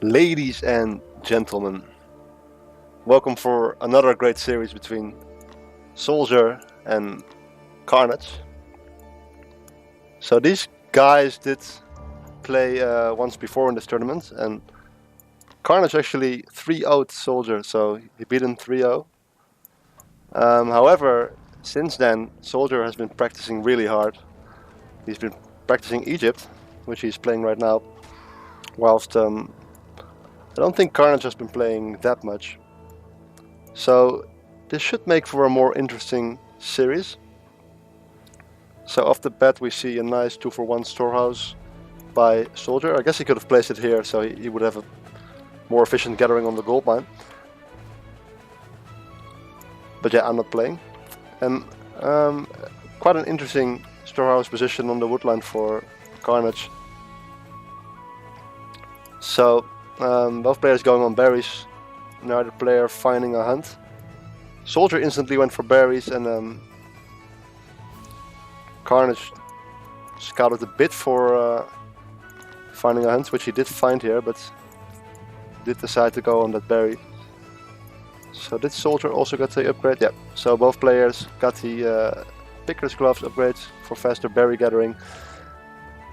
Ladies and gentlemen, welcome for another great series between Soldier and Carnage. So these guys did play once before in this tournament, and Carnage actually 3-0'd Soldier, so he beat him 3-0. However, since then, Soldier has been practicing really hard. He's been practicing Egypt, which he's playing right now, whilst I don't think Carnage has been playing that much. So this should make for a more interesting series. So off the bat we see a nice 2-for-1 storehouse by Soldier. I guess he could have placed it here so he would have a more efficient gathering on the gold mine. But yeah, I'm not playing. And quite an interesting storehouse position on the woodline for Carnage. So both players going on berries, neither player finding a hunt. Soldier instantly went for berries, and Carnage scouted a bit for finding a hunt, which he did find here, but did decide to go on that berry. So did Soldier also get the upgrade? Yeah, so both players got the Picker's Gloves upgrades for faster berry gathering.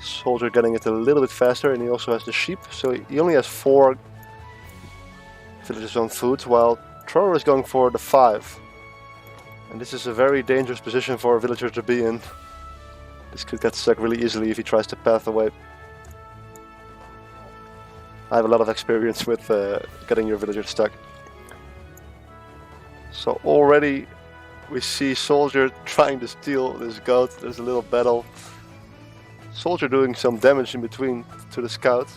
Soldier getting it a little bit faster, and he also has the sheep, so he only has 4 villagers on food, while Thrower is going for the 5. And this is a very dangerous position for a villager to be in. This could get stuck really easily if he tries to path away. I have a lot of experience with getting your villager stuck. So already we see Soldier trying to steal this goat. There's a little battle. Soldier doing some damage in between to the scout.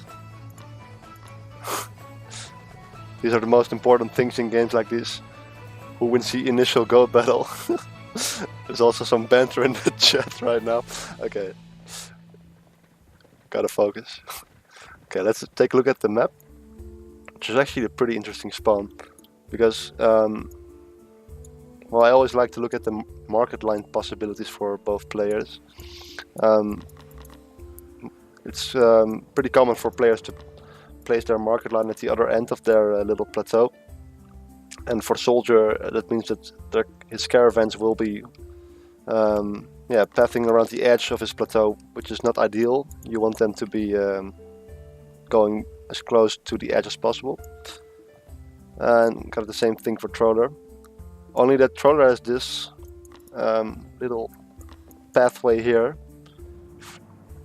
These are the most important things in games like this. Who wins the initial goat battle? There's also some banter in the chat right now. Okay. Gotta focus. Okay, let's take a look at the map. Which is actually a pretty interesting spawn. Because, well, I always like to look at the market line possibilities for both players. It's pretty common for players to place their market line at the other end of their little plateau. And for Soldier, that means that his caravans will be pathing around the edge of his plateau, which is not ideal. You want them to be going as close to the edge as possible. And kind of the same thing for Troller. Only that Troller has this little pathway here,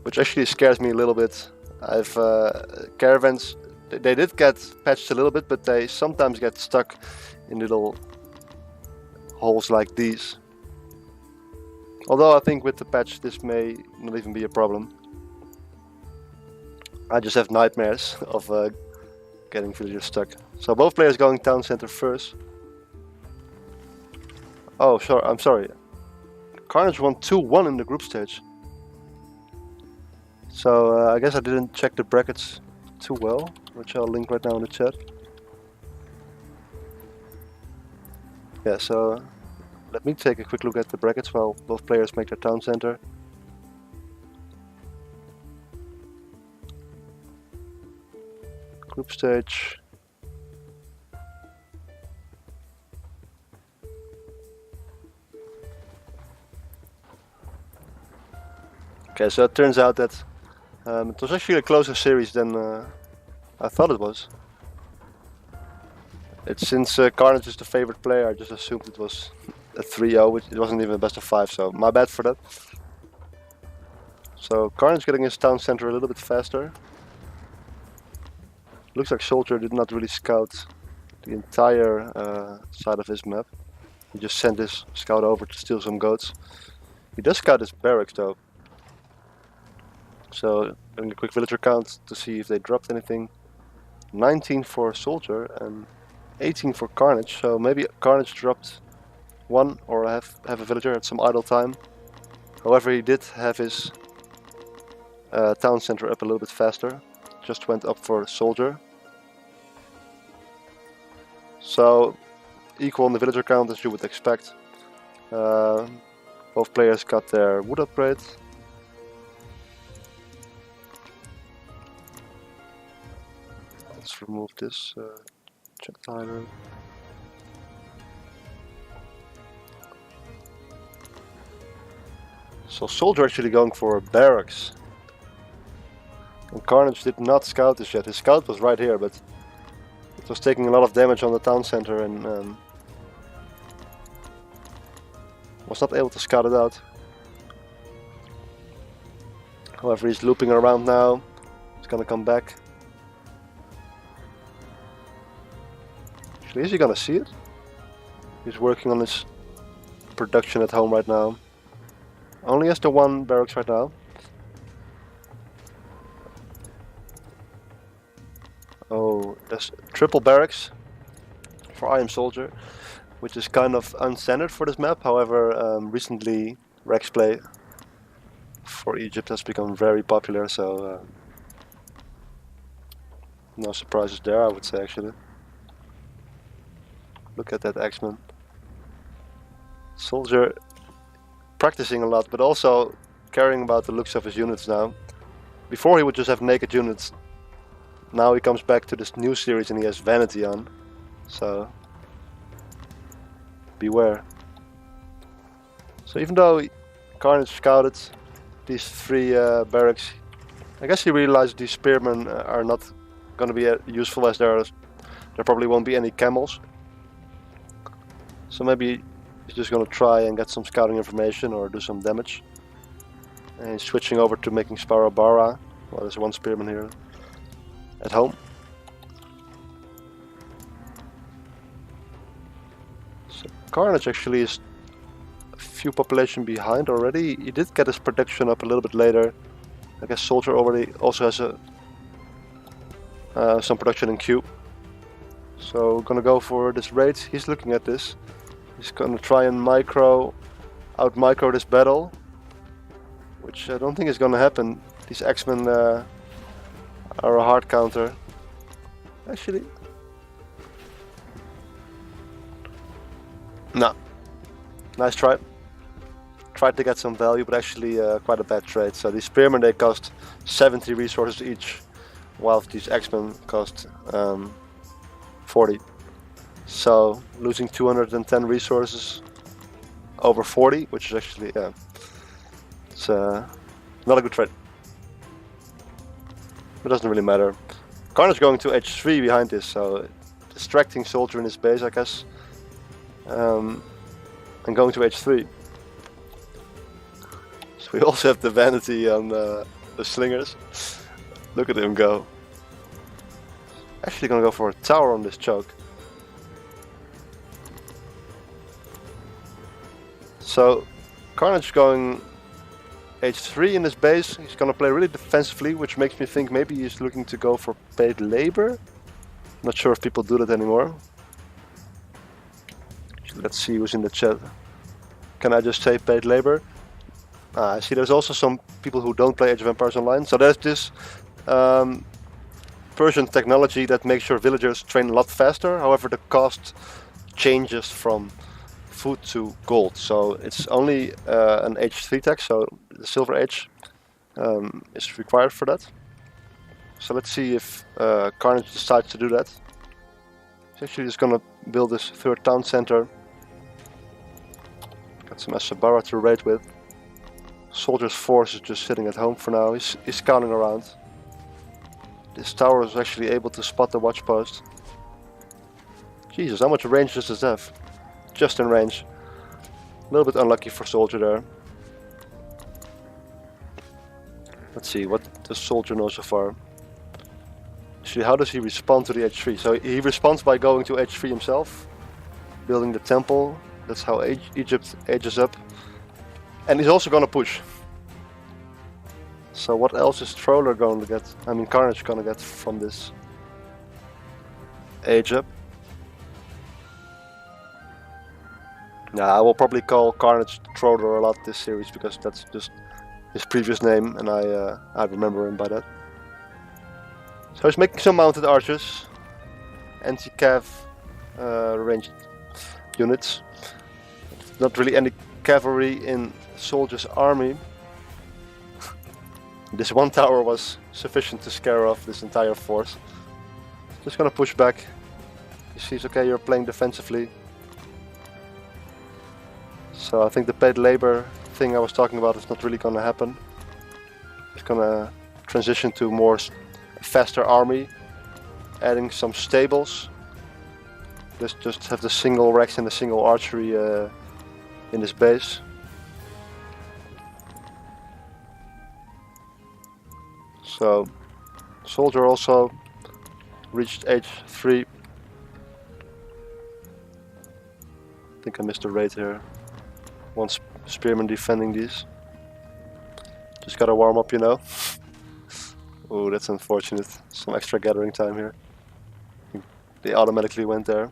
which actually scares me a little bit. I've caravans, they did get patched a little bit, but they sometimes get stuck in little holes like these. Although I think with the patch this may not even be a problem. I just have nightmares of getting villagers stuck. So both players going town center first. Oh, sure, I'm sorry. Carnage won 2-1 in the group stage. So I guess I didn't check the brackets too well, which I'll link right now in the chat. Yeah, so let me take a quick look at the brackets while both players make their town center. Group stage. Okay, so it turns out that it was actually a closer series than I thought it was. Since Carnage is the favorite player, I just assumed it was a 3-0, which it wasn't even a best of 5, so my bad for that. So Carnage getting his town center a little bit faster. Looks like Soldier did not really scout the entire side of his map. He just sent his scout over to steal some goats. He does scout his barracks though. So doing a quick villager count to see if they dropped anything. 19 for Soldier and 18 for Carnage. So maybe Carnage dropped 1 or have a villager at some idle time. However, he did have his town center up a little bit faster. Just went up for Soldier. So equal on the villager count as you would expect. Both players got their wood upgrade. Let's remove this projectile. So Soldier actually going for barracks. And Carnage did not scout this yet. His scout was right here, but it was taking a lot of damage on the town center and was not able to scout it out. However, he's looping around now. He's gonna come back. Actually, is he gonna see it? He's working on his production at home right now. Only has the one barracks right now. Oh, there's triple barracks for I Am Soldier, which is kind of unstandard for this map. However, recently Rex play for Egypt has become very popular, so no surprises there, I would say, actually. Look at that X-Men. Soldier practicing a lot, but also caring about the looks of his units now. Before he would just have naked units. Now he comes back to this new series and he has vanity on. So beware. So even though Carnage scouted these 3 barracks, I guess he realized these spearmen are not going to be useful, as there probably won't be any camels. So maybe he's just going to try and get some scouting information or do some damage. And he's switching over to making Sparrow Bara. Well, there's one spearman here at home. So Carnage actually is a few population behind already. He did get his production up a little bit later. I guess Soldier already also has some production in queue. So we're gonna go for this raid. He's looking at this. He's gonna try and out micro this battle, which I don't think is gonna happen. These X-Men are a hard counter. Actually, no. Nice try. Tried to get some value, but actually quite a bad trade. So these spearmen, they cost 70 resources each, while these X-Men cost 40. So losing 210 resources over 40, which is actually, it's not a good trade. It doesn't really matter. Carnage going to H3 behind this, so distracting Soldier in his base, I guess. And going to H3. So we also have the vanity on the slingers. Look at him go. Actually gonna go for a tower on this choke. So Carnage going H3 in his base. He's gonna play really defensively, which makes me think maybe he's looking to go for paid labor. Not sure if people do that anymore. Let's see who's in the chat. Can I just say paid labor? I see there's also some people who don't play Age of Empires Online. So there's this Persian technology that makes your villagers train a lot faster. However, the cost changes from food to gold. So it's only an H3 tax, so the Silver Age is required for that. So let's see if Carnage decides to do that. He's actually just gonna build this 3rd town center. Got some Asabara to raid with. Soldier's force is just sitting at home for now. He's scouting around. This tower is actually able to spot the watch post. Jesus, how much range does this have? Just in range. A little bit unlucky for Soldier there. Let's see, what does Soldier know so far? Actually, how does he respond to the H3? So he responds by going to H3 himself, building the temple. That's how Egypt ages up. And he's also gonna push. So what else is Troller going to get? I mean, Carnage gonna get from this age up? Yeah, I will probably call Carnage Troller a lot this series because that's just his previous name, and I remember him by that. So he's making some mounted archers, anti-cav ranged units. Not really any cavalry in Soldier's army. This one tower was sufficient to scare off this entire force. Just gonna push back. He sees, okay, you're playing defensively. So I think the paid labor thing I was talking about is not really gonna happen. It's gonna transition to more faster army, adding some stables. Just have the single Rex and the single archery in this base. So soldier also reached age 3. I think I missed a raid here. One spearman defending these. Just gotta warm up, you know. Oh, that's unfortunate. Some extra gathering time here. They automatically went there.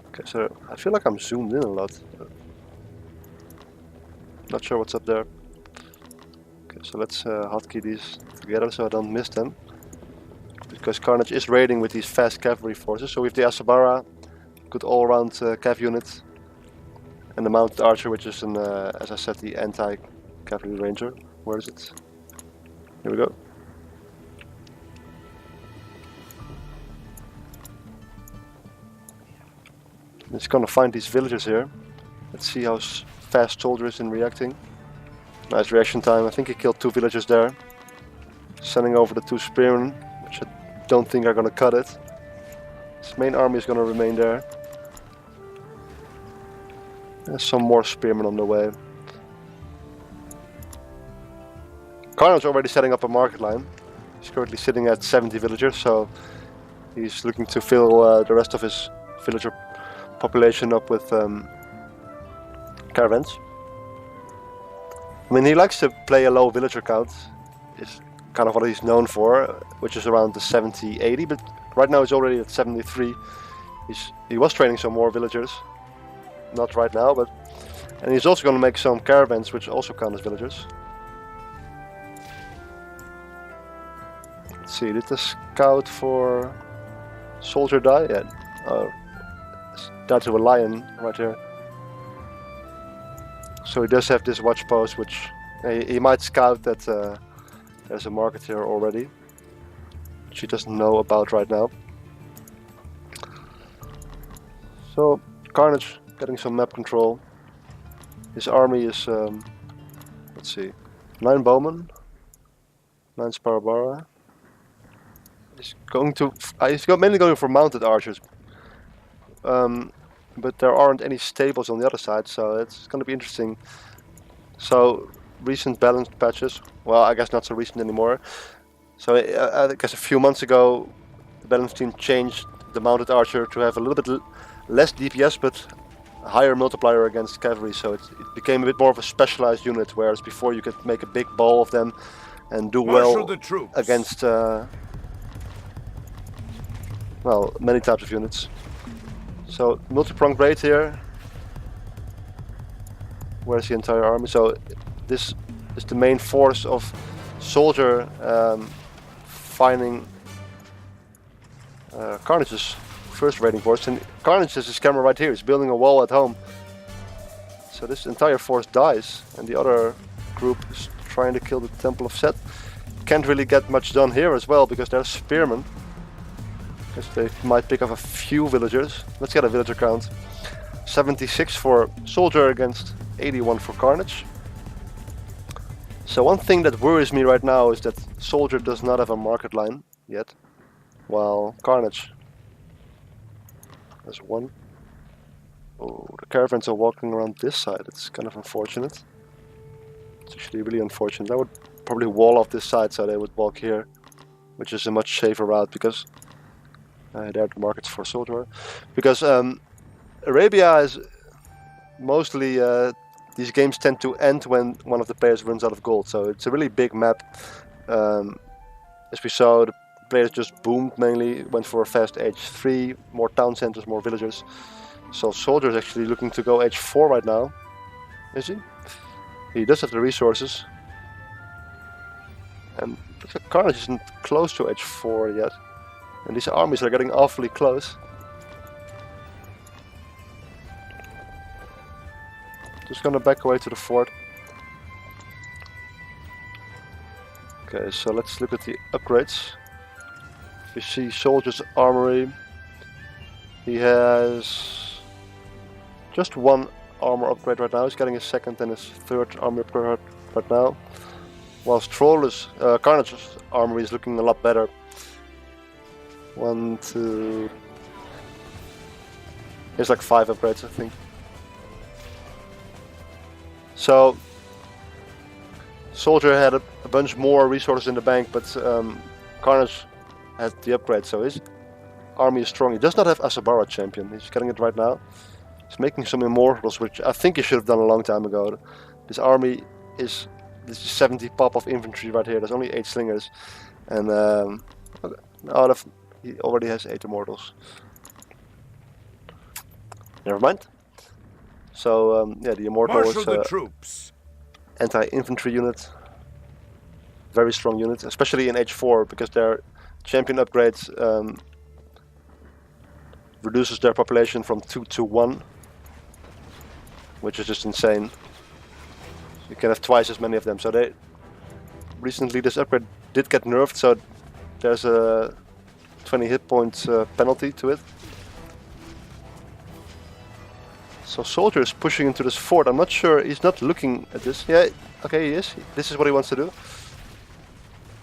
Okay, so I feel like I'm zoomed in a lot. Not sure what's up there. Okay, so let's hotkey these together so I don't miss them. Because Carnage is raiding with these fast cavalry forces. So we have the Asabara, good all-round cav unit. And the mounted archer, which is an, as I said, the anti-cavalry ranger. Where is it? Here we go. He's gonna find these villagers here. Let's see how fast soldier is in reacting. Nice reaction time. I think he killed 2 villagers there. Sending over the 2 spearmen, which I don't think are gonna cut it. His main army is gonna remain there. There's some more spearmen on the way. Carnage already setting up a market line. He's currently sitting at 70 villagers, so he's looking to fill the rest of his villager population up with caravans. I mean, he likes to play a low villager count. Is kind of what he's known for, which is around the 70-80, but right now he's already at 73. He was training some more villagers. Not right now, but... And he's also going to make some caravans, which also count as villagers. Let's see, did the scout for soldier die? Yeah. Oh, died to a lion right here. So he does have this watch post, which he might scout that there's a market here already, which he doesn't know about right now. So Carnage getting some map control. His army is, let's see, 9 bowmen, 9 Sparabara. He's mainly going for mounted archers. But there aren't any stables on the other side, so it's going to be interesting. So recent balance patches, well, I guess not so recent anymore. So I guess a few months ago the balance team changed the mounted archer to have a little bit less DPS but higher multiplier against cavalry, so it became a bit more of a specialized unit, whereas before you could make a big ball of them and do well against well, many types of units. So multi-pronged raid here. Where's the entire army? So this is the main force of soldier finding Carnage's first raiding force, and Carnage has his camera right here. He's building a wall at home. So this entire force dies, and the other group is trying to kill the Temple of Set. Can't really get much done here as well because there's spearmen. Guess they might pick up a few villagers. Let's get a villager count. 76 for soldier against 81 for Carnage. So one thing that worries me right now is that soldier does not have a market line yet, while Carnage has one. Oh, the caravans are walking around this side. It's kind of unfortunate. It's actually really unfortunate. I would probably wall off this side so they would walk here, which is a much safer route because there are the markets for soldier. Because Arabia is mostly these games tend to end when one of the players runs out of gold, so it's a really big map. As we saw, the players just boomed mainly, went for a fast age 3, more town centers, more villagers. So soldier is actually looking to go age 4 right now. Is he? He does have the resources. And Carnage isn't close to age 4 yet. And these armies are getting awfully close. Just gonna back away to the fort. Okay, so let's look at the upgrades. We see Soldier's armory. He has just one armor upgrade right now. He's getting his second and his third armor upgrade right now. Whilst Carnage's armory is looking a lot better. 1, 2... Here's like 5 upgrades, I think. So Soldier had a bunch more resources in the bank, but Carnage had the upgrade, so his army is strong. He does not have Asabara champion. He's getting it right now. He's making some immortals, which I think he should have done a long time ago. This army is 70 pop of infantry right here. There's only 8 slingers, and he already has 8 immortals. Never mind. So yeah, the immortal is anti-infantry unit. Very strong unit, especially in H4, because their champion upgrades reduces their population from 2 to 1, which is just insane. You can have twice as many of them. So recently this upgrade did get nerfed, so there's a 20 hit points penalty to it. So Soldier is pushing into this fort. I'm not sure, he's not looking at this. Yeah, okay, he is. This is what he wants to do.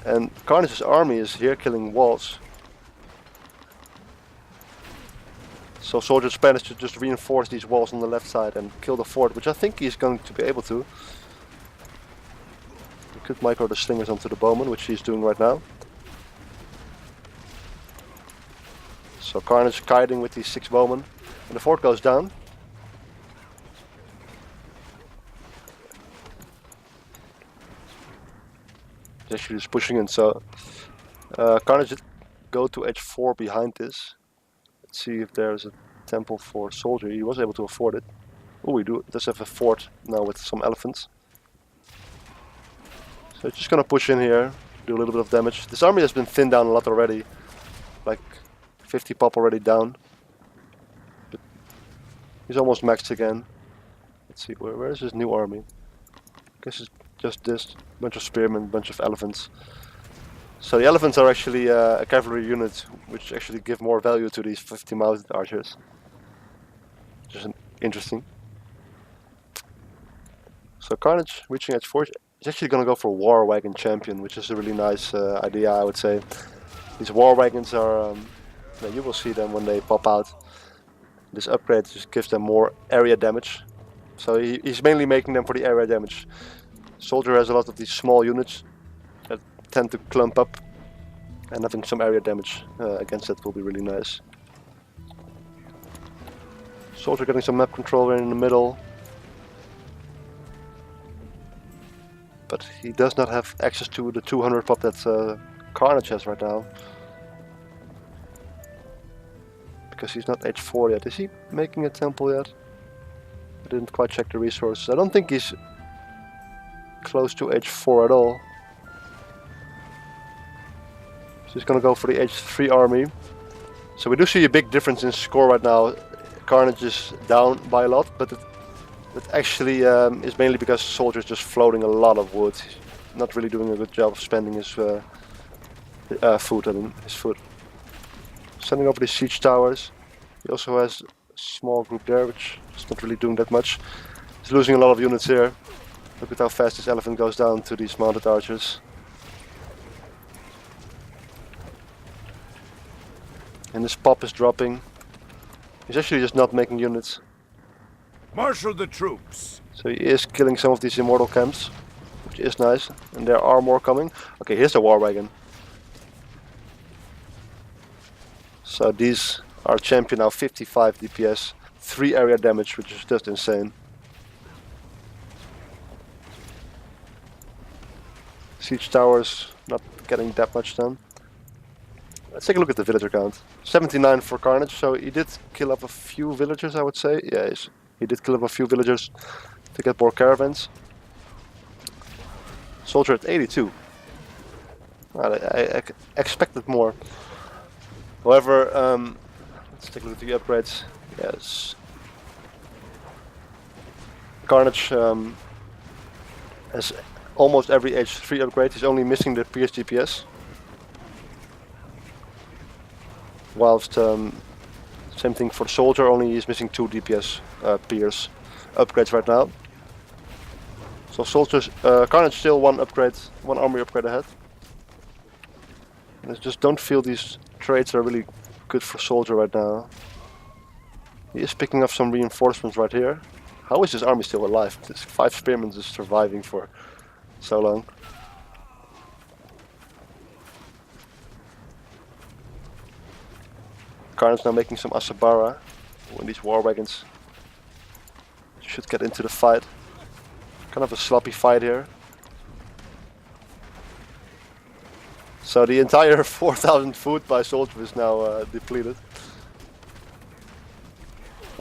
And Carnage's army is here killing walls. So Soldier's plan is to just reinforce these walls on the left side and kill the fort, which I think he's going to be able to. He could micro the slingers onto the bowman, which he's doing right now. So Carnage kiting with these 6 bowmen. And the fort goes down. He's actually just pushing in, so Carnage did go to H4 behind this. Let's see if there's a temple for Soldier. He was able to afford it. Oh, we does have a fort now with some elephants. So just gonna push in here, do a little bit of damage. This army has been thinned down a lot already, like 50 pop already down. But he's almost maxed again. Let's see, where is his new army? I guess it's just this bunch of spearmen, bunch of elephants. So the elephants are actually a cavalry unit, which actually give more value to these 50 mounted archers. Which is interesting. So Carnage reaching H4 is actually going to go for War Wagon Champion, which is a really nice idea, I would say. These War Wagons are, you will see them when they pop out. This upgrade just gives them more area damage. So he's mainly making them for the area damage. Soldier has a lot of these small units that tend to clump up, and having some area damage against that will be really nice. Soldier getting some map control in the middle, but he does not have access to the 200 pop that Carnage has right now, because he's not H4 yet. Is he making a temple yet? I didn't quite check the resources. I don't think he's close to H4 at all. So he's gonna go for the H3 army. So we do see a big difference in score right now. Carnage is down by a lot, but it actually is mainly because Soldier is just floating a lot of wood. He's not really doing a good job of spending his food. Sending over the siege towers. He also has a small group there, which is not really doing that much. He's losing a lot of units here. Look at how fast this elephant goes down to these mounted archers. And this pop is dropping. He's actually just not making units. Marshal the troops. So he is killing some of these immortal camps, which is nice. And there are more coming. Okay, here's the war wagon. So these are champion now, 55 DPS, 3 area damage, which is just insane. Siege towers not getting that much done. Let's take a look at the villager count. 79 for Carnage, so he did kill up a few villagers, I would say. Yeah, he did kill up a few villagers to get more caravans. Soldier at 82. Well, I expected more. However, let's take a look at the upgrades. Yes. Carnage has almost every H3 upgrade. He's only missing the pierce DPS. whilst same thing for Soldier, only he's missing 2 DPS Pierce upgrades right now. So Soldier's Carnage still 1 upgrade, 1 army upgrade ahead. And I just don't feel these trades are really good for Soldier right now. He is picking up some reinforcements right here. How is this army still alive? This 5 spearmen is surviving for so long. Carnage now making some Asabara. When these war wagons should get into the fight. Kind of a sloppy fight here. So the entire 4,000 food by Soldier is now depleted.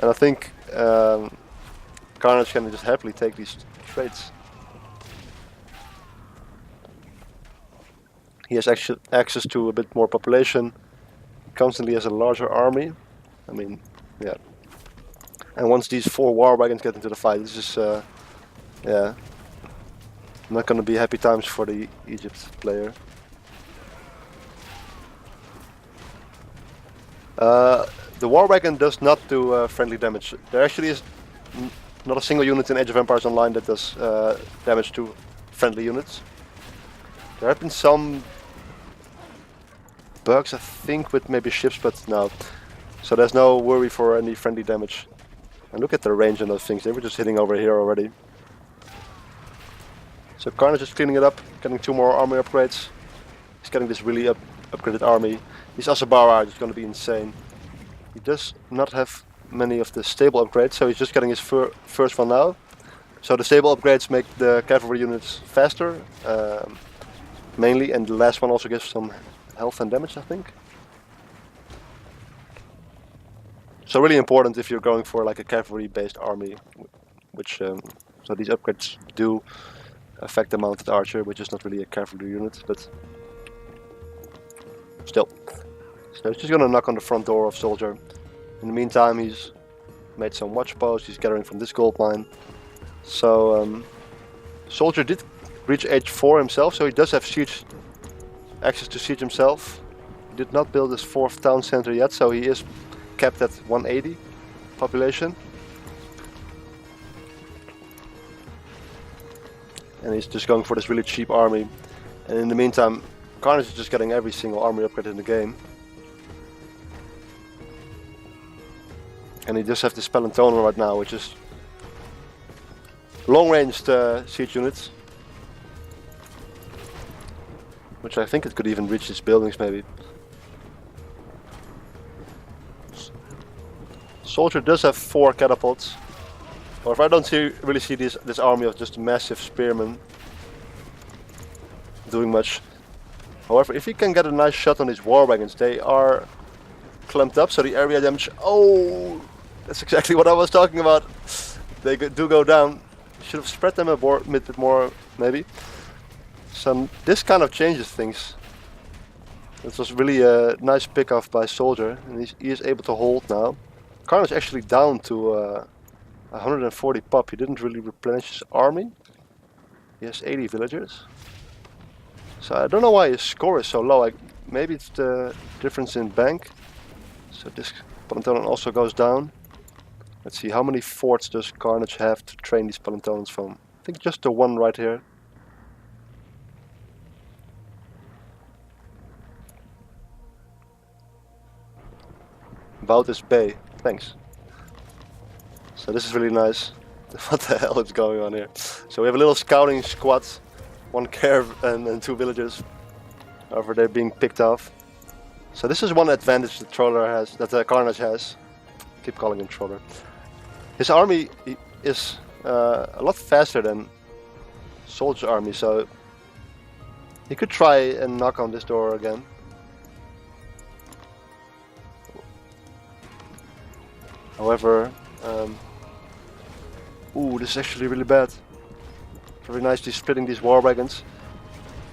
And I think Carnage can just happily take these trades. He has access to a bit more population. Constantly has a larger army. I mean, yeah. And once these 4 war wagons get into the fight, this is, yeah, not gonna be happy times for the Egypt player. The war wagon does not do friendly damage. There actually is not a single unit in Age of Empires Online that does damage to friendly units. There have been some bugs, I think, with maybe ships, but no. So there's no worry for any friendly damage. And look at the range on those things, they were just hitting over here already. So Carnage is cleaning it up, getting 2 more army upgrades. He's getting this really upgraded army. These Asabara are just going to be insane. He does not have many of the stable upgrades, so he's just getting his first one now. So the stable upgrades make the cavalry units faster, mainly, and the last one also gives some health and damage, I think. So really important if you're going for like a cavalry-based army, which so these upgrades do affect the mounted archer, which is not really a cavalry unit, but still. So he's just gonna knock on the front door of Soldier. In the meantime, he's made some watch posts. He's gathering from this gold mine. So Soldier did reach age 4 himself, so he does have siege access to siege himself. He did not build his 4th town center yet, so he is capped at 180 population. And he's just going for this really cheap army. And in the meantime, Carnage is just getting every single army upgrade in the game. And he just has this Pelentona right now, which is long-ranged siege units. Which I think it could even reach his buildings maybe. Soldier does have 4 catapults. However, I don't really see this army of just massive spearmen doing much. However, if he can get a nice shot on these war wagons, they are clumped up, so the area damage... Oh! That's exactly what I was talking about. They do go down. Should have spread them a bit more, maybe. So this kind of changes things. It was really a nice pick-off by Soldier, and he is able to hold now. Carnage actually down to 140 pop. He didn't really replenish his army. He has 80 villagers. So I don't know why his score is so low. Maybe it's the difference in bank. So this Palentonan also goes down. Let's see, how many forts does Carnage have to train these Palentonans from? I think just the one right here. About this bay. Thanks. So this is really nice. What the hell is going on here? So we have a little scouting squad. 1 cav and 2 villagers. However, they're being picked off. So this is one advantage that Carnage has. Keep calling him Troller. His army is a lot faster than Soldier's army, so he could try and knock on this door again. However, ooh, this is actually really bad. Very nicely splitting these war wagons.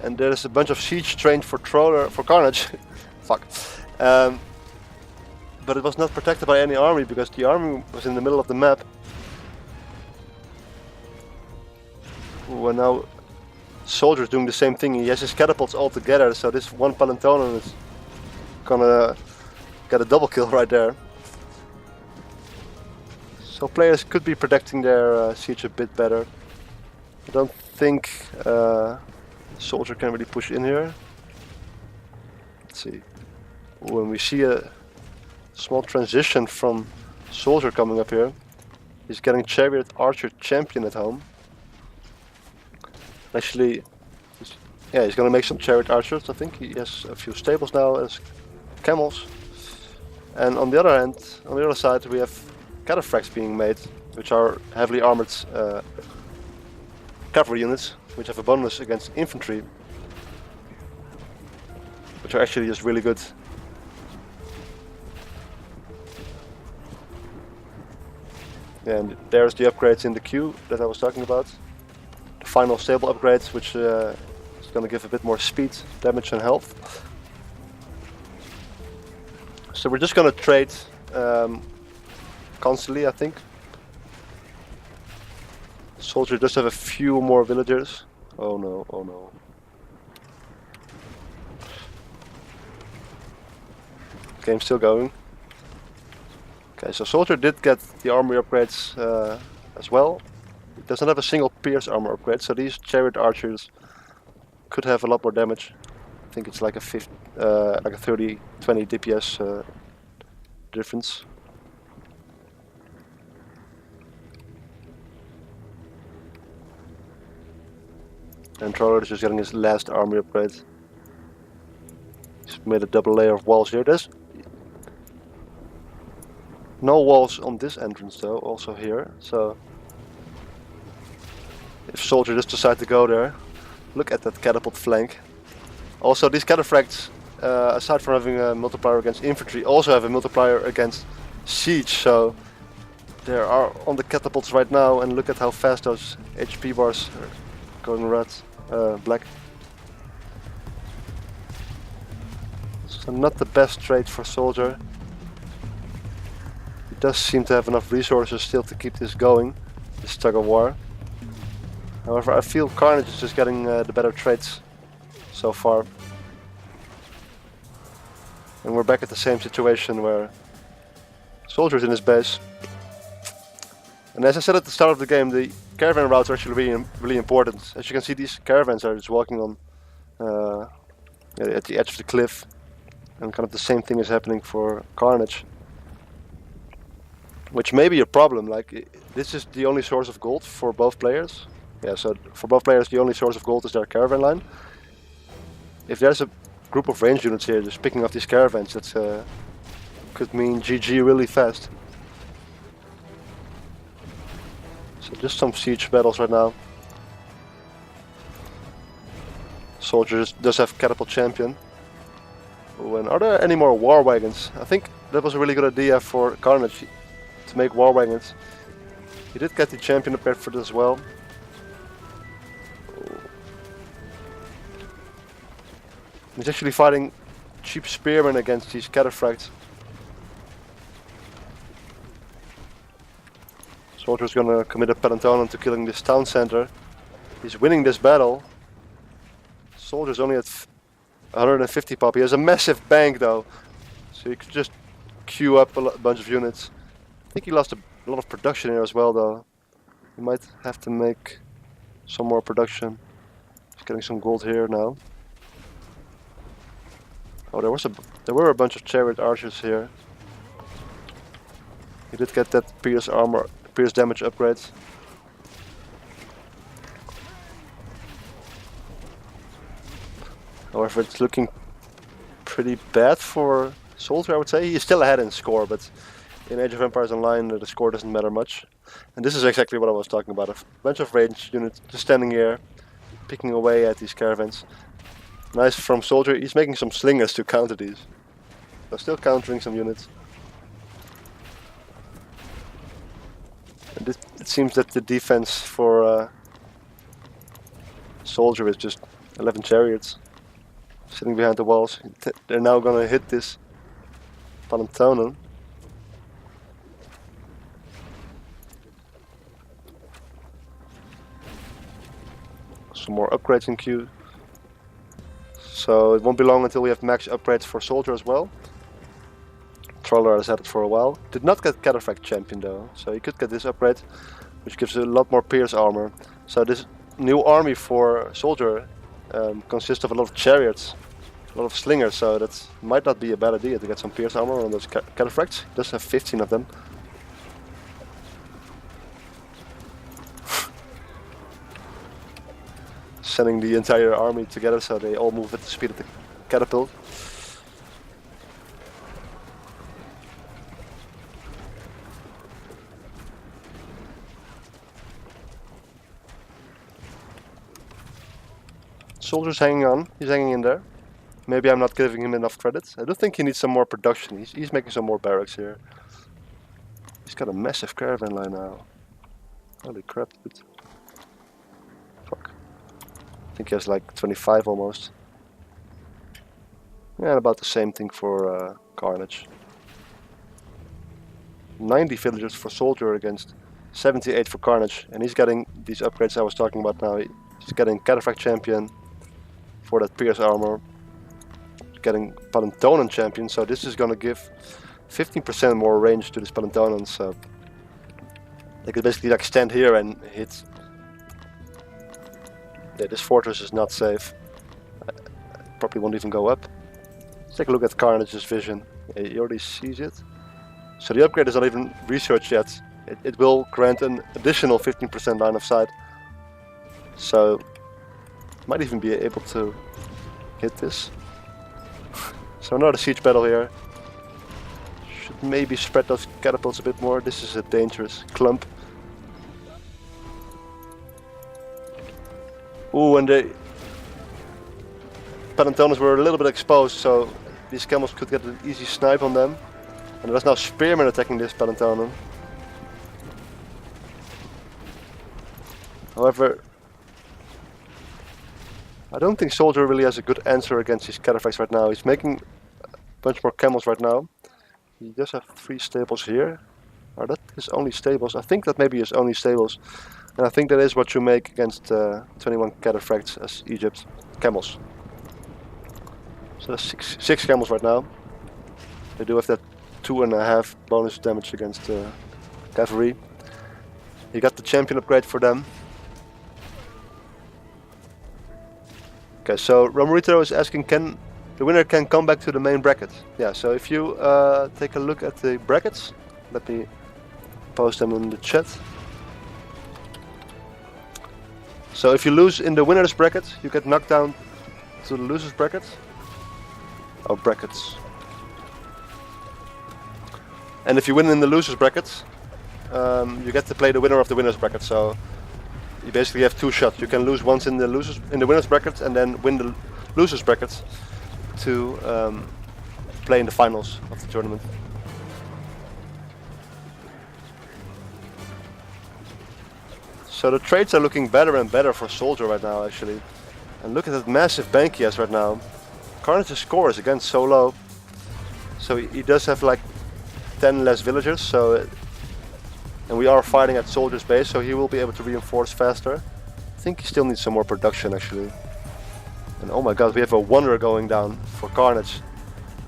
And there's a bunch of siege trained for Carnage. Fuck. But it was not protected by any army because the army was in the middle of the map. Ooh, and now Soldier's doing the same thing. He has his catapults all together, so this one Palentonan is gonna got a double kill right there. So players could be protecting their siege a bit better. I don't think soldier can really push in here. Let's see. When we see a small transition from soldier coming up here, he's getting chariot archer champion at home. Actually, he's gonna make some chariot archers. I think he has a few stables now as camels. And on the other hand, on the other side, we have cataphracts being made, which are heavily armored cavalry units, which have a bonus against infantry, which are actually just really good. And there's the upgrades in the queue that I was talking about. The final stable upgrades, which is going to give a bit more speed, damage and health. So we're just going to trade constantly, I think. Soldier does have a few more villagers. Oh no, oh no. Game's still going. Okay, so Soldier did get the armory upgrades as well. It doesn't have a single pierce armor upgrade, so these chariot archers could have a lot more damage. I think it's like a 30-20 DPS difference. And Troller is just getting his last armory upgrade. He's made a double layer of walls here. There's no walls on this entrance though, also here. So if Soldier just decide to go there, look at that catapult flank. Also these cataphracts, aside from having a multiplier against infantry, also have a multiplier against siege. So they are on the catapults right now, and look at how fast those HP bars are going black. So not the best trade for Soldier. He does seem to have enough resources still to keep this going, this tug of war. However, I feel Carnage is just getting the better trades so far. And we're back at the same situation where Soldier's in his base. And as I said at the start of the game, the caravan routes are actually really important. As you can see, these caravans are just walking on at the edge of the cliff. And kind of the same thing is happening for Carnage. Which may be a problem, like this is the only source of gold for both players. Yeah, so for both players the only source of gold is their caravan line. If there's a group of range units here just picking up these caravans, that could mean GG really fast. So just some siege battles right now. Soldiers does have catapult champion. Oh, and are there any more war wagons? I think that was a really good idea for Carnage to make war wagons. He did get the champion upgrade for this as well. He's actually fighting cheap spearmen against these cataphracts. Soldier's gonna commit a Palantonon to killing this town center. He's winning this battle. Soldier's only at 150 pop. He has a massive bank though, so he could just queue up a bunch of units. I think he lost a lot of production here as well though. He might have to make some more production. He's getting some gold here now. Oh, there were a bunch of chariot archers here. He did get that pierce damage upgrades. However, it's looking pretty bad for Soldier, I would say. He's still ahead in score, but in Age of Empires Online the score doesn't matter much. And this is exactly what I was talking about. A bunch of range units just standing here, picking away at these caravans. Nice from Soldier. He's making some slingers to counter these. So still countering some units. And it seems that the defense for Soldier is just 11 chariots sitting behind the walls. They're now gonna hit this Palantonon. Some more upgrades in queue. So it won't be long until we have max upgrades for Soldier as well. Troller has had it for a while. Did not get Cataphract Champion though, so he could get this upgrade, which gives a lot more Pierce armor. So this new army for Soldier consists of a lot of chariots, a lot of slingers, so that might not be a bad idea to get some Pierce armor on those Cataphracts. He does have 15 of them. Sending the entire army together so they all move at the speed of the catapult. Soldier's hanging on, he's hanging in there. Maybe I'm not giving him enough credit. I do think he needs some more production. He's making some more barracks here. He's got a massive caravan line now. Holy crap, dude. Fuck. I think he has like 25 almost. Yeah, about the same thing for Carnage. 90 villagers for Soldier against 78 for Carnage. And he's getting these upgrades I was talking about now. He's getting Cataphract Champion for that Pierce armor. Getting Palintonen Champion, so this is gonna give 15% more range to this Palintonen, so they could basically like stand here and hit. Yeah, this fortress is not safe. Probably won't even go up. Let's take a look at Carnage's vision. Yeah, he already sees it. So the upgrade is not even researched yet. It will grant an additional 15% line of sight. So might even be able to hit this. So another siege battle here. Should maybe spread those catapults a bit more. This is a dangerous clump. Ooh, and the Palintonens were a little bit exposed, so these camels could get an easy snipe on them. And there's now spearmen attacking this Palintonen. However, I don't think Soldier really has a good answer against these Cataphracts right now. He's making a bunch more camels right now. He does have 3 stables here. Are that his only stables? I think that maybe his only stables. And I think that is what you make against 21 Cataphracts as Egypt. Camels. So there's 6 camels right now. They do have that 2.5 bonus damage against cavalry. He got the champion upgrade for them. Okay, so Romurito is asking, can the winner come back to the main bracket? Yeah, so if you take a look at the brackets, let me post them in the chat. So if you lose in the winner's bracket, you get knocked down to the loser's bracket. Oh, brackets. And if you win in the loser's bracket, you get to play the winner of the winner's bracket. So you basically have 2 shots. You can lose once in the winner's bracket and then win the loser's bracket to play in the finals of the tournament. So the trades are looking better and better for Soldier right now, actually. And look at that massive bank he has right now. Carnage's score is again so low. So he does have like 10 less villagers. So and we are fighting at Soldier's base, so he will be able to reinforce faster. I think he still needs some more production, actually. And oh my god, we have a Wanderer going down for Carnage.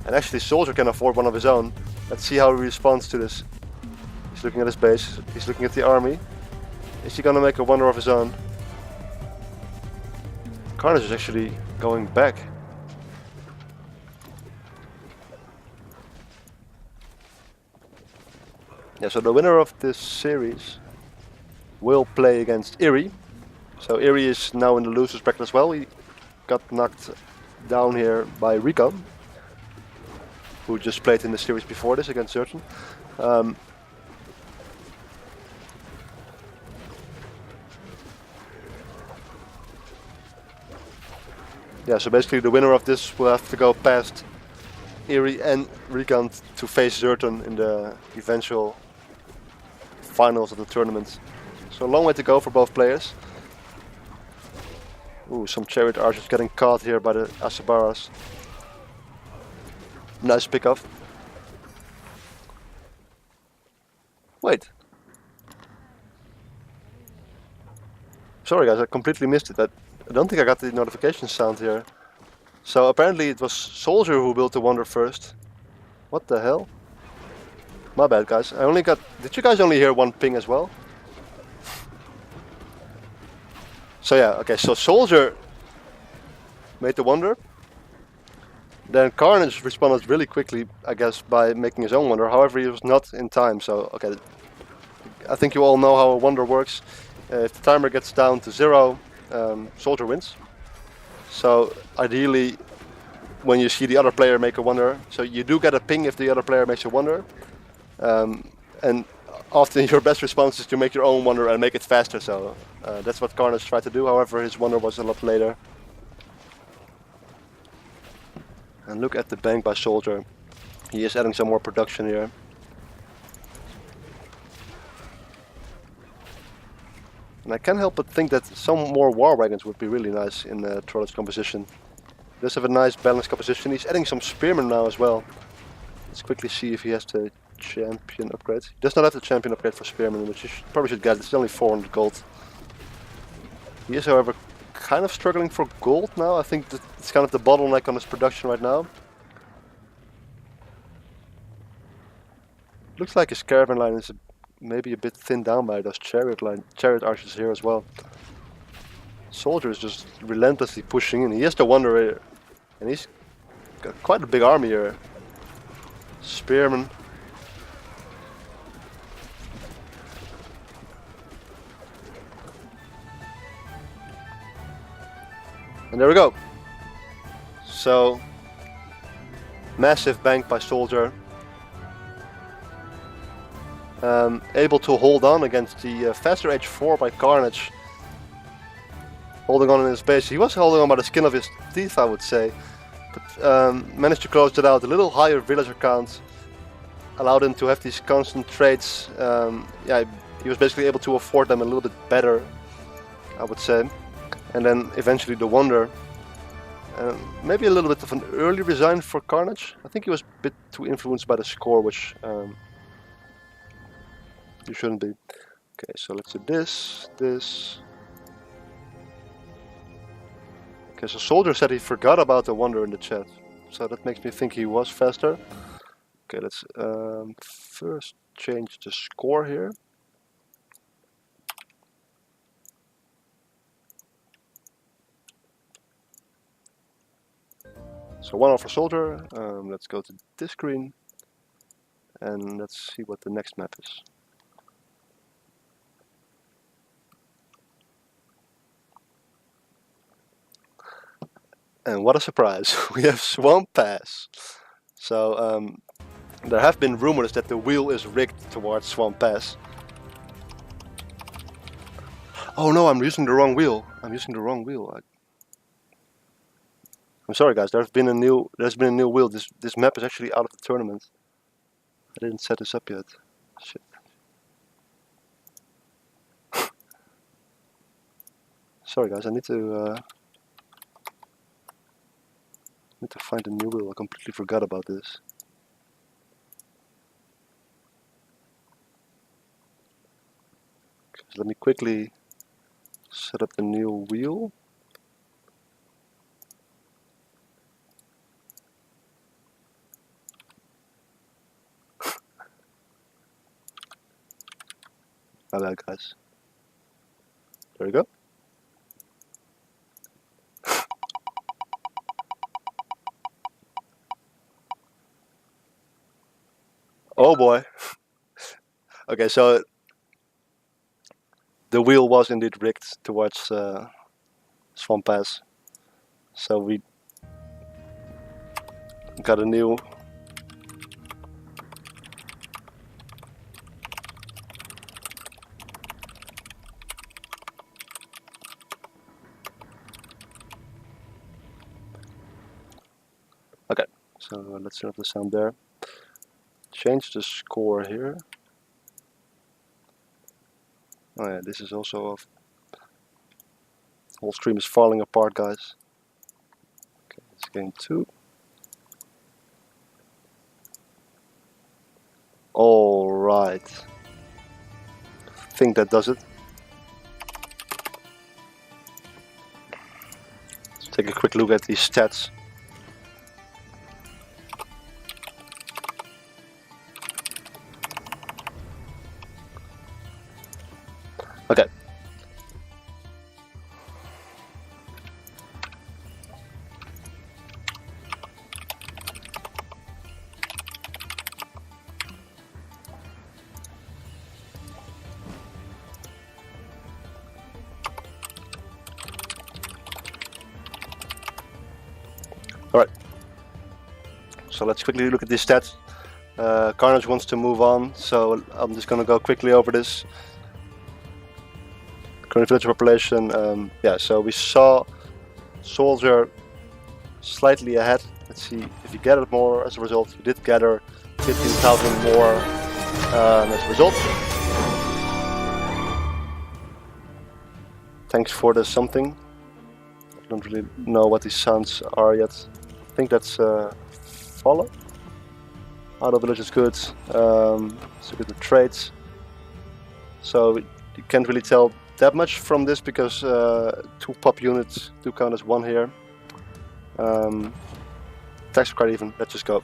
And actually Soldier can afford one of his own. Let's see how he responds to this. He's looking at his base, he's looking at the army. Is he gonna make a Wanderer of his own? Carnage is actually going back. Yeah, so the winner of this series will play against Erie. So Erie is now in the loser's bracket as well. He got knocked down here by Rico, who just played in the series before this against Zerton. Yeah, so basically the winner of this will have to go past Erie and Recant to face Zerton in the eventual finals of the tournament. So a long way to go for both players. Ooh, some chariot archers getting caught here by the Asabaras. Nice pickoff. Wait. Sorry guys, I completely missed it. I don't think I got the notification sound here. So apparently it was Soldier who built the Wonder first. What the hell? My bad, guys. I only got... Did you guys only hear one ping as well? So yeah, okay, so Soldier made the wonder. Then Carnage responded really quickly, I guess, by making his own wonder. However, he was not in time, so okay. I think you all know how a wonder works. If the timer gets down to 0, Soldier wins. So ideally, when you see the other player make a wonder, so you do get a ping if the other player makes a wonder. And often your best response is to make your own wonder and make it faster, so that's what Carnage tried to do. However, his wonder was a lot later. And look at the bank by Soldier. He is adding some more production here. And I can't help but think that some more war wagons would be really nice in Trollop's composition. He does have a nice balanced composition. He's adding some spearmen now as well. Let's quickly see if he has the champion upgrade. He does not have the champion upgrade for spearmen, which you probably should get. It's only 400 gold. He is, however, kind of struggling for gold now. I think that it's kind of the bottleneck on his production right now. Looks like his caravan line is maybe a bit thinned down by those chariot archers here as well. Soldier is just relentlessly pushing in. He has the wonder here, and he's got quite a big army here. Spearmen. And there we go. So, massive bank by Soldier. Able to hold on against the faster H4 by Carnage. Holding on in his base. He was holding on by the skin of his teeth, I would say. But managed to close it out. A little higher villager count allowed him to have these constant trades. Yeah, he was basically able to afford them a little bit better, I would say. And then eventually the wonder. Maybe a little bit of an early resign for Carnage. I think he was a bit too influenced by the score, which you shouldn't be. Okay, so let's do this. Okay, so Soldier said he forgot about the wonder in the chat. So that makes me think he was faster. Okay, let's first change the score here. So 1-0 for Soldier. Let's go to this screen. And let's see what the next map is. And what a surprise, we have Swamp Pass. So there have been rumors that the wheel is rigged towards Swamp Pass. Oh no, I'm using the wrong wheel. I'm sorry guys, there's been a new wheel. This map is actually out of the tournament. I didn't set this up yet. Shit. Sorry guys, I need to find a new wheel. I completely forgot about this. Okay, so let me quickly set up the new wheel. My bad, guys. There we go. Oh boy. Okay, so the wheel was indeed rigged towards Swamp Pass. So we got a new okay, so let's turn off the sound there. Change the score here. Oh yeah, this is also off. The whole stream is falling apart, guys. Okay, it's game 2. Alright. I think that does it. Let's take a quick look at these stats. Alright. So let's quickly look at these stats. Carnage wants to move on, so I'm just gonna go quickly over this. Current villager population, yeah, so we saw Soldier slightly ahead. Let's see if he gathered more as a result. He did gather 15,000 more as a result. Thanks for the something. I don't really know what these sounds are yet. I think that's follow. Auto village is good. Let's look at the traits. So you can't really tell that much from this because 2 pop units do count as 1 here. Tax quite even. Let's just go.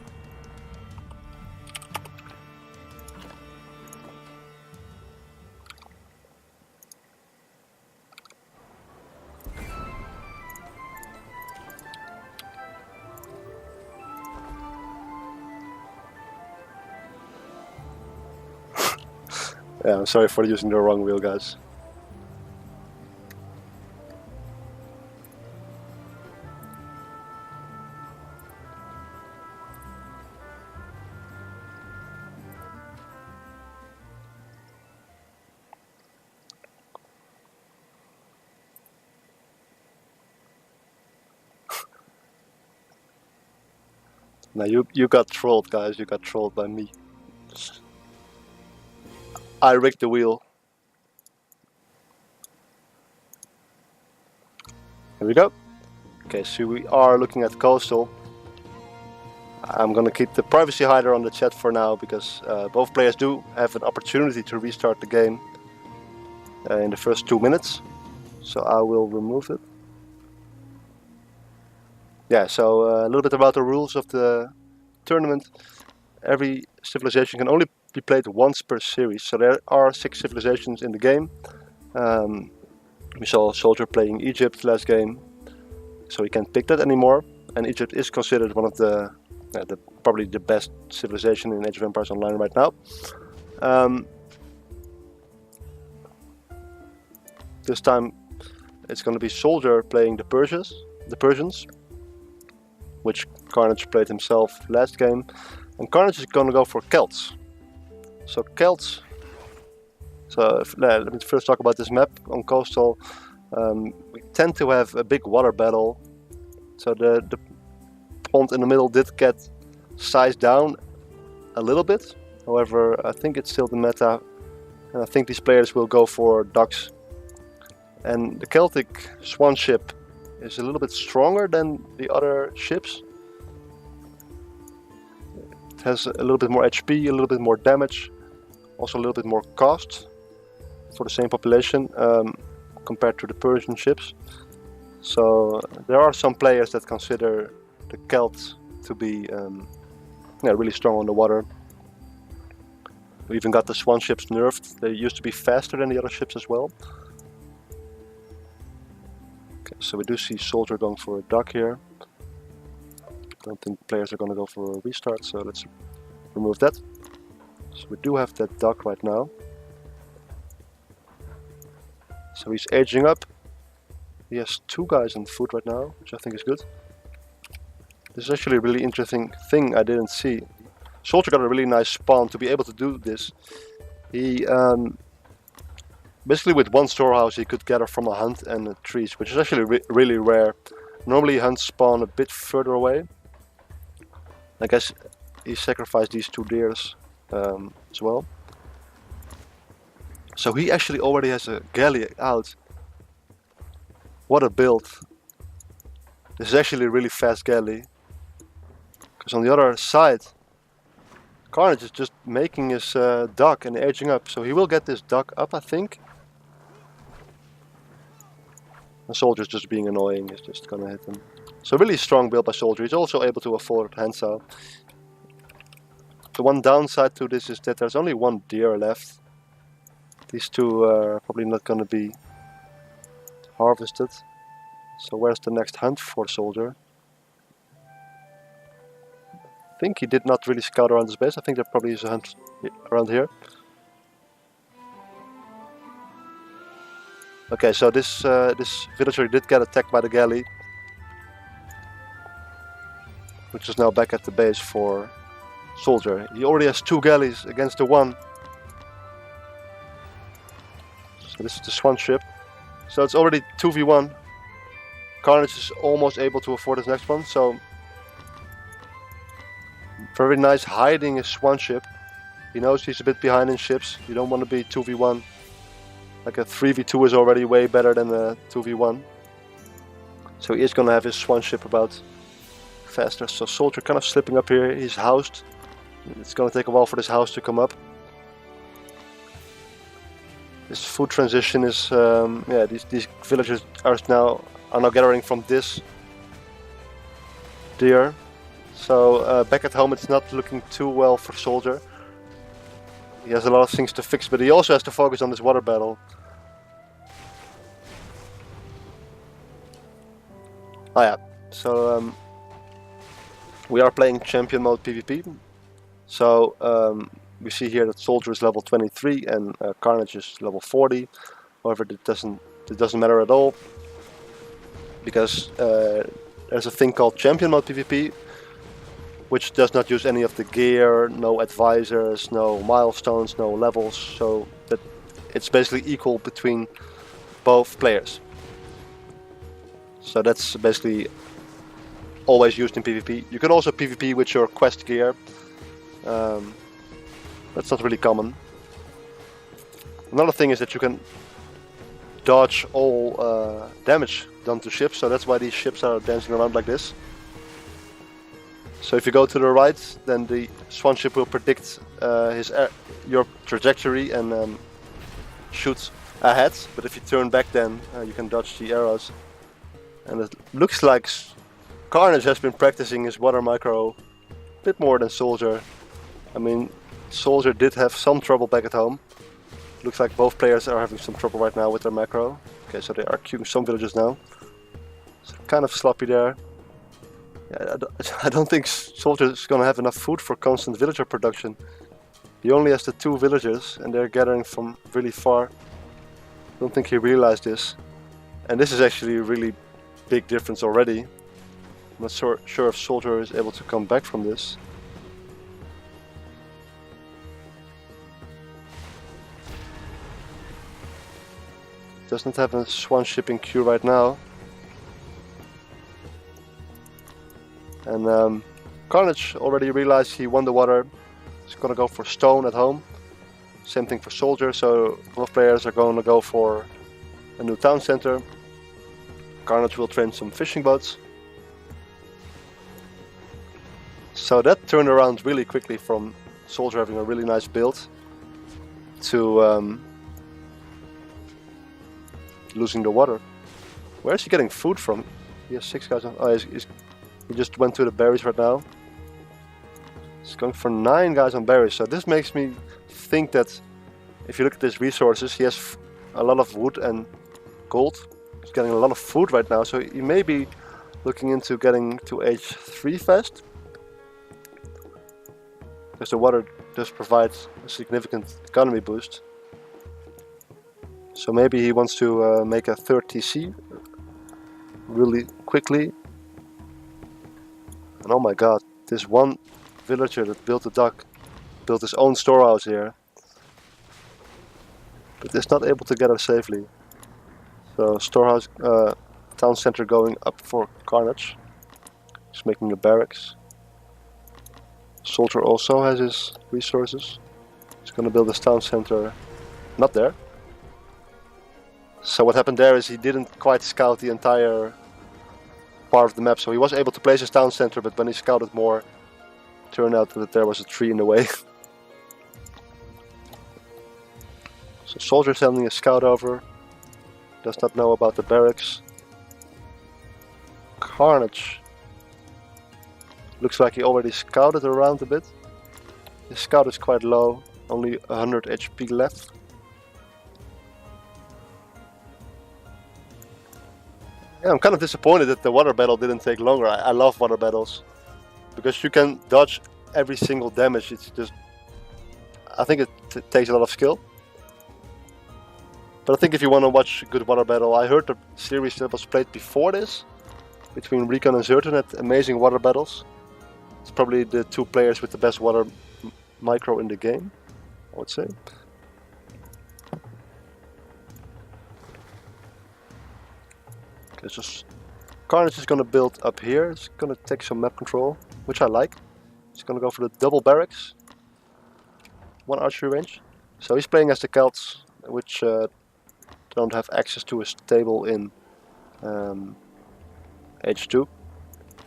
Yeah, I'm sorry for using the wrong wheel, guys. Now you got trolled, guys. You got trolled by me. I rigged the wheel. Here we go. Okay, so we are looking at coastal. I'm gonna keep the privacy hider on the chat for now because both players do have an opportunity to restart the game in the first 2 minutes. So I will remove it. Yeah, so a little bit about the rules of the tournament. Every civilization can only be played once per series. So there are 6 civilizations in the game. We saw a soldier playing Egypt last game, so we can't pick that anymore. And Egypt is considered one of the probably the best civilization in Age of Empires Online right now. This time it's going to be soldier playing the Persians, which Carnage played himself last game, and Carnage is going to go for Celts. So Celts. So let me first talk about this map on coastal. We tend to have a big water battle. So the pond in the middle did get sized down a little bit. However, I think it's still the meta, and I think these players will go for docks. And the Celtic swan ship is a little bit stronger than the other ships. It has a little bit more HP, a little bit more damage, also a little bit more cost for the same population compared to the Persian ships. So there are some players that consider the Celts to be really strong on the water. We even got the swan ships nerfed. They used to be faster than the other ships as well. Okay, so we do see soldier going for a dock here. Don't think players are going to go for a restart, so let's remove that. So we do have that dock right now. So he's aging up. He has 2 guys on foot right now, which I think is good. This is actually a really interesting thing I didn't see. Soldier got a really nice spawn to be able to do this. He basically with 1 storehouse he could gather from a hunt and trees, which is actually really rare. Normally hunts spawn a bit further away. I guess he sacrificed these 2 deers as well. So he actually already has a galley out. What a build. This is actually a really fast galley. Because on the other side, Carnage is just making his dock and aging up. So he will get this dock up, I think. The soldier's just being annoying, is just gonna hit him. So really strong build by soldier. He's also able to afford handsaw. The one downside to this is that there's only 1 deer left. These 2 are probably not gonna be harvested. So where's the next hunt for soldier? I think he did not really scout around his base. I think there probably is a hunt around here. Okay, so this villager did get attacked by the galley. which is now back at the base for Soldier. He already has 2 galleys against the 1. So this is the Swan ship. So it's already 2v1. Carnage is almost able to afford his next one, so very nice hiding his Swan ship. He knows he's a bit behind in ships. You don't want to be 2v1. Like a 3v2 is already way better than a 2v1. So he is going to have his Swan ship about faster. So Soldier kind of slipping up here. He's housed. It's going to take a while for this house to come up. This food transition is, yeah, these villagers are now gathering from this deer. So back at home it's not looking too well for Soldier. He has a lot of things to fix, but he also has to focus on this water battle. Oh yeah, so we are playing champion mode PvP. So we see here that Soldier is level 23 and Carnage is level 40. However, it doesn't matter at all, because there's a thing called champion mode PvP, which does not use any of the gear, no advisors, no milestones, no levels, so that it's basically equal between both players. So that's basically always used in PvP. You can also PvP with your quest gear. That's not really common. Another thing is that you can dodge all damage done to ships, so that's why these ships are dancing around like this. So if you go to the right, then the Swan ship will predict your trajectory and shoot ahead. But if you turn back, then you can dodge the arrows. And it looks like Carnage has been practicing his water micro a bit more than Soldier. I mean, Soldier did have some trouble back at home. Looks like both players are having some trouble right now with their macro. Okay, so they are queuing some villagers now. So kind of sloppy there. Yeah, I don't think Soldier is going to have enough food for constant villager production. He only has the 2 villagers and they're gathering from really far. I don't think he realized this. And this is actually a really big difference already. I'm not sure if Soldier is able to come back from this. Doesn't have a Swan ship in queue right now. And Carnage already realized he won the water. He's gonna go for stone at home. Same thing for Soldier, so both players are going to go for a new town center. Carnage will train some fishing boats. So that turned around really quickly from Soldier having a really nice build to losing the water. Where is he getting food from? He has 6 guys on. Oh, he just went to the berries right now. He's going for 9 guys on berries. So this makes me think that if you look at his resources, he has a lot of wood and gold. He's getting a lot of food right now, so he may be looking into getting to age 3 fast. Because the water does provide a significant economy boost. So maybe he wants to make a 3rd TC really quickly. And oh my god, this one villager that built the dock built his own storehouse here. But is not able to get her safely. So storehouse, town center going up for Carnage. He's making a barracks. Soldier also has his resources. He's gonna build his town center. Not there. So what happened there is he didn't quite scout the entire part of the map. So he was able to place his town center, but when he scouted more, it turned out that there was a tree in the way. So Soldier sending a scout over. Does not know about the barracks. Carnage. Looks like he already scouted around a bit. His scout is quite low, only 100 HP left. Yeah, I'm kind of disappointed that the water battle didn't take longer. I love water battles because you can dodge every single damage. It's just, I think it takes a lot of skill. But I think if you want to watch a good water battle, I heard the series that was played before this between Recon and Zerton had amazing water battles. It's probably the two players with the best water micro in the game, I would say. Okay, just Carnage is going to build up here. It's going to take some map control, which I like. He's going to go for the double barracks. 1 archery range. So he's playing as the Celts, which don't have access to a stable in H2.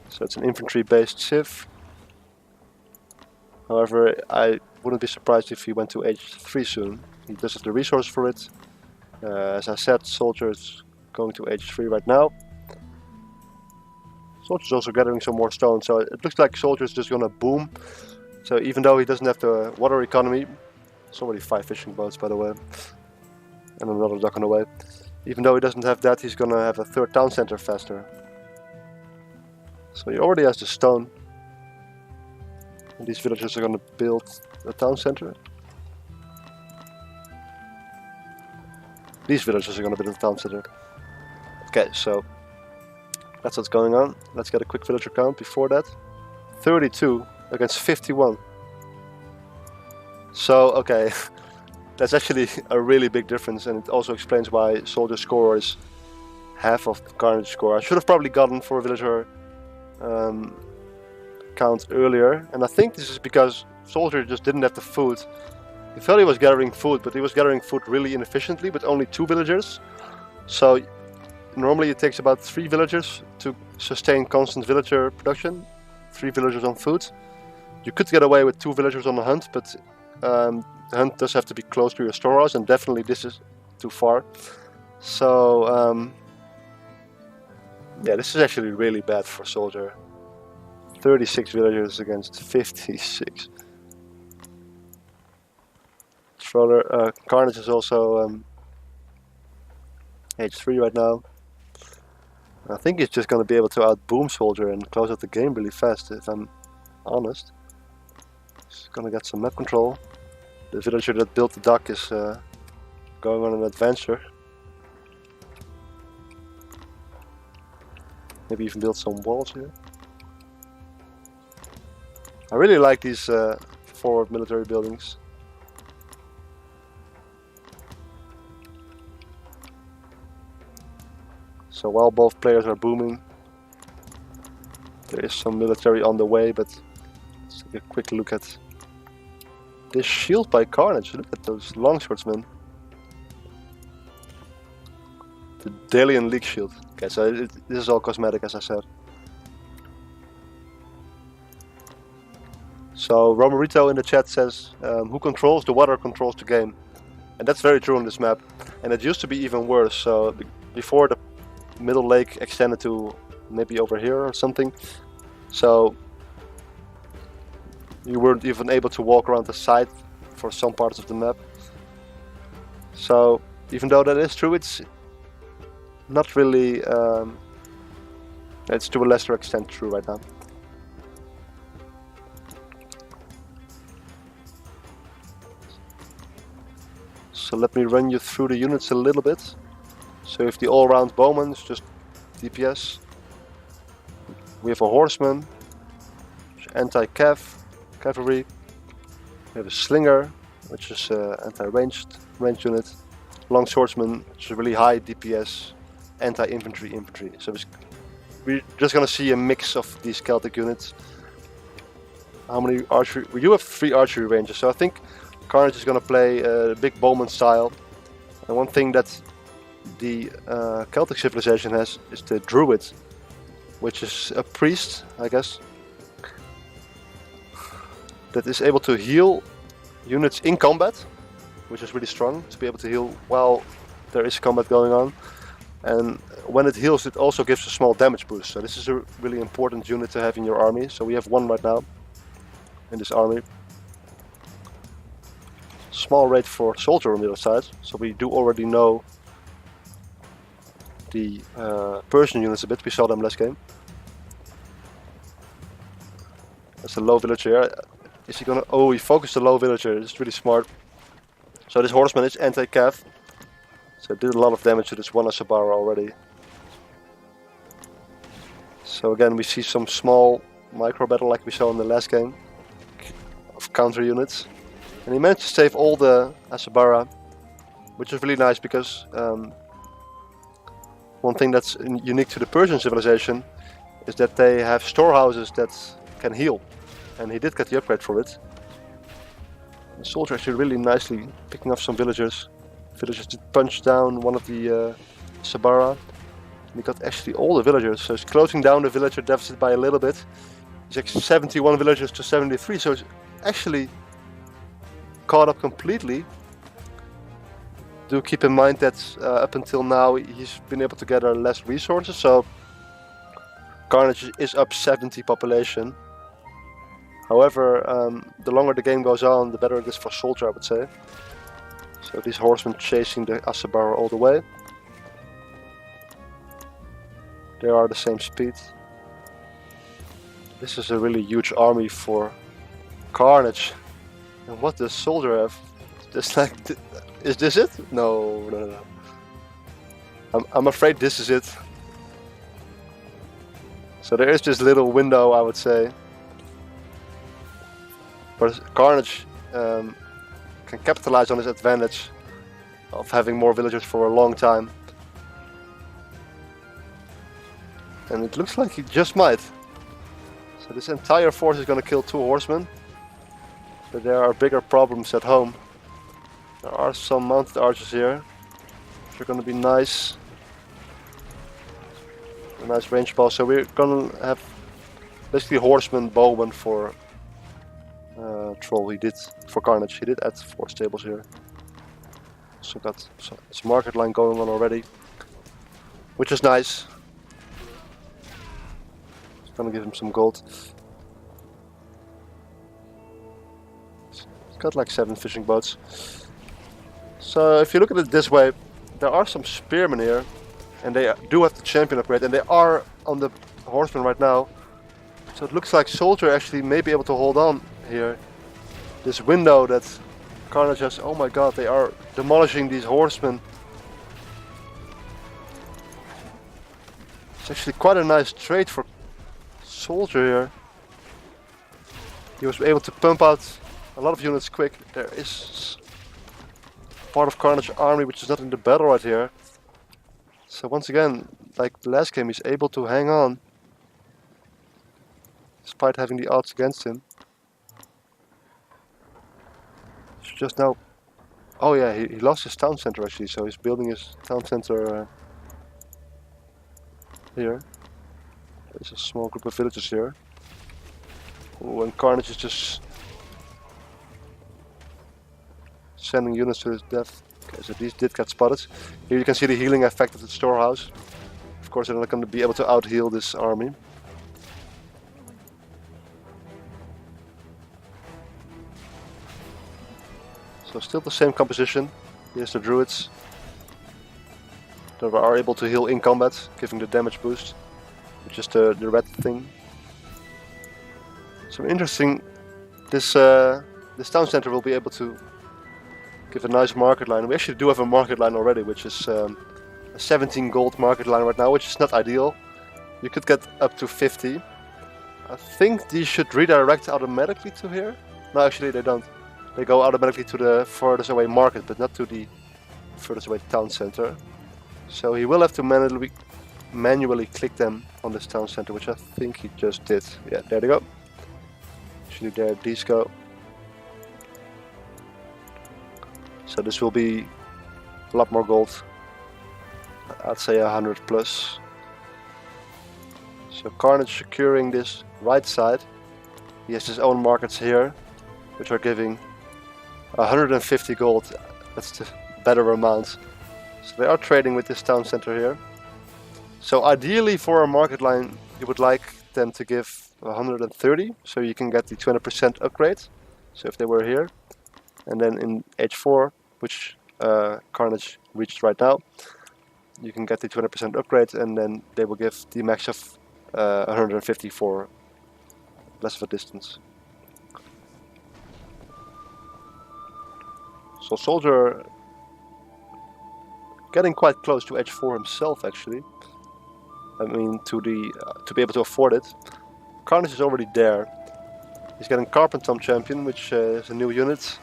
So it's an infantry-based civ. However, I wouldn't be surprised if he went to H3 soon. He does have the resource for it. As I said, soldiers going to H3 right now. Soldiers also gathering some more stone, so it looks like soldiers just gonna boom. So even though he doesn't have the water economy, it's already 5 fishing boats by the way, and another dock on the way. Even though he doesn't have that, he's gonna have a 3rd town center faster. So he already has the stone. And these villagers are gonna build a town center. These villagers are gonna build a town center. Okay, so that's what's going on. Let's get a quick villager count before that. 32 against 51. So, okay, that's actually a really big difference, and it also explains why soldier score is half of the Carnage score. I should have probably gotten for a villager count earlier, and I think this is because soldier just didn't have the food. He thought he was gathering food, but he was gathering food really inefficiently with only 2 villagers. So normally it takes about 3 villagers to sustain constant villager production. 3 villagers on food. You could get away with 2 villagers on the hunt, but the hunt does have to be close to your storehouse, and definitely this is too far. So yeah, this is actually really bad for soldier. 36 villagers against 56. Carnage is also H3 right now. I think he's just going to be able to outboom soldier and close out the game really fast, if I'm honest. He's going to get some map control. The villager that built the dock is going on an adventure. Maybe even build some walls here. I really like these forward military buildings. So while both players are booming, there is some military on the way, but let's take a quick look at this shield by Carnage. Look at those longswordsmen. The Dalian League shield. Okay, so this is all cosmetic, as I said. So Romerito in the chat says, who controls the water controls the game. And that's very true on this map. And it used to be even worse. So before the middle lake extended to maybe over here or something. So you weren't even able to walk around the side for some parts of the map. So even though that is true, it's not really, it's to a lesser extent true right now. So let me run you through the units a little bit. So if the all-round bowman is just DPS. We have a horseman, anti-cavalry. We have a slinger, which is anti-ranged unit. Long swordsman, which is really high DPS, anti-infantry infantry. So we're just gonna see a mix of these Celtic units. How many archery? We do have 3 archery ranges, so I think Carnage is gonna play a big bowman style. And one thing that the Celtic civilization has is the druid, which is a priest, I guess, that is able to heal units in combat, which is really strong, to be able to heal while there is combat going on. And when it heals, it also gives a small damage boost. So this is a really important unit to have in your army. So we have 1 right now in this army. Small rate for soldier on the other side. So we do already know the Persian units a bit. We saw them last game. That's a low villager here. Is he gonna... Oh, he focused the low villager. It's really smart. So this horseman is anti-cav. So it did a lot of damage to this one Asabara already. So again, we see some small micro battle like we saw in the last game of counter units. And he managed to save all the Asabara, which is really nice because one thing that's unique to the Persian civilization is that they have storehouses that can heal. And he did get the upgrade for it. The soldier actually really nicely picking off some villagers. Villagers did punch down one of the Sabara. And he got actually all the villagers, so he's closing down the villager deficit by a little bit. He's actually 71 villagers to 73, so it's actually caught up completely. Do keep in mind that up until now he's been able to gather less resources, so Carnage is up 70 population. However, the longer the game goes on, the better it is for Soldier, I would say. So these horsemen chasing the Asabara all the way. They are the same speed. This is a really huge army for Carnage. And what does Soldier have? Just like, is this it? No. I'm afraid this is it. So there is this little window, I would say. But Carnage can capitalize on his advantage of having more villagers for a long time. And it looks like he just might. So this entire force is going to kill 2 horsemen. But there are bigger problems at home. There are some mounted archers here, which are going to be nice. A nice range ball. So we're going to have basically horsemen, bowmen for Troll. He did for Carnage. He did add 4 stables here. So got some market line going on already, which is nice. It's gonna give him some gold. He's got like 7 fishing boats. So if you look at it this way, there are some spearmen here, and they do have the champion upgrade, and they are on the horsemen right now. So it looks like Soldier actually may be able to hold on here. This window that Carnage has, oh my god, they are demolishing these horsemen. It's actually quite a nice trade for Soldier here. He was able to pump out a lot of units quick. There is part of Carnage's army which is not in the battle right here. So once again, like the last game, he's able to hang on despite having the odds against him. Just now, oh yeah, he lost his town center actually, so he's building his town center here. There's a small group of villagers here. Oh, and Carnage is just sending units to his death. Okay, so these did get spotted. Here you can see the healing effect of the storehouse. Of course, they're not going to be able to out-heal this army. So still the same composition. Here's the druids that are able to heal in combat, giving the damage boost, which is the red thing. So interesting, this town center will be able to give a nice market line. We actually do have a market line already, which is a 17 gold market line right now, which is not ideal. You could get up to 50. I think these should redirect automatically to here. No, actually they don't. They go automatically to the furthest away market, but not to the furthest away town center. So he will have to manually click them on this town center, which I think he just did. Yeah, there they go. Actually, there these go. So this will be a lot more gold. I'd say 100 plus. So Carnage securing this right side. He has his own markets here, which are giving 150 gold. That's the better amount. So they are trading with this town center here. So ideally for a market line, you would like them to give 130, so you can get the 20% upgrade. So if they were here, and then in H4, which Carnage reached right now, you can get the 20% upgrade, and then they will give the max of 150 for less of a distance. So Soldier getting quite close to H4 himself, actually. I mean, to be able to afford it. Carnage is already there. He's getting Carpentom Champion, which is a new unit.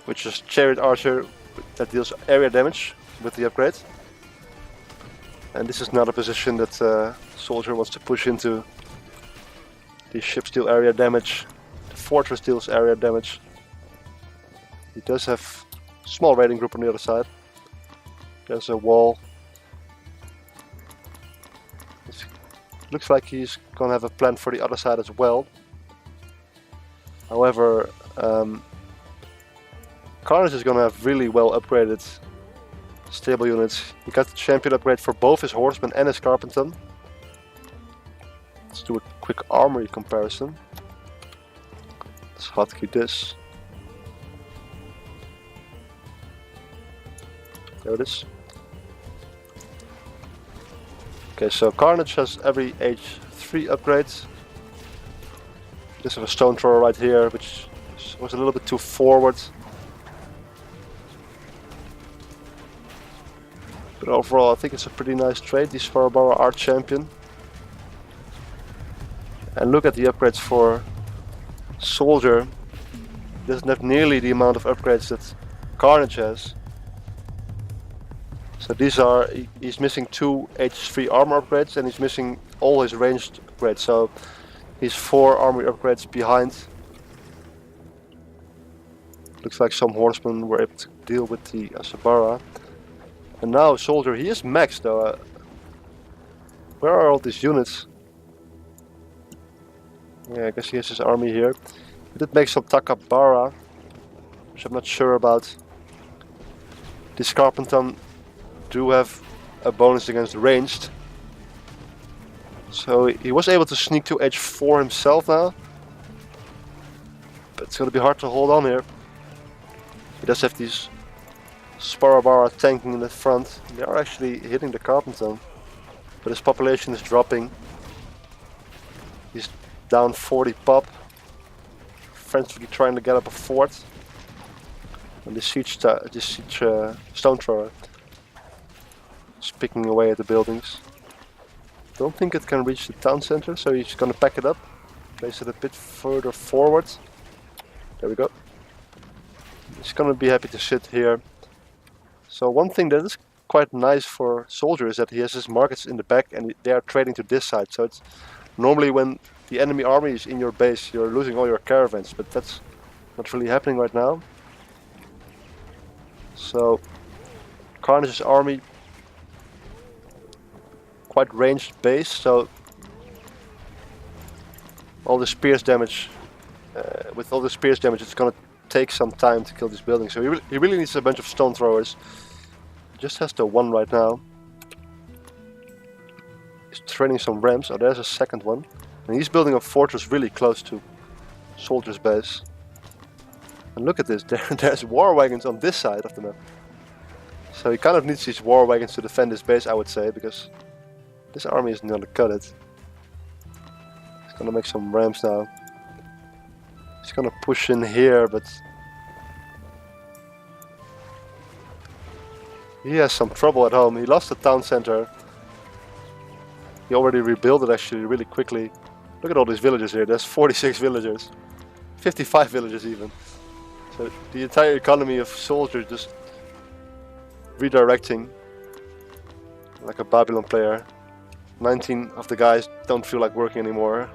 Which is Chariot Archer that deals area damage with the upgrade. And this is not a position that Soldier wants to push into. The ships deal area damage. The fortress deals area damage. He does have a small raiding group on the other side. There's a wall. Looks like he's gonna have a plan for the other side as well. However, Carnage is gonna have really well upgraded stable units. He got the champion upgrade for both his horsemen and his Carpenton. Let's do a quick armory comparison. Let's hotkey this. There it is. Okay, so Carnage has every H3 upgrade. Just have a stone thrower right here, which was a little bit too forward. But overall, I think it's a pretty nice trade. The Sparrowborough Art Champion. And look at the upgrades for Soldier. He doesn't have nearly the amount of upgrades that Carnage has. So these are, he's missing 2 H3 armor upgrades and he's missing all his ranged upgrades. So he's 4 armory upgrades behind. Looks like some horsemen were able to deal with the Asabara. And now Soldier, he is maxed though. Where are all these units? Yeah, I guess he has his army here. He did make some Takabara, which I'm not sure about. This Carpenton do have a bonus against ranged. So he was able to sneak to H4 himself now. But it's going to be hard to hold on here. He does have these Sparrowborough tanking in the front. They are actually hitting the Carpenton. But his population is dropping. He's down 40 pop. Frantically trying to get up a fort. And this siege stone thrower is picking away at the buildings. Don't think it can reach the town center, so he's gonna pack it up. Place it a bit further forward. There we go. He's gonna be happy to sit here. So one thing that is quite nice for Soldier is that he has his markets in the back and they are trading to this side. So it's normally when the enemy army is in your base, you're losing all your caravans, but that's not really happening right now. So Carnage's army, quite ranged base, so all the spears damage, with all the spears damage, it's gonna take some time to kill this building. So he really needs a bunch of stone throwers. He just has the one right now. He's training some rams. Oh, there's a second one. And he's building a fortress really close to Soldier's base. And look at this, there's war wagons on this side of the map. So he kind of needs these war wagons to defend his base, I would say, because this army isn't gonna cut it. He's gonna make some rams now. He's gonna push in here, but he has some trouble at home. He lost the town center. He already rebuilt it actually really quickly. Look at all these villagers here. There's 46 villagers. 55 villagers even. So the entire economy of Soldier just redirecting like a Babylon player. 19 of the guys don't feel like working anymore.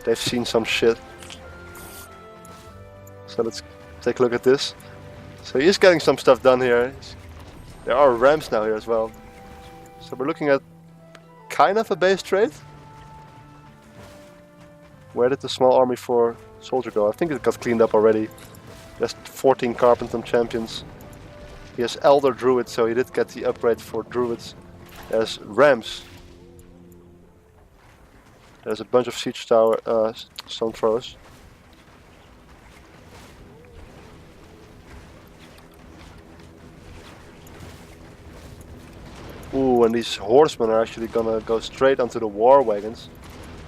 They've seen some shit. So let's take a look at this. So he is getting some stuff done here. There are rams now here as well. So we're looking at kind of a base trade. Where did the small army for Soldier go? I think it got cleaned up already. There's 14 Carpenton champions. He has Elder Druids, so he did get the upgrade for Druids. There's Rams. There's a bunch of siege tower stone throwers. Ooh, and these horsemen are actually gonna go straight onto the war wagons.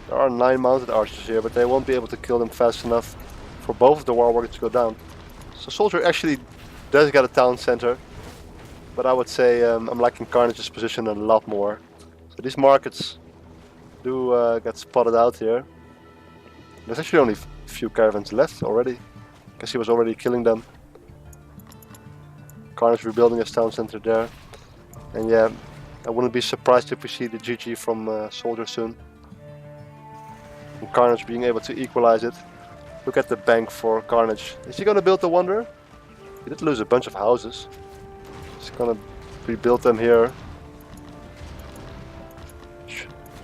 There are 9 mounted archers here, but they won't be able to kill them fast enough for both of the war wagons to go down. So Soldier actually does get a town center, but I would say I'm liking Carnage's position a lot more. So these markets do get spotted out here. There's actually only a few caravans left already. Guess he was already killing them. Carnage rebuilding his town center there. And yeah, I wouldn't be surprised if we see the GG from Soldier soon. And Carnage being able to equalize it. Look at the bank for Carnage. Is he gonna build the Wonder? He did lose a bunch of houses. He's gonna rebuild them here.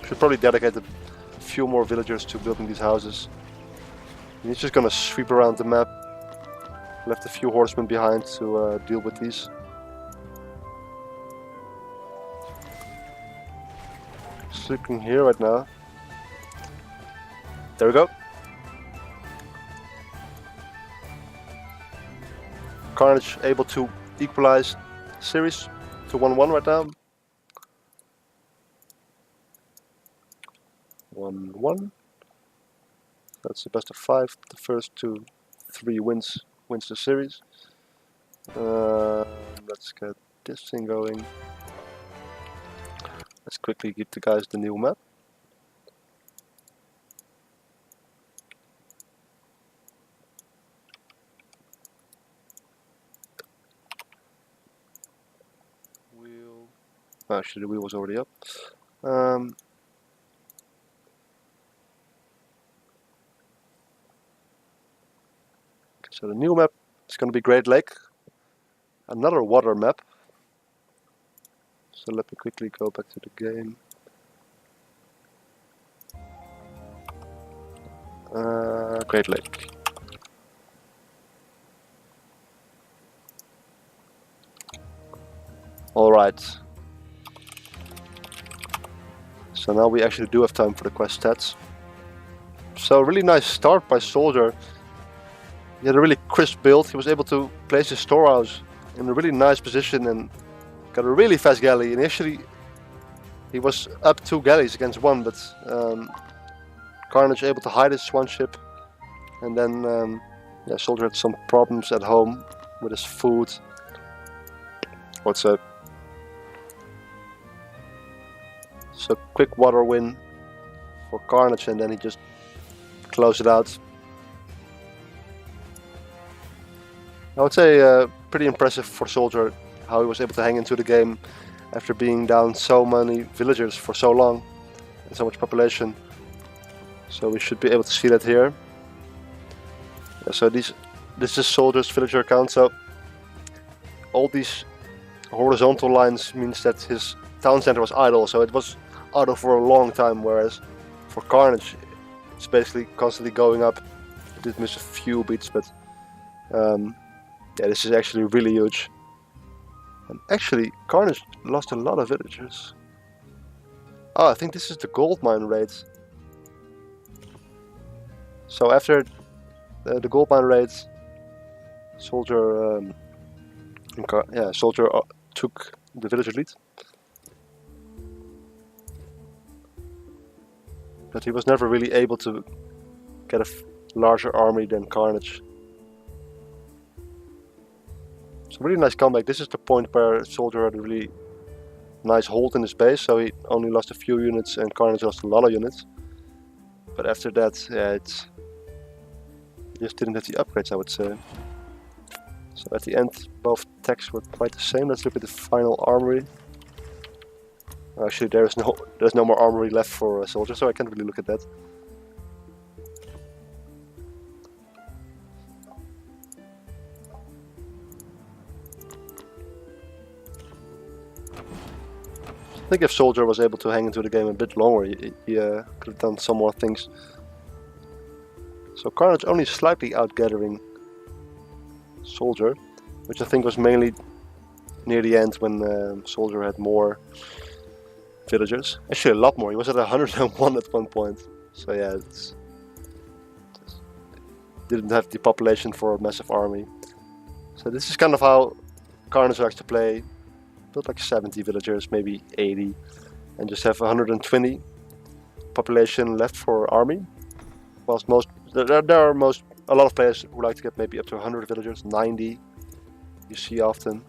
Should probably dedicate a few more villagers to building these houses. And he's just gonna sweep around the map. Left a few horsemen behind to deal with these. Just looking here right now. There we go. Carnage able to equalize series to 1-1 right now. 1-1. That's the best of 5. The first 2-3 wins the series. Let's get this thing going. Let's quickly give the guys the new map. Wheel. Actually, the wheel was already up. So the new map is going to be Great Lake. Another water map. So let me quickly go back to the game. Great Lake. Alright. So now we actually do have time for the quest stats. So really nice start by Soldier. He had a really crisp build. He was able to place his storehouse in a really nice position and got a really fast galley. And initially he was up 2 galleys against 1, but Carnage able to hide his one ship. And then yeah, Soldier had some problems at home with his food. What's up? So quick water win for Carnage, and then he just closed it out. I would say pretty impressive for Soldier how he was able to hang into the game after being down so many villagers for so long and so much population. So we should be able to see that here. Yeah, so this is Soldier's villager count. So all these horizontal lines means that his town center was idle, so it was idle for a long time, whereas for Carnage it's basically constantly going up. It did miss a few beats, but yeah, this is actually really huge. And actually, Carnage lost a lot of villagers. Oh, I think this is the gold mine raid. So after the gold mine raid, Soldier, Soldier took the villager lead. But he was never really able to get a larger army than Carnage. It's a really nice comeback. This is the point where Soldier had a really nice hold in his base, so he only lost a few units and Carnage lost a lot of units. But after that, yeah, he just didn't have the upgrades, I would say. So at the end, both techs were quite the same. Let's look at the final armory. Actually, there's no more armory left for Soldier, so I can't really look at that. I think if Soldier was able to hang into the game a bit longer, he could have done some more things. So Carnage only slightly outgathering Soldier, which I think was mainly near the end when Soldier had more villagers. Actually a lot more, he was at 101 at one point. So yeah, didn't have the population for a massive army. So this is kind of how Carnage likes to play. Build like 70 villagers, maybe 80, and just have 120 population left for army. Whilst there are a lot of players who like to get maybe up to 100 villagers, 90 you see often.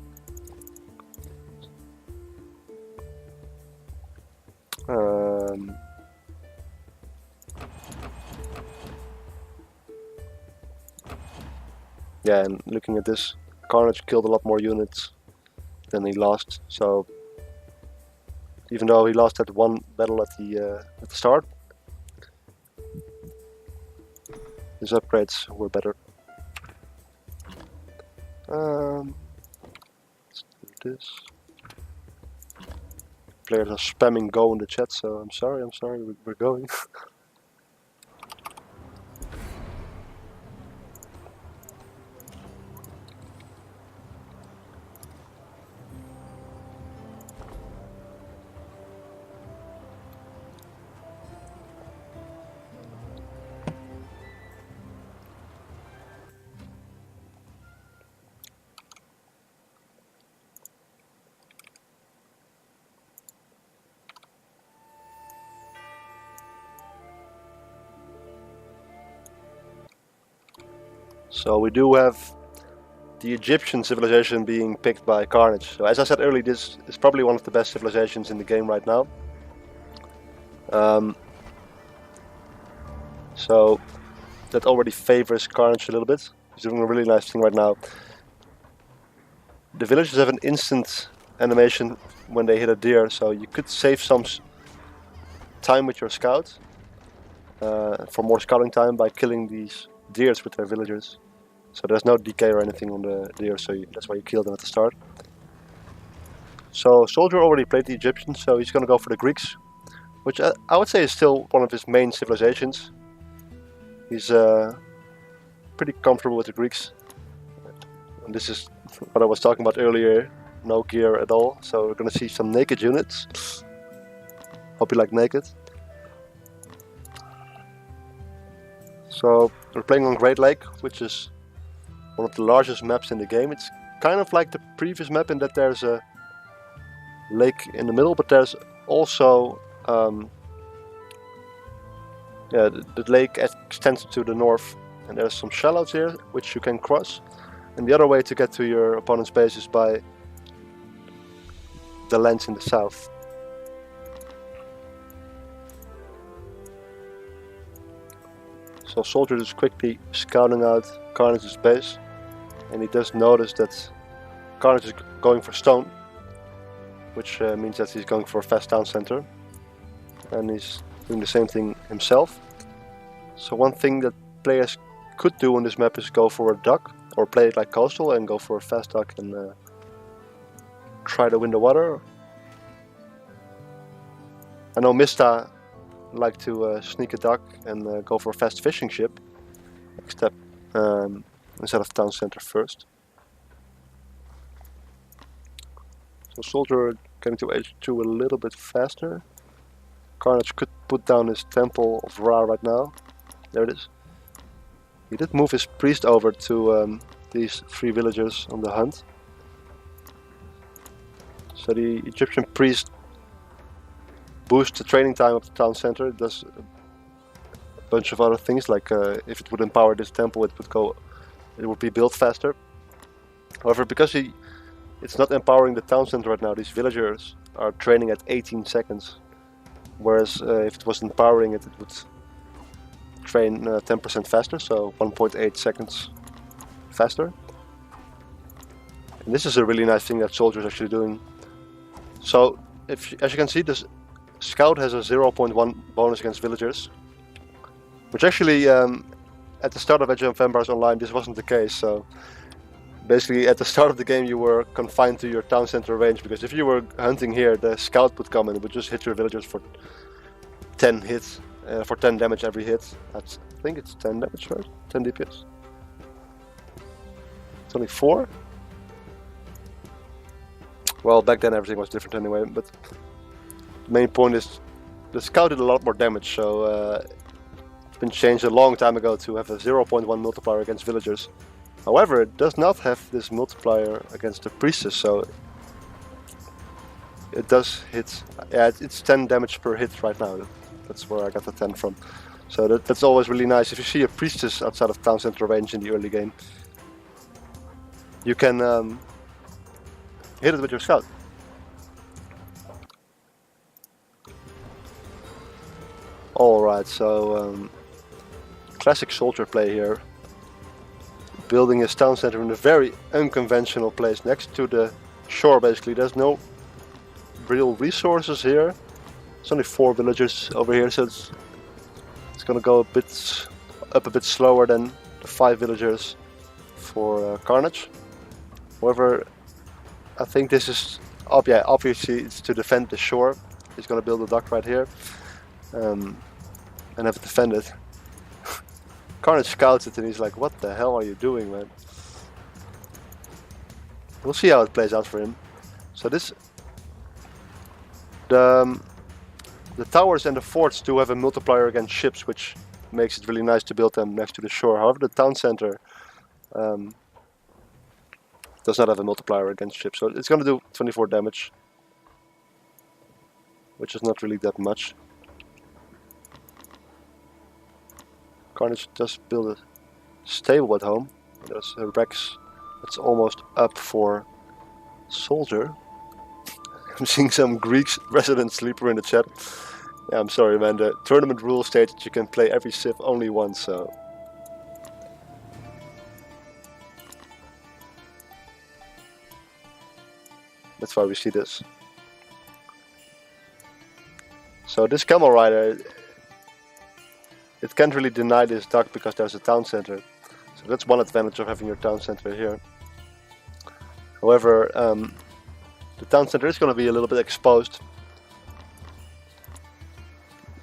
Yeah, and looking at this, Carnage killed a lot more units than he lost. So even though he lost that one battle at the start, his upgrades were better. Let's do this. Players are spamming go in the chat, so I'm sorry, we're going. So we do have the Egyptian civilization being picked by Carnage. So as I said earlier, this is probably one of the best civilizations in the game right now. So that already favors Carnage a little bit. He's doing a really nice thing right now. The villagers have an instant animation when they hit a deer, so you could save some time with your scout for more scouting time by killing these deers with their villagers. So there's no decay or anything on the deer, so that's why you kill them at the start. So Soldier already played the Egyptians, so he's gonna go for the Greeks, which I would say is still one of his main civilizations. He's pretty comfortable with the Greeks. And this is what I was talking about earlier, no gear at all, so we're gonna see some naked units. Hope you like naked. So we're playing on Great Lake, which is one of the largest maps in the game. It's kind of like the previous map in that there's a lake in the middle, but there's also the lake extends to the north, and there's some shallows here which you can cross. And the other way to get to your opponent's base is by the lands in the south. So Soldier is quickly scouting out Carnage's base, and he does notice that Carnage is going for stone, which means that he's going for a fast town center, and he's doing the same thing himself. So one thing that players could do on this map is go for a dock, or play it like coastal and go for a fast dock and try to win the water. I know Mista like to sneak a dock and go for a fast fishing ship instead of town center first. So Soldier getting to H2 a little bit faster. Carnage could put down his Temple of Ra right now. There it is. He did move his priest over to these 3 villagers on the hunt. So the Egyptian priest boosts the training time of the town center. It does a bunch of other things, like if it would empower this temple, it would be built faster. However, because it's not empowering the town center right now, these villagers are training at 18 seconds. Whereas if it was empowering it, it would train 10% faster, so 1.8 seconds faster. And this is a really nice thing that Soldier is actually doing. So, as you can see, this Scout has a 0.1 bonus against villagers, which actually at the start of Age of Empires Online this wasn't the case. So basically at the start of the game you were confined to your town center range, because if you were hunting here, the Scout would come and it would just hit your villagers for 10 hits, for 10 damage every hit. I think it's 10 damage, right? 10 DPS. It's only 4? Well, back then everything was different anyway, but the main point is the Scout did a lot more damage, so it's been changed a long time ago to have a 0.1 multiplier against villagers. However, it does not have this multiplier against the priestess, so it does hit. Yeah, it's 10 damage per hit right now. That's where I got the 10 from. So that's always really nice. If you see a priestess outside of town center range in the early game, you can hit it with your Scout. Alright, so classic Soldier play here. building his town center in a very unconventional place next to the shore. Basically, there's no real resources here. It's only 4 villagers over here, so it's gonna go a bit slower than the 5 villagers for Carnage. However, I think this is obviously it's to defend the shore. He's gonna build a dock right here and have it defended. Carnage scouts it and he's like, "What the hell are you doing, man?" We'll see how it plays out for him. So the towers and the forts do have a multiplier against ships, which makes it really nice to build them next to the shore. However, the town center does not have a multiplier against ships, so it's going to do 24 damage, which is not really that much. Carnage does build a stable at home. There's a Rex that's almost up for Soldier. I'm seeing some Greek resident sleeper in the chat. Yeah, I'm sorry, man. The tournament rules state that you can play every civ only once, so... that's why we see this. So this camel rider, it can't really deny this dock because there's a town center. So that's one advantage of having your town center here. However, the town center is going to be a little bit exposed.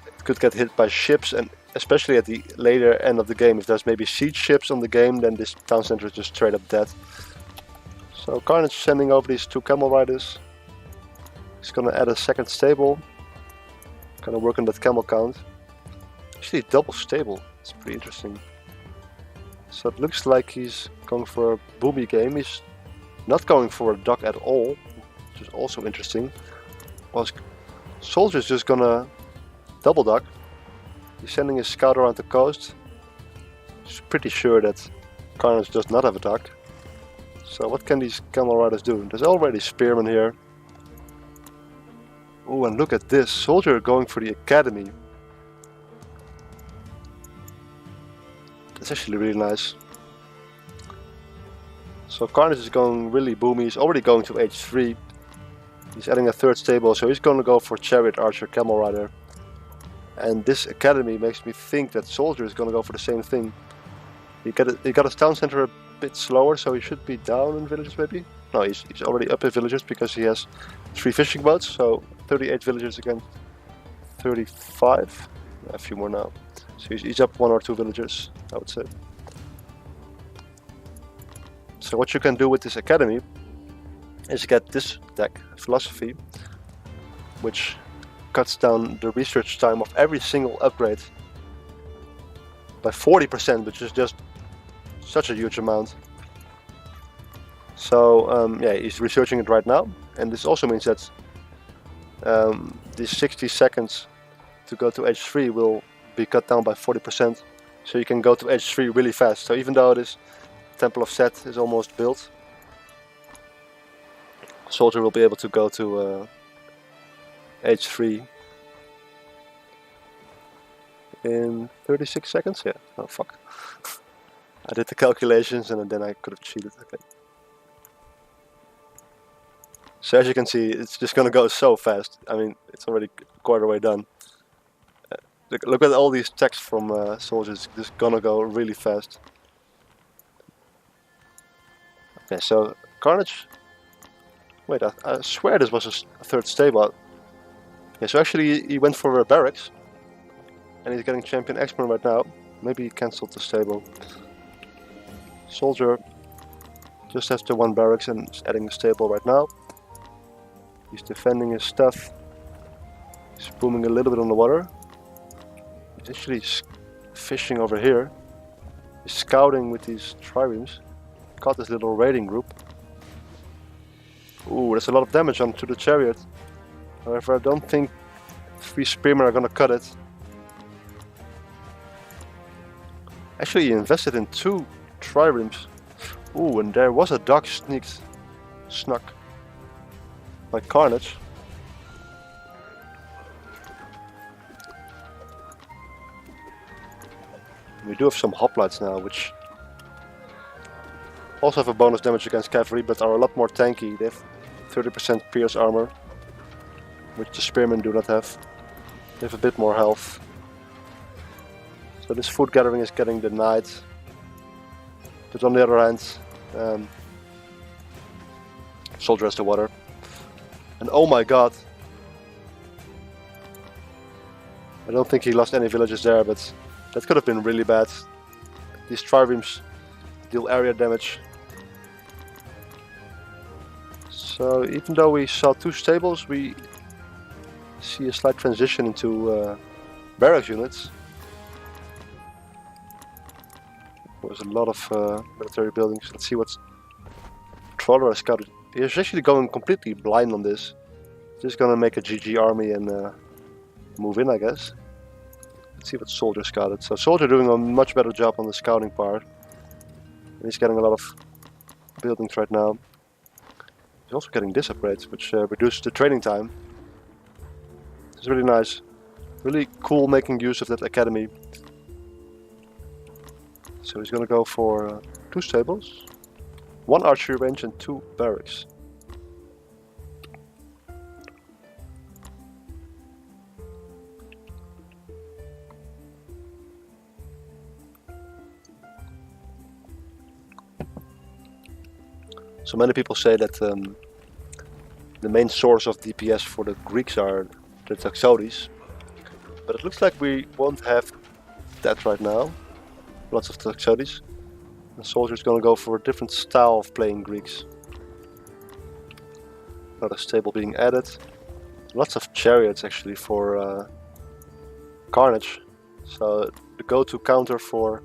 It could get hit by ships, and especially at the later end of the game, if there's maybe siege ships on the game, then this town center is just straight up dead. So Carnage sending over these 2 camel riders. He's going to add a second stable. Going to work on that camel count. Actually double stable, it's pretty interesting. So it looks like he's going for a boomy game. He's not going for a dock at all, which is also interesting. Well, Soldier's just gonna double dock. He's sending his scout around the coast. He's pretty sure that Carnage does not have a dock. So what can these camel riders do? There's already spearmen here. Oh, and look at this. Soldier going for the academy. That's actually really nice. So Carnage is going really boomy. He's already going to H3. He's adding a 3rd stable, so he's going to go for Chariot Archer Camel Rider. And this academy makes me think that Soldier is going to go for the same thing. He got his town center a bit slower, so he should be down in villagers maybe? No, he's already up in villagers because he has 3 fishing boats, so 38 villagers against 35. A few more now. So he's up 1 or 2 villagers, I would say. So what you can do with this academy is get this deck, Philosophy, which cuts down the research time of every single upgrade by 40%, which is just such a huge amount. So yeah, he's researching it right now, and this also means that these 60 seconds to go to H3 will be cut down by 40%, so you can go to H3 really fast. So even though this Temple of Set is almost built, Soldier will be able to go to H3 in 36 seconds. Yeah, oh fuck. I did the calculations and then I could have cheated. Okay. So as you can see, it's just gonna go so fast. I mean, it's already quarter way done. Look at all these texts from Soldiers, just gonna go really fast. Okay, so Carnage. Wait, I swear this was a 3rd stable. Okay, so actually he went for a barracks, and he's getting champion X-Men right now. Maybe he cancelled the stable. Soldier just has the 1 barracks and is adding a stable right now. He's defending his stuff. He's booming a little bit on the water. He's actually fishing over here. He's scouting with these triremes. Caught this little raiding group. Ooh, there's a lot of damage onto the chariot. However, I don't think 3 spearmen are gonna cut it. Actually, he invested in 2 triremes. Ooh, and there was a dock snuck by Carnage. We do have some hoplites now, which Also have a bonus damage against cavalry, but are a lot more tanky. They have 30% pierce armor, which the spearmen do not have. They have a bit more health. So this food gathering is getting denied. But on the other hand, soldier has the water. And oh my god! I don't think he lost any villages there, but that could have been really bad. These triremes deal area damage. So even though we saw 2 stables, we see a slight transition into barracks units. There's a lot of military buildings. Let's see what Trawler has scouted. He's actually going completely blind on this. Just gonna make a GG army and move in, I guess. Let's see what Soldier scouted. So Soldier doing a much better job on the scouting part. And he's getting a lot of buildings right now. He's also getting this upgrade, which reduces the training time. It's really nice. Really cool making use of that academy. So he's gonna go for 2 stables, 1 archery range and 2 barracks. So many people say that the main source of DPS for the Greeks are the Taxodis, but it looks like we won't have that right now. Lots of Taxodis. The soldier is going to go for a different style of playing Greeks. Another stable being added. Lots of chariots actually for Carnage. So the go-to counter for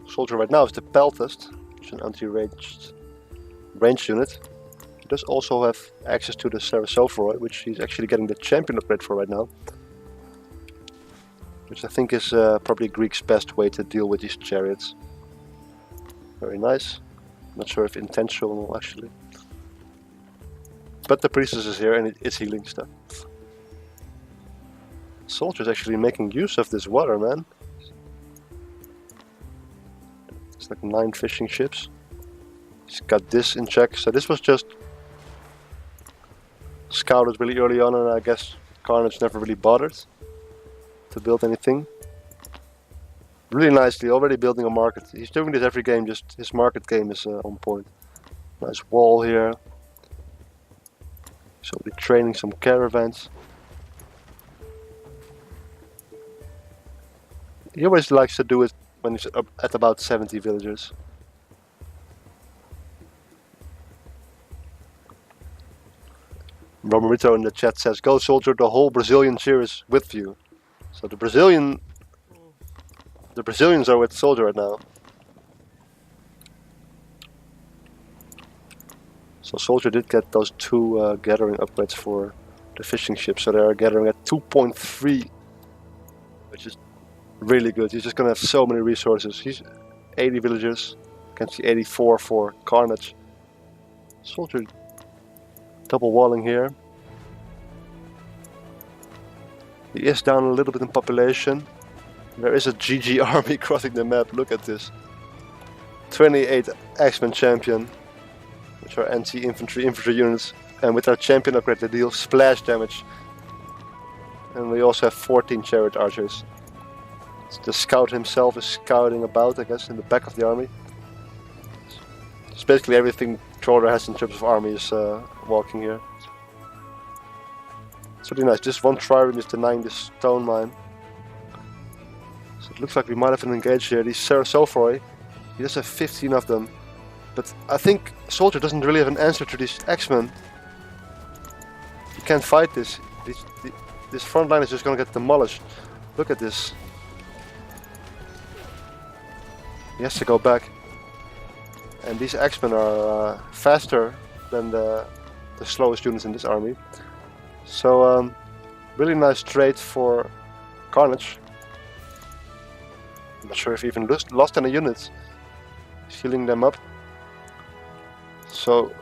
soldier right now is the Peltast, which is an anti-ranged unit. He does also have access to the Sarasophroi, which he's actually getting the champion upgrade for right now. Which I think is probably Greek's best way to deal with these chariots. Very nice. Not sure if intentional actually. But the priestess is here and it's healing stuff. Soldier's actually making use of this water, man. It's like 9 fishing ships. He's got this in check. So this was just scouted really early on, and I guess Carnage never really bothered to build anything. Really nicely, already building a market. He's doing this every game, just his market game is on point. Nice wall here. So we're training some caravans. He always likes to do it when he's up at about 70 villagers. Romerito in the chat says, "Go soldier, the whole Brazilian cheer is with you." So the Brazilians are with soldier right now. So soldier did get those 2 gathering upgrades for the fishing ships, so they are gathering at 2.3, which is really good. He's just gonna have so many resources. He's 80 villagers, can see 84 for Carnage. Soldier double walling here. He is down a little bit in population. There is a GG army crossing the map. Look at this. 28 X-Men champion, which are anti-infantry units, and with our champion upgrade they deal splash damage. And we also have 14 chariot archers. The scout himself is scouting about, I guess, in the back of the army. It's basically everything Trawler has in terms of army is walking here. It's really nice. This one trireme is denying this stone mine. So it looks like we might have an engage here. These Sarasophroi, he does have 15 of them. But I think Soldier doesn't really have an answer to these X-Men. He can't fight this. This front line is just gonna get demolished. Look at this. He has to go back. And these X-Men are faster than the slowest units in this army. So really nice trade for Carnage. I'm not sure if he even lost any units. He's healing them up. So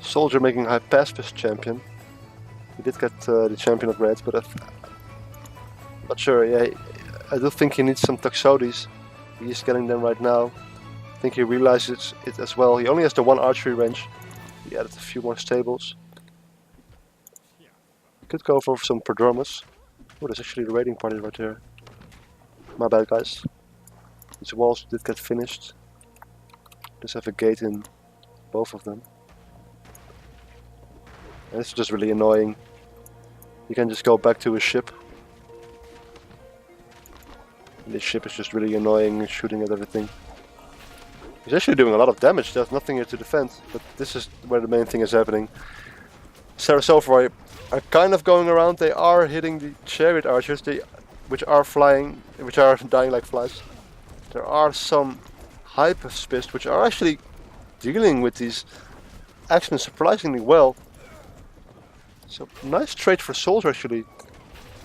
Soldier making high pacifist champion. He did get the champion upgrades, but I'm not sure. Yeah, I do think he needs some Taxodis. He is getting them right now. think he realizes it as well. He only has the one archery range. He added a few more stables. He could go for some prodromus. Oh, there's actually the raiding party right here. My bad, guys. These walls did get finished. Just have a gate in both of them. And it's just really annoying. He can just go back to his ship. And this ship is just really annoying, shooting at everything. He's actually doing a lot of damage. There's nothing here to defend, but this is where the main thing is happening. Sarasophroi are kind of going around. They are hitting the chariot archers, which are flying, which are dying like flies. There are some hyperspists which are actually dealing with these X-Men surprisingly well. So nice trade for Soldier actually.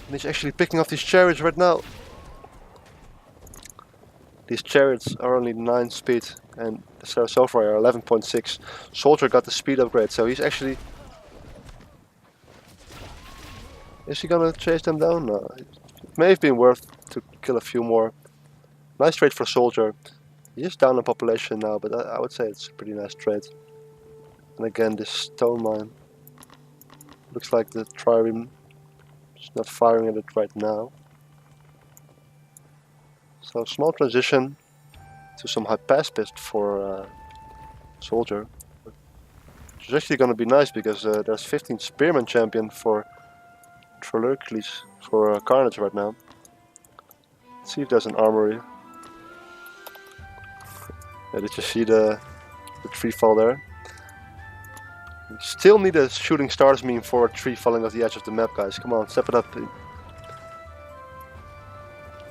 And he's actually picking up these chariots right now. These chariots are only 9 speed and the Sarasophroi are 11.6. Soldier got the speed upgrade, so he's actually... Is he gonna chase them down? No. It may have been worth to kill a few more. Nice trade for Soldier. He's down in population now, but I would say it's a pretty nice trade. And again, this stone mine. Looks like the trireme is not firing at it right now. So small transition to some hypaspist for Soldier. Which is actually going to be nice because there's 15 Spearman champion for Trolercles for Carnage right now. Let's see if there's an armory. Yeah, did you see the tree fall there? We still need a shooting stars meme for a tree falling off the edge of the map, guys. Come on, step it up.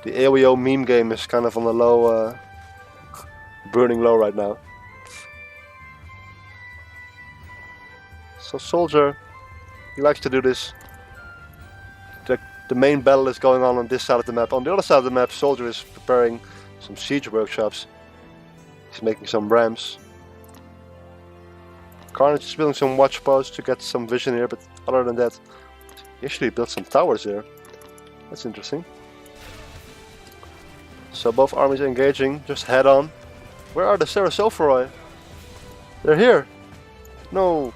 The AOEO meme game is kind of on a low, burning low right now. So Soldier, he likes to do this. The main battle is going on this side of the map. On the other side of the map, Soldier is preparing some siege workshops. He's making some rams. Carnage is building some watch posts to get some vision here, but other than that, he actually built some towers here. That's interesting. So both armies are engaging, just head on. Where are the Sarasophroi? They're here! No!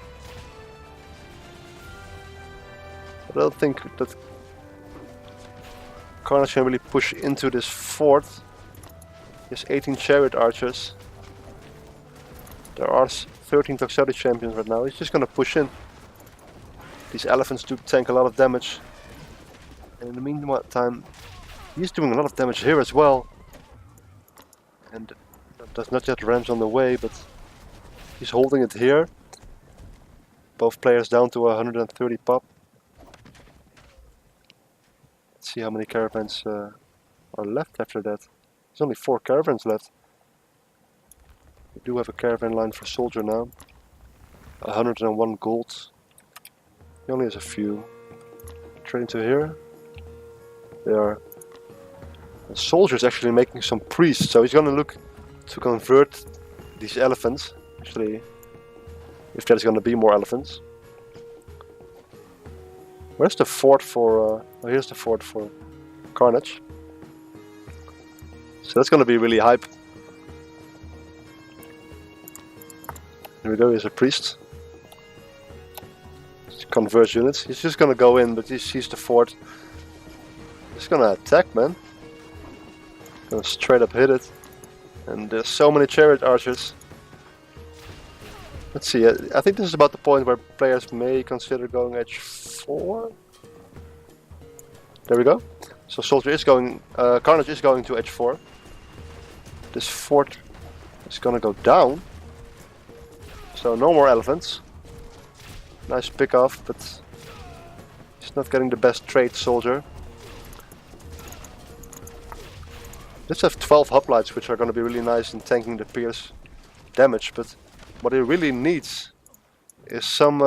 I don't think that Carnage can really push into this fort. He has 18 chariot archers. There are 13 Toxotic champions right now. He's just gonna push in. These elephants do tank a lot of damage. And in the meantime, he's doing a lot of damage here as well. And there's not yet rams on the way, but he's holding it here. Both players down to 130 pop. Let's see how many caravans are left after that. There's only 4 caravans left. We do have a caravan line for Soldier now. 101 gold. He only has a few. Trading to here. They are. The Soldier is actually making some priests, so he's gonna look to convert these elephants. Actually, if there's gonna be more elephants. Where's the fort for? Oh, here's the fort for Carnage. So that's gonna be really hype. Here we go, he's a priest. Converge units. He's just gonna go in, but he sees the fort. He's gonna attack, man. Gonna straight up hit it. And there's so many chariot archers. Let's see, I think this is about the point where players may consider going H4. There we go. So Soldier is going, Carnage is going to H4. This fort is gonna go down. So no more elephants. Nice pick off, but he's not getting the best trade, Soldier. Let's have 12 hoplites, which are going to be really nice in tanking the Pierce damage, but what he really needs is some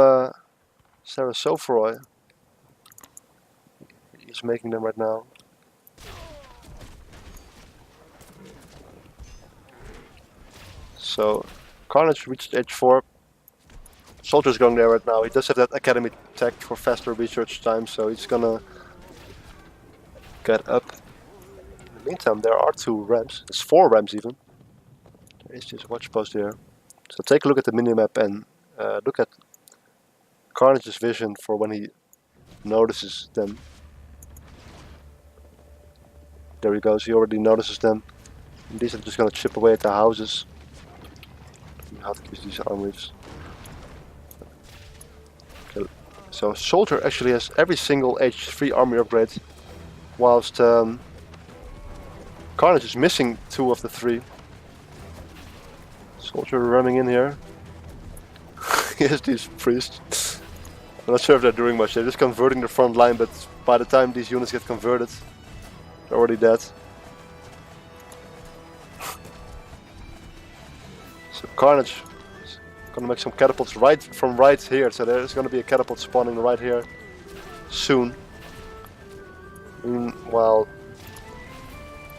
Sarasophroi. He's making them right now. So Carnage reached H4. Soldier's going there right now. He does have that academy tech for faster research time, so he's gonna get up. In the meantime, there are 2 rams. There's 4 rams even. is this watch post here? So take a look at the minimap and look at Carnage's vision for when he notices them. There he goes, he already notices them. And these are just gonna chip away at the houses. How to use these armories. Okay. So Soldier actually has every single H3 army upgrade, whilst Carnage is missing 2 of the 3. Soldier running in here. He has these priests. I'm not sure if they're doing much, they're just converting the front line, but by the time these units get converted, they're already dead. So Carnage is gonna make some catapults right here, so there's gonna be a catapult spawning right here soon. Meanwhile,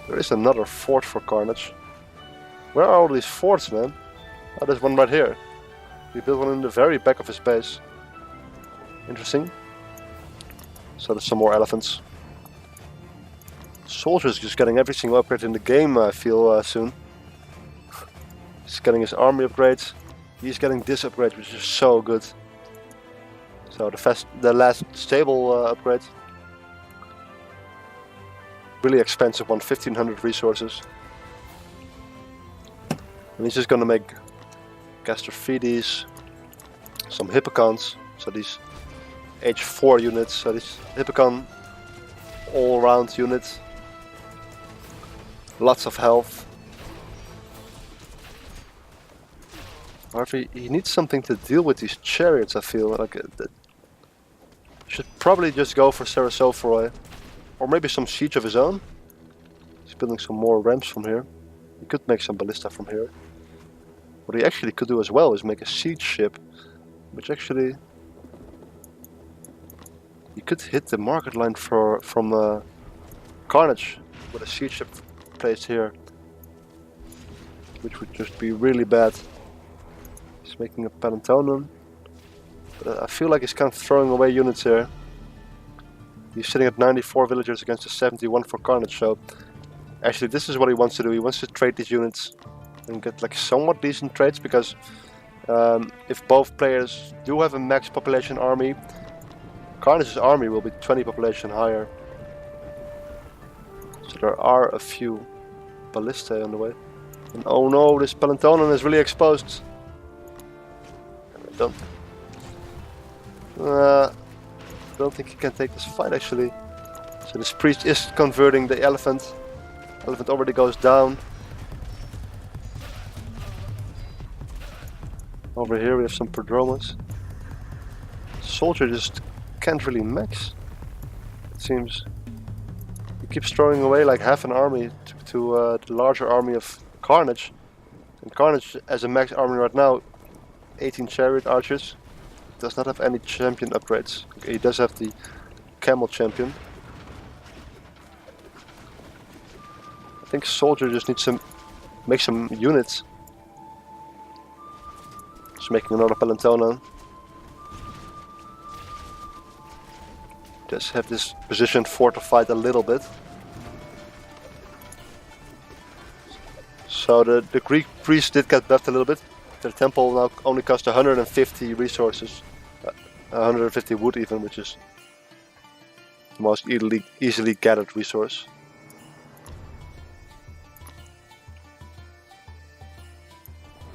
there is another fort for Carnage. Where are all these forts, man? Oh, there's one right here. He built one in the very back of his base. Interesting. So there's some more elephants. Soldier's just getting every single upgrade in the game, I feel, soon. He's getting his army upgrades. He's getting this upgrade, which is so good. So the last stable upgrade. Really expensive one, 1500 resources. And he's just gonna make Gastrophides, some Hippocons, so these H4 units, so this Hippocon all-round unit. Lots of health. However, he needs something to deal with these chariots, I feel like. Should probably just go for Sarasophroi, or maybe some siege of his own. He's building some more ramps from here. He could make some ballista from here. What he actually could do as well is make a siege ship, which actually he could hit the market line from Carnage with a siege ship placed here, which would just be really bad. He's making a Palantonon, but I feel like he's kind of throwing away units here. He's sitting at 94 villagers against the 71 for Carnage, so actually this is what he wants to do. He wants to trade these units and get like somewhat decent trades, because if both players do have a max population army, Carnage's army will be 20 population higher. So there are a few ballistae on the way. And oh no, this Palantonon is really exposed. I don't think he can take this fight actually. So this priest is converting the elephant. Elephant already goes down. Over here we have some Prodromos. Soldier just can't really max, it seems. He keeps throwing away like half an army to the larger army of Carnage. And Carnage as a max army right now, 18 chariot archers. Does not have any champion upgrades. Okay, he does have the camel champion. I think Soldier just needs to make some units. Just making another Palantonon. Just have this position fortified a little bit. So the Greek priest did get buffed a little bit. Their temple now only costs 150 resources. 150 wood even, which is the most easily gathered resource.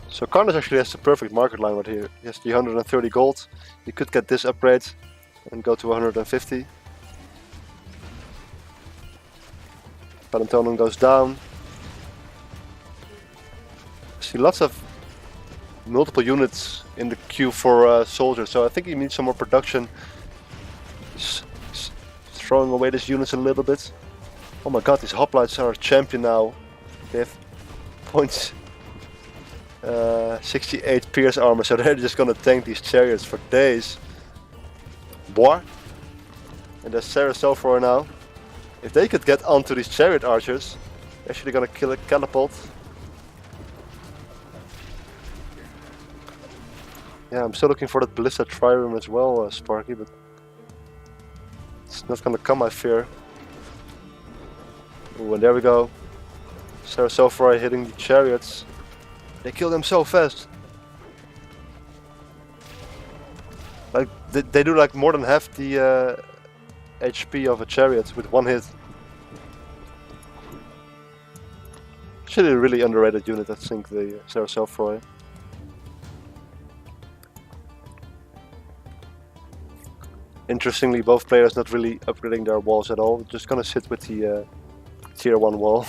So Carnage actually has the perfect market line right here. He has the 130 gold. He could get this upgrade and go to 150. Palantonon goes down. I see lots of multiple units in the queue for Soldier, so I think he needs some more production. He's throwing away these units a little bit. Oh my god, these hoplites are a champion now. They have points 68 pierce armor, so they're just gonna tank these chariots for days. Boar. And there's Sarasophroi now. If they could get onto these chariot archers, they're actually gonna kill a catapult. Yeah, I'm still looking for that ballista trireme as well, Sparky, but it's not gonna come, I fear. Ooh, and there we go. Sarasophroi hitting the chariots. They kill them so fast. Like they do like more than half the HP of a chariot with one hit. Actually, a really underrated unit, I think, the Sarasofroy. Interestingly, both players not really upgrading their walls at all. Just gonna sit with the tier 1 wall.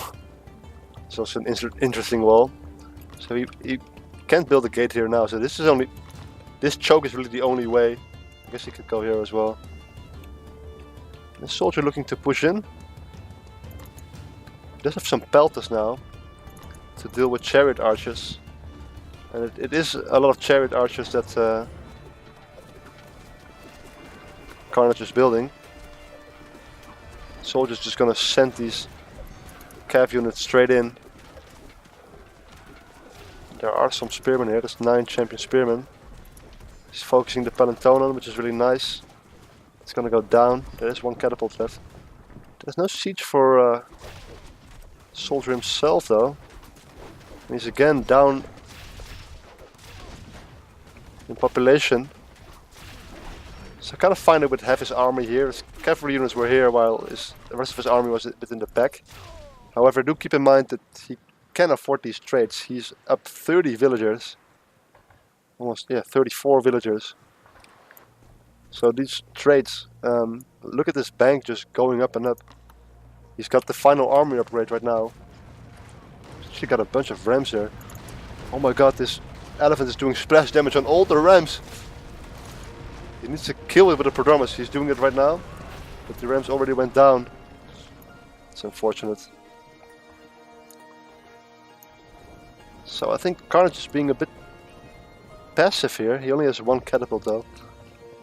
It's also an interesting wall. So he can't build a gate here now. So this choke is really the only way. I guess he could go here as well. The soldier looking to push in. He does have some pelters now to deal with chariot archers, and it is a lot of chariot archers that Carnage is building. Soldier's just gonna send these cav units straight in. There are some spearmen here. There's 9 champion spearmen. He's focusing the Palantonon, which is really nice. It's gonna go down. There is 1 catapult left. There's no siege for soldier himself though. He's again down in population. So I kind of find it with half his army here. His cavalry units were here while the rest of his army was within the back. However, do keep in mind that he can afford these trades. He's up 30 villagers. Almost, yeah, 34 villagers. So these trades, look at this bank just going up and up. He's got the final army upgrade right now. She got a bunch of rams here. Oh my god, this elephant is doing splash damage on all the rams. He needs to kill it with a prodromus. He's doing it right now, but the rams already went down. It's unfortunate. So I think Carnage is being a bit passive here. He only has 1 catapult though.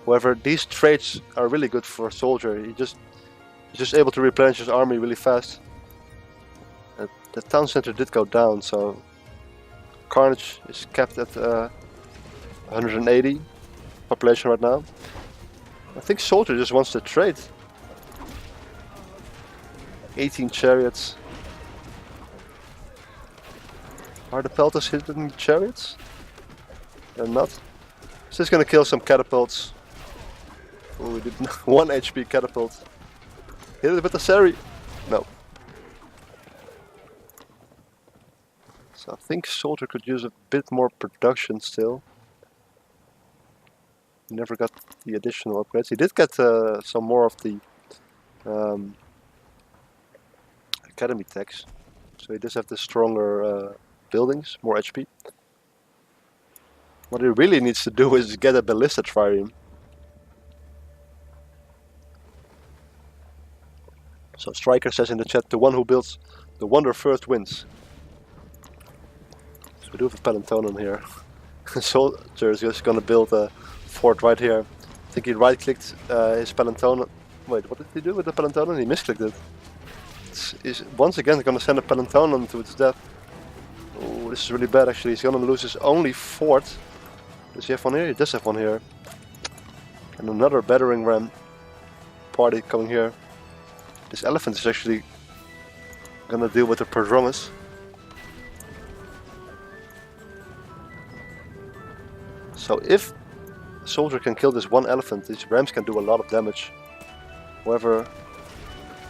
However, these traits are really good for a soldier. He's just able to replenish his army really fast. The town center did go down, so Carnage is capped at 180 population right now. I think soldier just wants to trade. 18 chariots. Are the pelters hitting chariots? They're not. So he's gonna kill some catapults. Oh, we did 1 HP catapult. Hit it with the Sari. No. So I think soldier could use a bit more production still. He never got the additional upgrades. He did get some more of the academy tax. So he does have the stronger buildings, more HP. What he really needs to do is get a ballista trireme. So Striker says in the chat, the one who builds the wonder first wins. So we do have a Palantonon here. Soldier is just gonna build a fort right here. I think he right clicked his Palantonon. Wait, what did he do with the Palantonon? He misclicked it. He's once again gonna send a Palantonon to its death. Oh, this is really bad actually. He's gonna lose his only fort. Does he have one here? He does have one here. And another battering ram party coming here. This elephant is actually gonna deal with the prodromus. So if a soldier can kill this 1 elephant, these rams can do a lot of damage. However,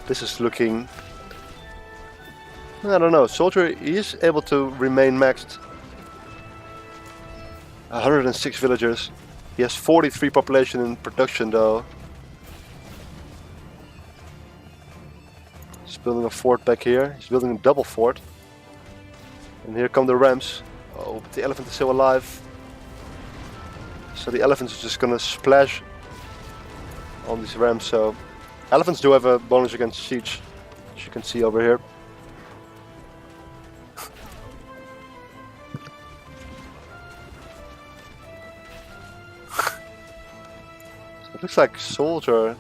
this is looking... I don't know, soldier is able to remain maxed. 106 villagers. He has 43 population in production though. He's building a fort back here. He's building a double fort. And here come the rams. Oh, but the elephant is still alive. So the elephant is just gonna splash on these rams. So elephants do have a bonus against siege, as you can see over here. So it looks like soldier.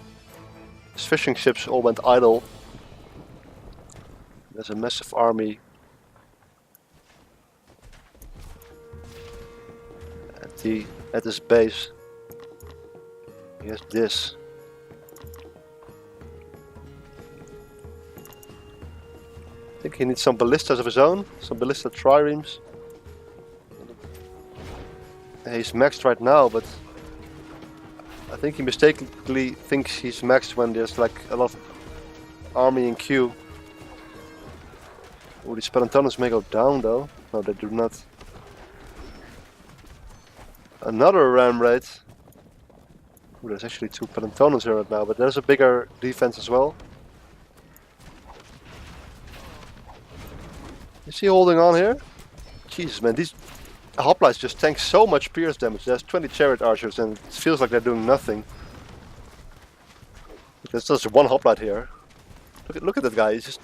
His fishing ships all went idle. There's a massive army at his base. He has this. I think he needs some ballistas of his own, some ballista triremes. He's maxed right now, but I think he mistakenly thinks he's maxed when there's like a lot of army in queue. Oh, these Pelotoners may go down though. No, they do not. Another ram raid. Oh, there's actually 2 Pelotoners here right now, but there's a bigger defense as well. Is he holding on here? Jesus, man, these hoplites just tank so much pierce damage. There's 20 chariot archers and it feels like they're doing nothing. There's just one hoplite here. Look at that guy. He's just...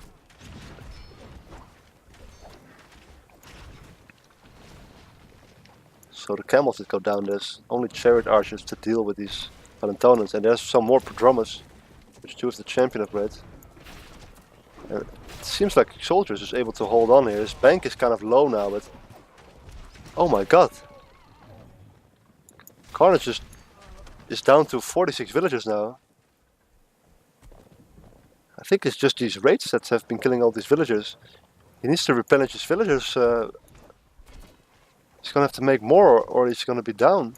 So the camels that go down, there's only chariot archers to deal with these Valentonans, and there's some more prodromus, which choose the champion upgrade. And it seems like soldiers is able to hold on here. His bank is kind of low now, but oh my god, Carnage is down to 46 villagers now. I think it's just these raids that have been killing all these villagers. He needs to replenish his villagers. He's gonna have to make more or he's gonna be down.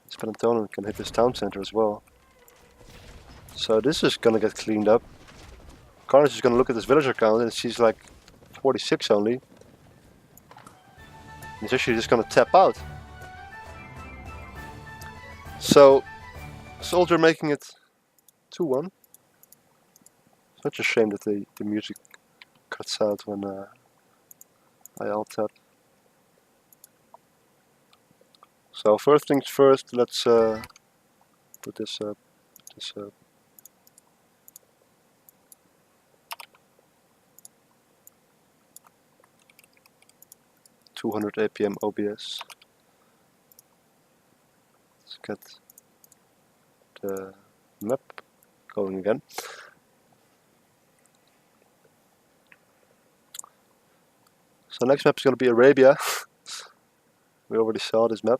This Pelotonan can hit his town center as well. So this is gonna get cleaned up. Carnage is gonna look at his villager count and sees like 46 only. He's actually just gonna tap out. So, soldier making it 2-1. Such a shame that the music cuts out when I alt tab. So first things first, let's put this up. 200 APM OBS. Let's get the map going again. So next map is going to be Arabia. We already saw this map.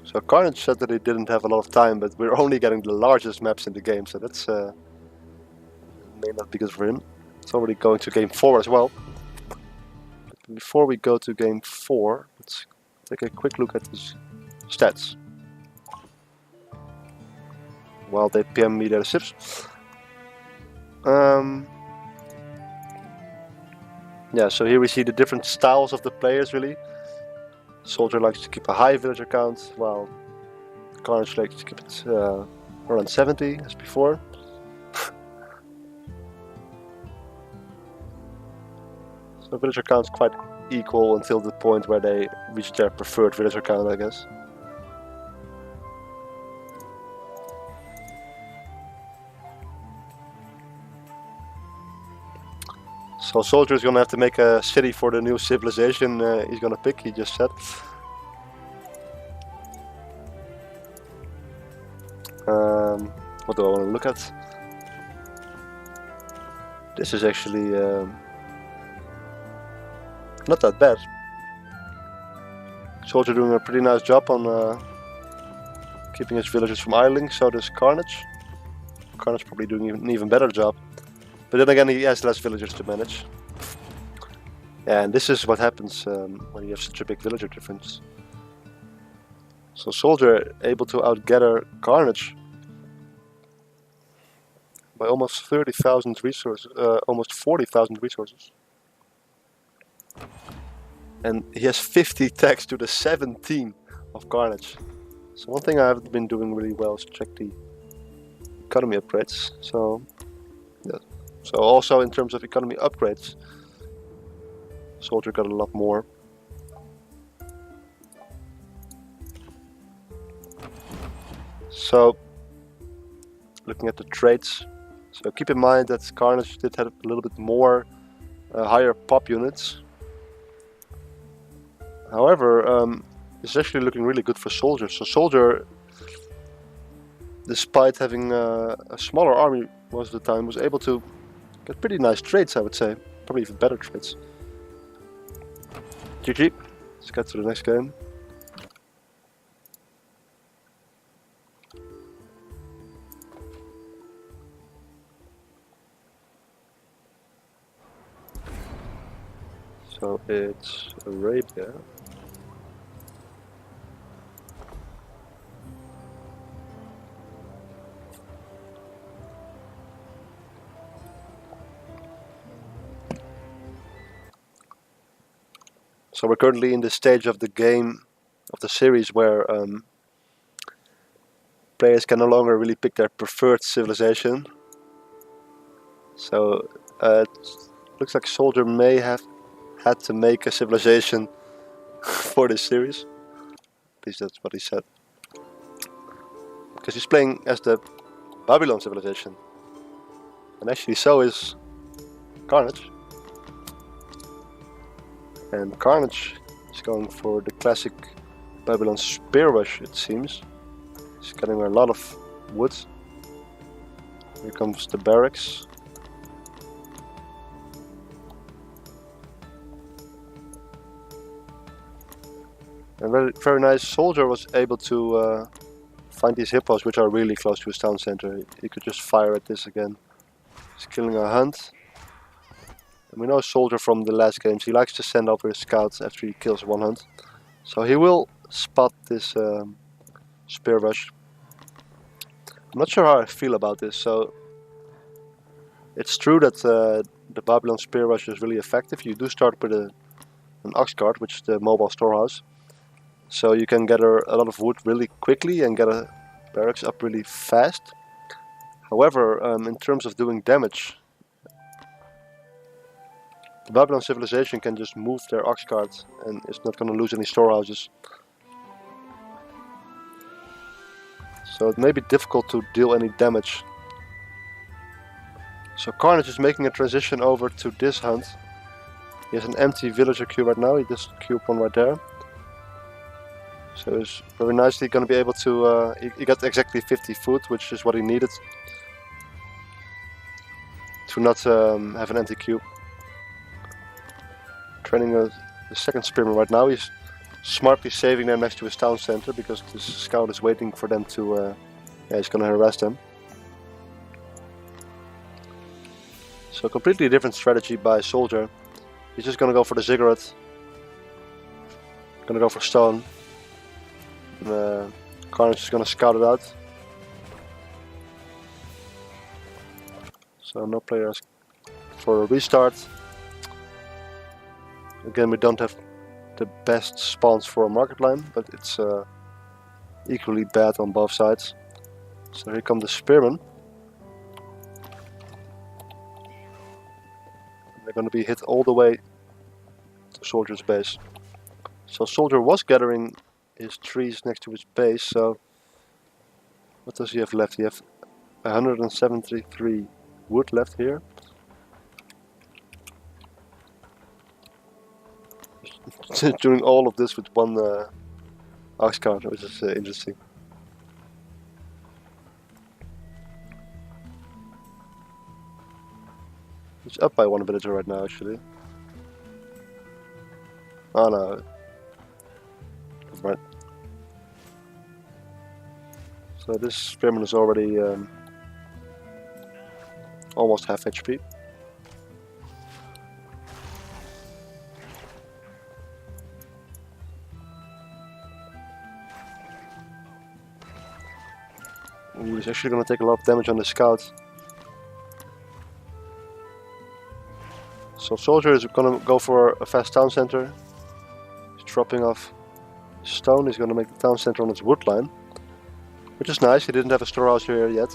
So Carnage said that he didn't have a lot of time, but we're only getting the largest maps in the game, so that's may not be good for him. It's already going to game 4 as well. But before we go to game 4, let's take a quick look at his stats. While they PM me their ships. Yeah, so here we see the different styles of the players really. Soldier likes to keep a high villager count, while Carnage likes to keep it around 70 as before. So villager count's quite equal until the point where they reach their preferred villager count, I guess. So soldier is gonna have to make a city for the new civilization he's gonna pick, he just said. What do I want to look at? This is actually not that bad. Soldier doing a pretty nice job on keeping his villagers from idling, so does Carnage. Carnage probably doing an even better job. But then again, he has less villagers to manage. And this is what happens when you have such a big villager difference. So Soldier able to outgather Carnage by almost 30,000 resources, almost 40,000 resources. And he has 50 tax to the 17 of Carnage. So one thing I haven't been doing really well is check the economy upgrades. So yeah. So also in terms of economy upgrades, Soldier got a lot more. So looking at the traits, so keep in mind that Carnage did have a little bit more higher pop units. However, it's actually looking really good for Soldier. So Soldier, despite having a smaller army most of the time, was able to get pretty nice traits, I would say. Probably even better traits. GG. Let's get to the next game. So it's Arabia. So we're currently in the stage of the game, of the series, where players can no longer really pick their preferred civilization. So it looks like Soldier may have had to make a civilization for this series. At least that's what he said. Because he's playing as the Babylon civilization. And actually so is Carnage. And Carnage is going for the classic Babylon spear rush, it seems. He's getting a lot of wood. Here comes the barracks. And very, very nice. Soldier was able to find these hippos, which are really close to his town center. He could just fire at this again. He's killing a hunt. And we know Soldier from the last games. He likes to send over his scouts after he kills one hunt. So he will spot this spear rush. I'm not sure how I feel about this. So it's true that the Babylon spear rush is really effective. You do start with an ox cart, which is the mobile storehouse. So you can gather a lot of wood really quickly and get a barracks up really fast. However, in terms of doing damage, the Babylon civilization can just move their ox cart and it's not going to lose any storehouses. So it may be difficult to deal any damage. So Carnage is making a transition over to this hunt. He has an empty villager queue right now. He just queued one right there. So he's very nicely going to be able to... he got exactly 50 food, which is what he needed to not have an empty queue. Training the second spearman right now. He's smartly saving them next to his town center because this scout is waiting for them to... yeah, he's going to harass them. So completely different strategy by Soldier. He's just going to go for the ziggurat. Going to go for stone. Carnage is going to scout it out. So no players for a restart. Again, we don't have the best spawns for a market line, but it's equally bad on both sides. So here come the spearmen. They're going to be hit all the way to Soldier's base. So Soldier was gathering his trees next to his base, so what does he have left? He has 173 wood left here. Doing all of this with one ox cart, which is interesting. He's up by one villager right now, actually. Oh no. Never mind. So this spearman is already almost half HP. Ooh, he's actually going to take a lot of damage on the scout. So Soldier is going to go for a fast town center. He's dropping off stone. He's going to make the town center on its wood line, which is nice. He didn't have a storehouse here yet,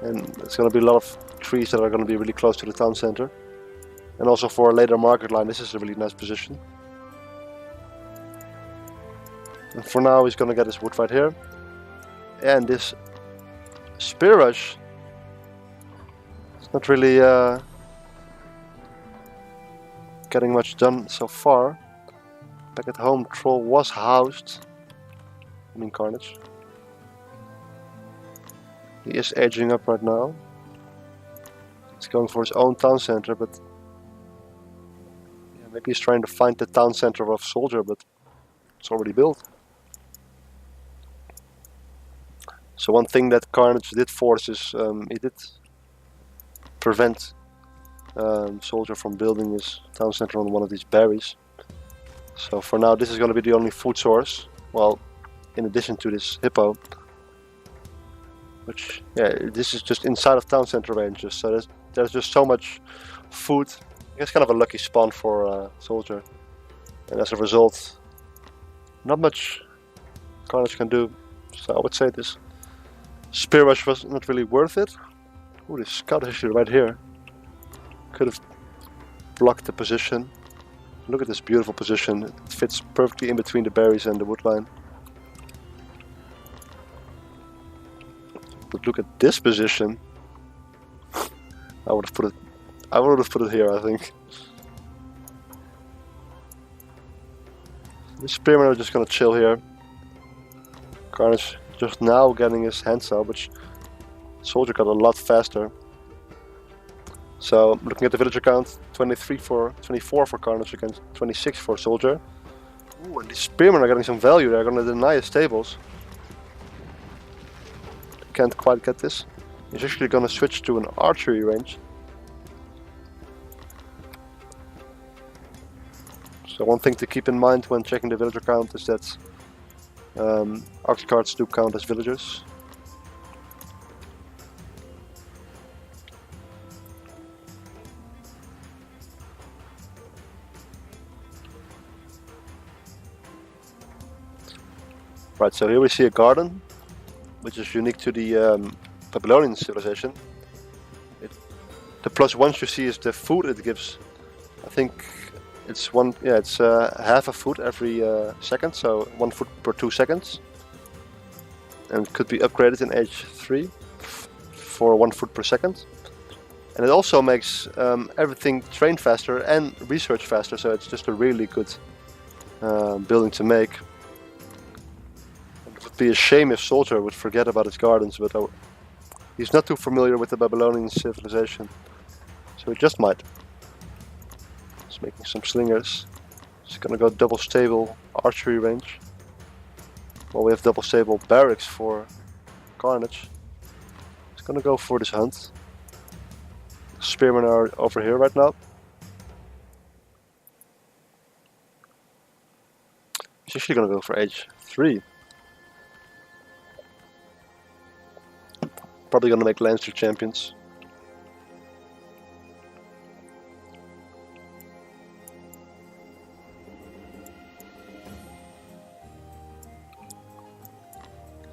and it's going to be a lot of trees that are going to be really close to the town center. And also for a later market line, this is a really nice position. And for now, he's going to get his wood right here. And this spear rush, it's not really getting much done so far. Back at home, Troll was housed. I mean Carnage. He is aging up right now. He's going for his own town center, but yeah, maybe he's trying to find the town center of Soldier, but it's already built. So one thing that Carnage did force is he did prevent soldier from building his town center on one of these berries. So for now this is going to be the only food source, well, in addition to this hippo. Which, yeah, this is just inside of town center ranges, so there's just so much food. It's kind of a lucky spawn for soldier. And as a result, not much Carnage can do. So I would say this spear rush was not really worth it. Ooh, this scout is actually right here. Could have blocked the position. Look at this beautiful position. It fits perfectly in between the berries and the wood line. But look at this position. I would have put it here, I think. The spearmen are just gonna chill here. Carnage just now getting his hands up, which soldier got a lot faster. So looking at the villager count, 24 for Carnage against 26 for soldier. Ooh, and these spearmen are getting some value. They're gonna deny his stables. Can't quite get this. He's actually gonna switch to an archery range. So one thing to keep in mind when checking the villager count is that ox carts do count as villagers. Right, so here we see a garden, which is unique to the Babylonian civilization. The +1 you see is the food it gives. I think it's half a food every second, so 1 food per 2 seconds. And it could be upgraded in age 3 for 1 food per second. And it also makes everything train faster and research faster, so it's just a really good building to make. It would be a shame if Soldier would forget about his gardens, but he's not too familiar with the Babylonian civilization, so he just might. He's making some slingers. He's gonna go double stable archery range. Well, we have double stable barracks for Carnage. He's gonna go for this hunt. Spearmen are over here right now. He's actually gonna go for age 3. Probably gonna make Lancer champions.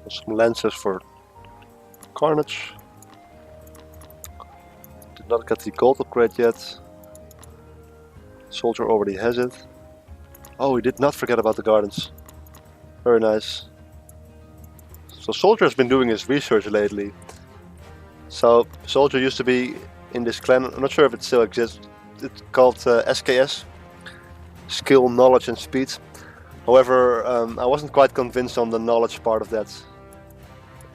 Some Lancers for Carnage. Did not get the gold upgrade yet. Soldier already has it. Oh, he did not forget about the gardens. Very nice. So Soldier has been doing his research lately. So Soldier used to be in this clan, I'm not sure if it still exists. It's called SKS, Skill, Knowledge and Speed. However, I wasn't quite convinced on the knowledge part of that.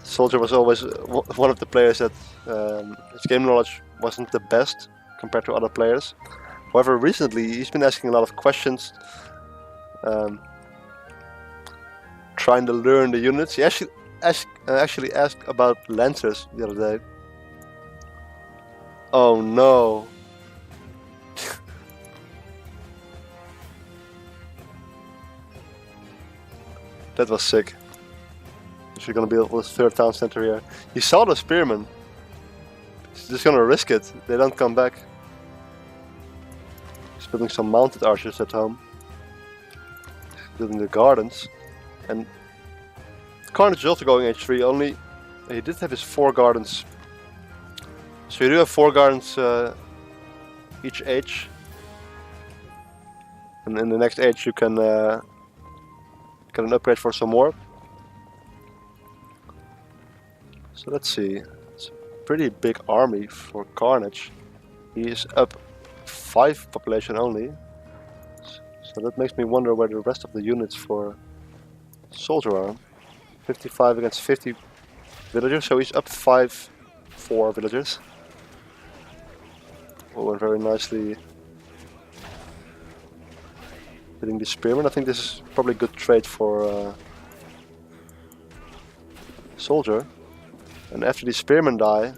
Soldier was always one of the players that his game knowledge wasn't the best compared to other players. However, recently he's been asking a lot of questions, trying to learn the units. He actually asked about Lancers the other day. Oh no! That was sick. He's gonna build a third town center here. He saw the spearmen. He's just gonna risk it. They don't come back. He's building some mounted archers at home. Building the gardens. And Carnage is also going H3, only he did have his 4 gardens. So you do have 4 gardens each age. And in the next age you can get an upgrade for some more. So let's see, it's a pretty big army for Carnage. He is up 5 population only. So that makes me wonder where the rest of the units for Soldier are. 55 against 50 villagers, so he's up 4 villagers. Oh, and very nicely hitting the spearmen. I think this is probably a good trade for Soldier. And after the spearmen die,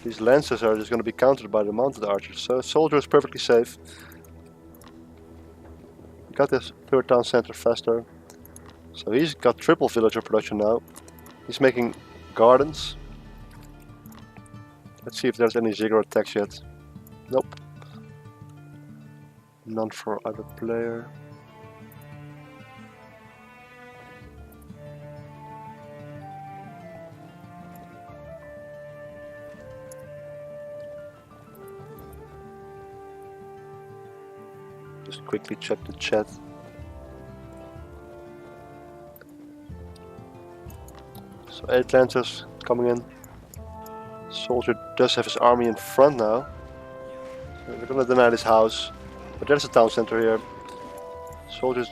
these lancers are just going to be countered by the mounted archers. So soldier is perfectly safe. He got this third town center faster. So he's got triple villager production now. He's making gardens. Let's see if there's any ziggurat attacks yet. Nope. None for either player. Just quickly check the chat. So 8 lancers coming in. Soldier does have his army in front now. So they're gonna deny this house. But there's a town center here. Soldiers,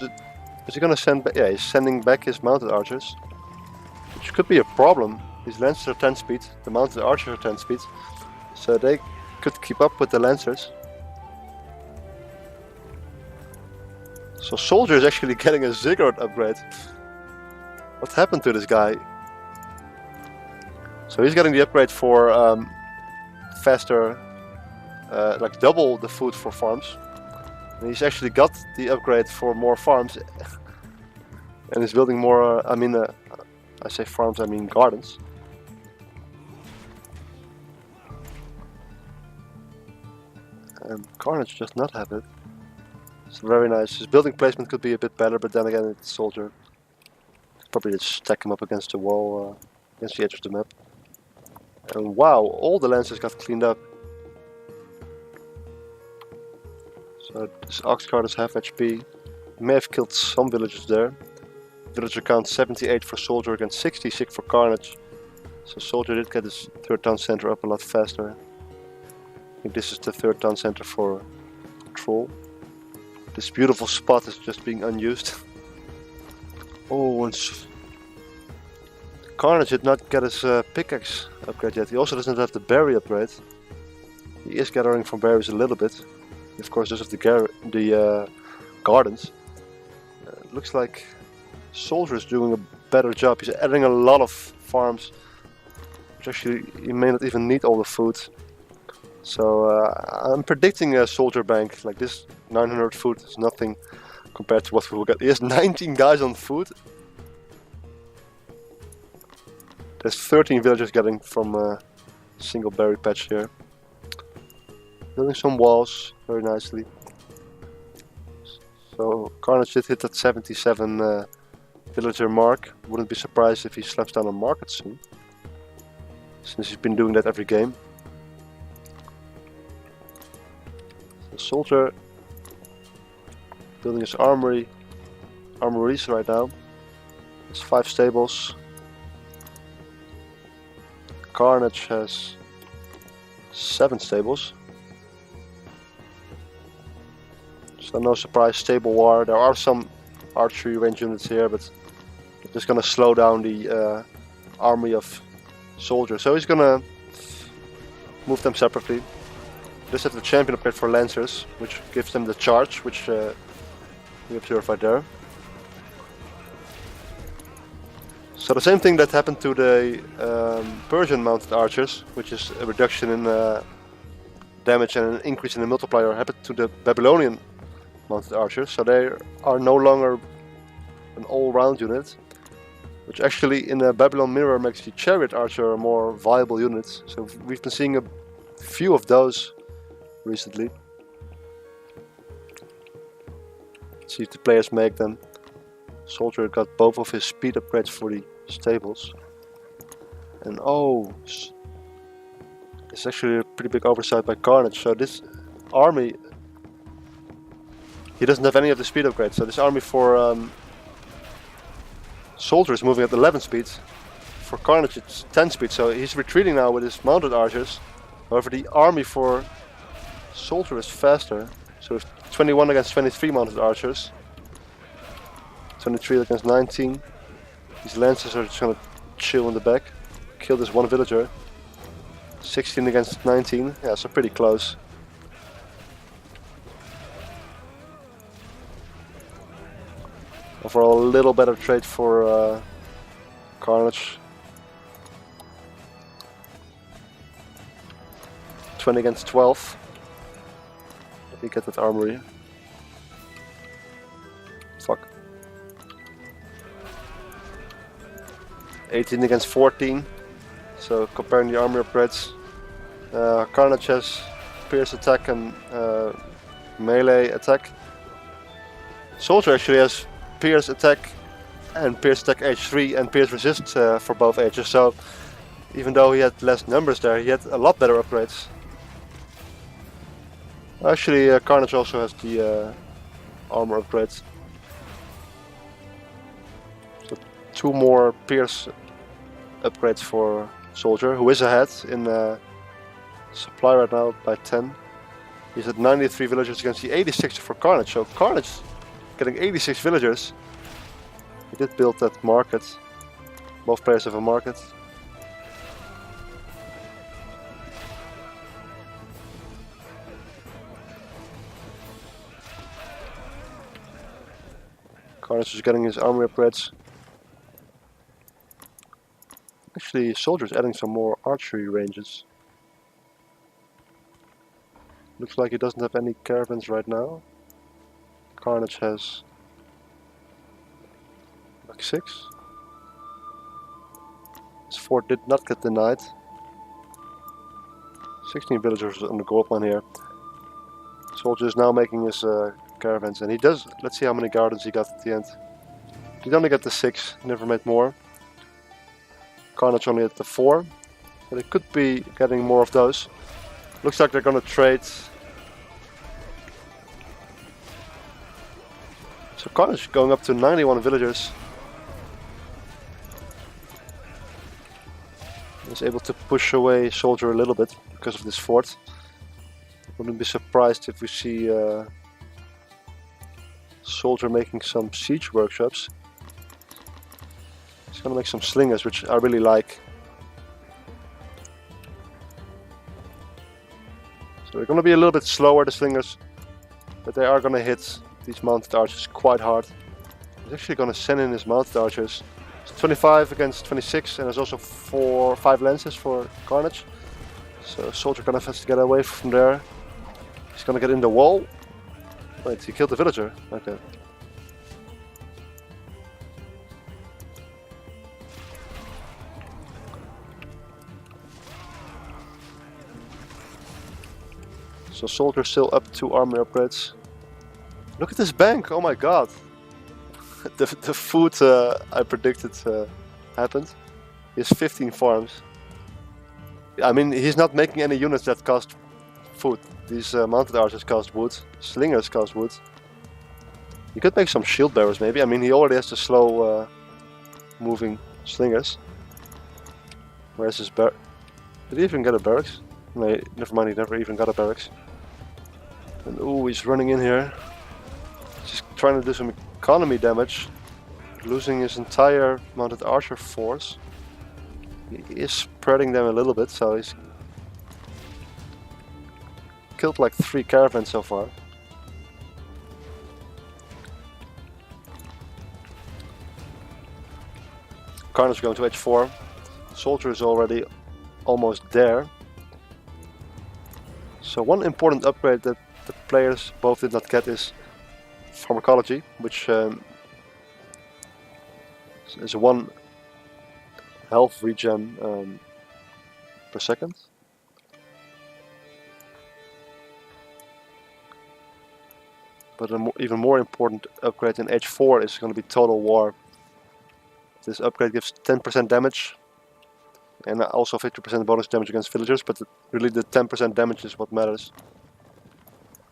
is he gonna send back? Yeah, he's sending back his mounted archers. Which could be a problem. These lancers are 10 speed, the mounted archers are 10 speed. So they could keep up with the lancers. So soldier is actually getting a ziggurat upgrade. What happened to this guy? So he's getting the upgrade for faster, like double the food for farms. And he's actually got the upgrade for more farms. And he's building more, I say farms, I mean gardens. And Carnage does not have it. It's very nice. His building placement could be a bit better, but then again it's soldier. Probably just stack him up against the wall, against the edge of the map. And wow, all the lancers got cleaned up. So this ox cart is half HP. He may have killed some villagers there. Villager count 78 for soldier against 66 for Carnage. So soldier did get his third town center up a lot faster. I think this is the third town center for Troll. This beautiful spot is just being unused. Oh, and Carnage did not get his pickaxe upgrade yet. He also doesn't have the berry upgrade. He is gathering from berries a little bit. He of course does have the gardens. It looks like soldier is doing a better job. He's adding a lot of farms, which actually he may not even need all the food. So I'm predicting a soldier bank. Like this 900 food is nothing compared to what we will get. He has 19 guys on food. There's 13 villagers getting from a single berry patch here. Building some walls very nicely. So Carnage did hit that 77 villager mark. Wouldn't be surprised if he slaps down a market soon, since he's been doing that every game. The soldier building his armories right now. There's 5 stables. Carnage has 7 stables. So no surprise, stable war. There are some archery range units here, but they're just gonna slow down the army of soldiers. So he's gonna move them separately. This has the champion upgrade for lancers, which gives them the charge, which we observe right there. So the same thing that happened to the Persian mounted archers, which is a reduction in damage and an increase in the multiplier, happened to the Babylonian mounted archers. So they are no longer an all-round unit, which actually in the Babylon mirror makes the chariot archer a more viable unit. So we've been seeing a few of those recently. Let's see if the players make them. Soldier got both of his speed upgrades for the stables. And oh, it's actually a pretty big oversight by Carnage. So this army, he doesn't have any of the speed upgrades. So this army for Soldier is moving at 11 speed. For Carnage it's 10 speed. So he's retreating now with his mounted archers. However, the army for Soldier is faster. So it's 21 against 23 mounted archers. 23 against 19. These lancers are just gonna chill in the back. Kill this one villager. 16 against 19. Yeah, so pretty close. Overall, a little better trade for Carnage. 20 against 12. Let me get that armory. Fuck. 18 against 14. So comparing the army upgrades, Carnage has pierce attack and melee attack. Soldier actually has pierce attack and pierce attack H3 and pierce resist for both H's. So even though he had less numbers there, he had a lot better upgrades. Actually, Carnage also has the armor upgrades. So 2 more pierce upgrades for Soldier, who is ahead in supply right now by 10. He's at 93 villagers against the 86 for Carnage. So Carnage getting 86 villagers. He did build that market. Both players have a market. Carnage is getting his army upgrades. Actually, Soldier's adding some more archery ranges. Looks like he doesn't have any caravans right now. Carnage has like 6. His fort did not get denied. 16 villagers on the gold line here. Soldier is now making his caravans, and he does. Let's see how many gardens he got at the end. He only got the 6, never made more. Carnage only at the 4, but it could be getting more of those. Looks like they're gonna trade. So Carnage going up to 91 villagers. Is able to push away Soldier a little bit because of this fort. Wouldn't be surprised if we see Soldier making some siege workshops. He's gonna make some slingers, which I really like. So they're gonna be a little bit slower, the slingers, but they are gonna hit these mounted archers quite hard. He's actually gonna send in his mounted archers. It's 25 against 26, and there's also 5 lances for Carnage. So Soldier kind of has to get away from there. He's gonna get in the wall. Wait, he killed the villager. Okay. So Soldier still up 2 army upgrades. Look at this bank! Oh my god! the food I predicted happened. He has 15 farms. I mean, he's not making any units that cost food. These mounted archers cost wood. Slingers cost wood. He could make some shield bearers maybe. I mean, he already has the slow moving slingers. Where's his bar? Did he even get a barracks? No, never mind, he never even got a barracks. And ooh, he's running in here. Just trying to do some economy damage. Losing his entire mounted archer force. He is spreading them a little bit, so he's killed like 3 caravans so far. Carnage going to H4. Soldier is already almost there. So one important upgrade that the players both did not get is pharmacology, which is 1 health regen per second. But an even more important upgrade in H4 is going to be Total War. This upgrade gives 10% damage and also 50% bonus damage against villagers, but really the 10% damage is what matters.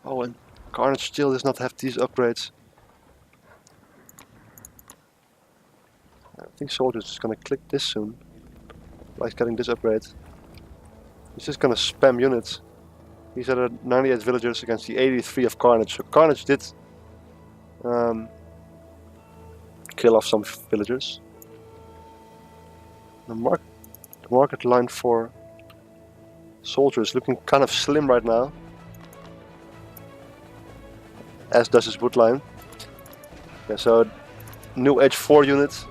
Oh, and Carnage still does not have these upgrades. I think Soldier's just gonna click this soon. Like getting this upgrade. He's just gonna spam units. He's at 98 villagers against the 83 of Carnage. So Carnage did kill off some villagers. The market line for Soldier is looking kind of slim right now. As does his wood line. Yeah, so new H4 unit.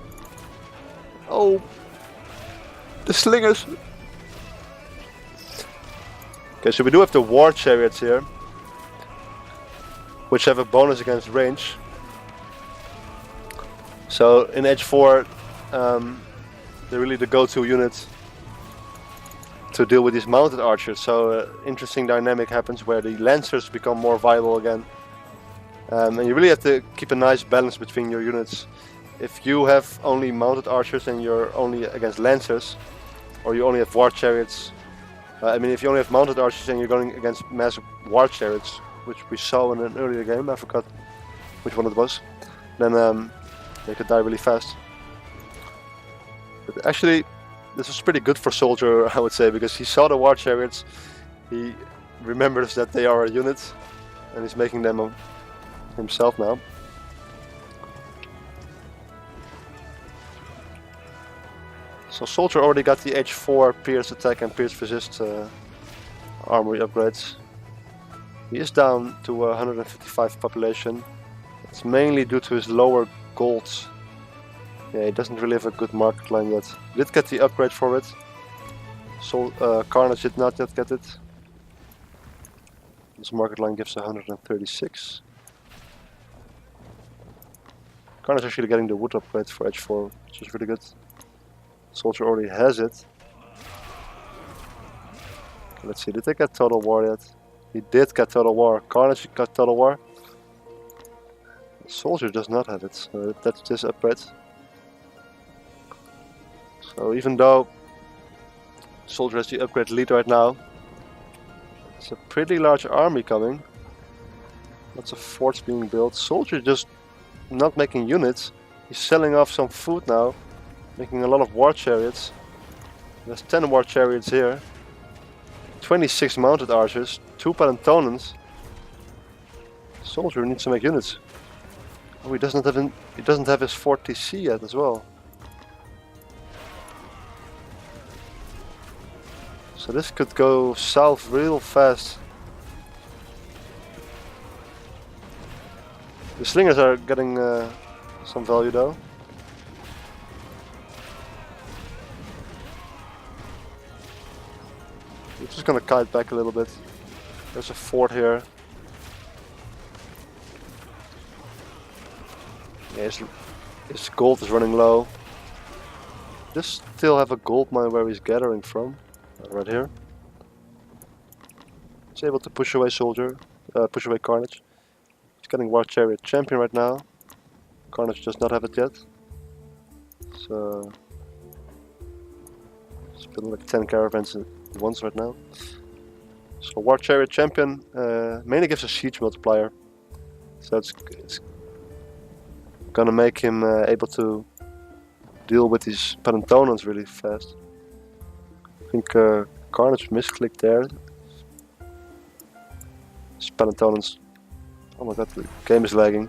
Oh, the slingers. Okay, so we do have the war chariots here, which have a bonus against range. So in H4, they're really the go-to unit to deal with these mounted archers. So interesting dynamic happens where the lancers become more viable again. And you really have to keep a nice balance between your units. If you have only mounted archers and you're only against lancers, or you only have war chariots, I mean if you only have mounted archers and you're going against massive war chariots, which we saw in an earlier game, I forgot which one it was, then they could die really fast. But actually, this was pretty good for Soldier, I would say, because he saw the war chariots, he remembers that they are a unit, and he's making them himself now. So Soldier already got the H4 Pierce Attack and Pierce Resist armory upgrades. He is down to 155 population. It's mainly due to his lower golds. Yeah, he doesn't really have a good market line yet. He did get the upgrade for it. So Carnage did not yet get it. This market line gives 136. Carnage actually getting the wood upgrade for H4, which is really good. Soldier already has it. Let's see, did they get Total War yet? He did get Total War. Carnage got Total War. Soldier does not have it, so that's this upgrade. So even though Soldier has the upgrade lead right now, it's a pretty large army coming. Lots of forts being built. Soldier just not making units. He's selling off some food now, making a lot of war chariots. There's 10 war chariots here, 26 mounted archers, 2 Palantonans. Soldier needs to make units. Oh, he doesn't have his 40C yet as well. So this could go south real fast. The slingers are getting some value though. We're just gonna kite back a little bit. There's a fort here. Yeah, his gold is running low. Just still have a gold mine where he's gathering from. Right here. He's able to push away Soldier, push away Carnage. He's getting War Chariot Champion right now. Carnage does not have it yet. So he's building like 10 caravans at once right now. So War Chariot Champion mainly gives a siege multiplier. So it's gonna make him able to deal with these Palantonans really fast. I think Carnage misclicked there. Palantonans. Oh my god, the game is lagging.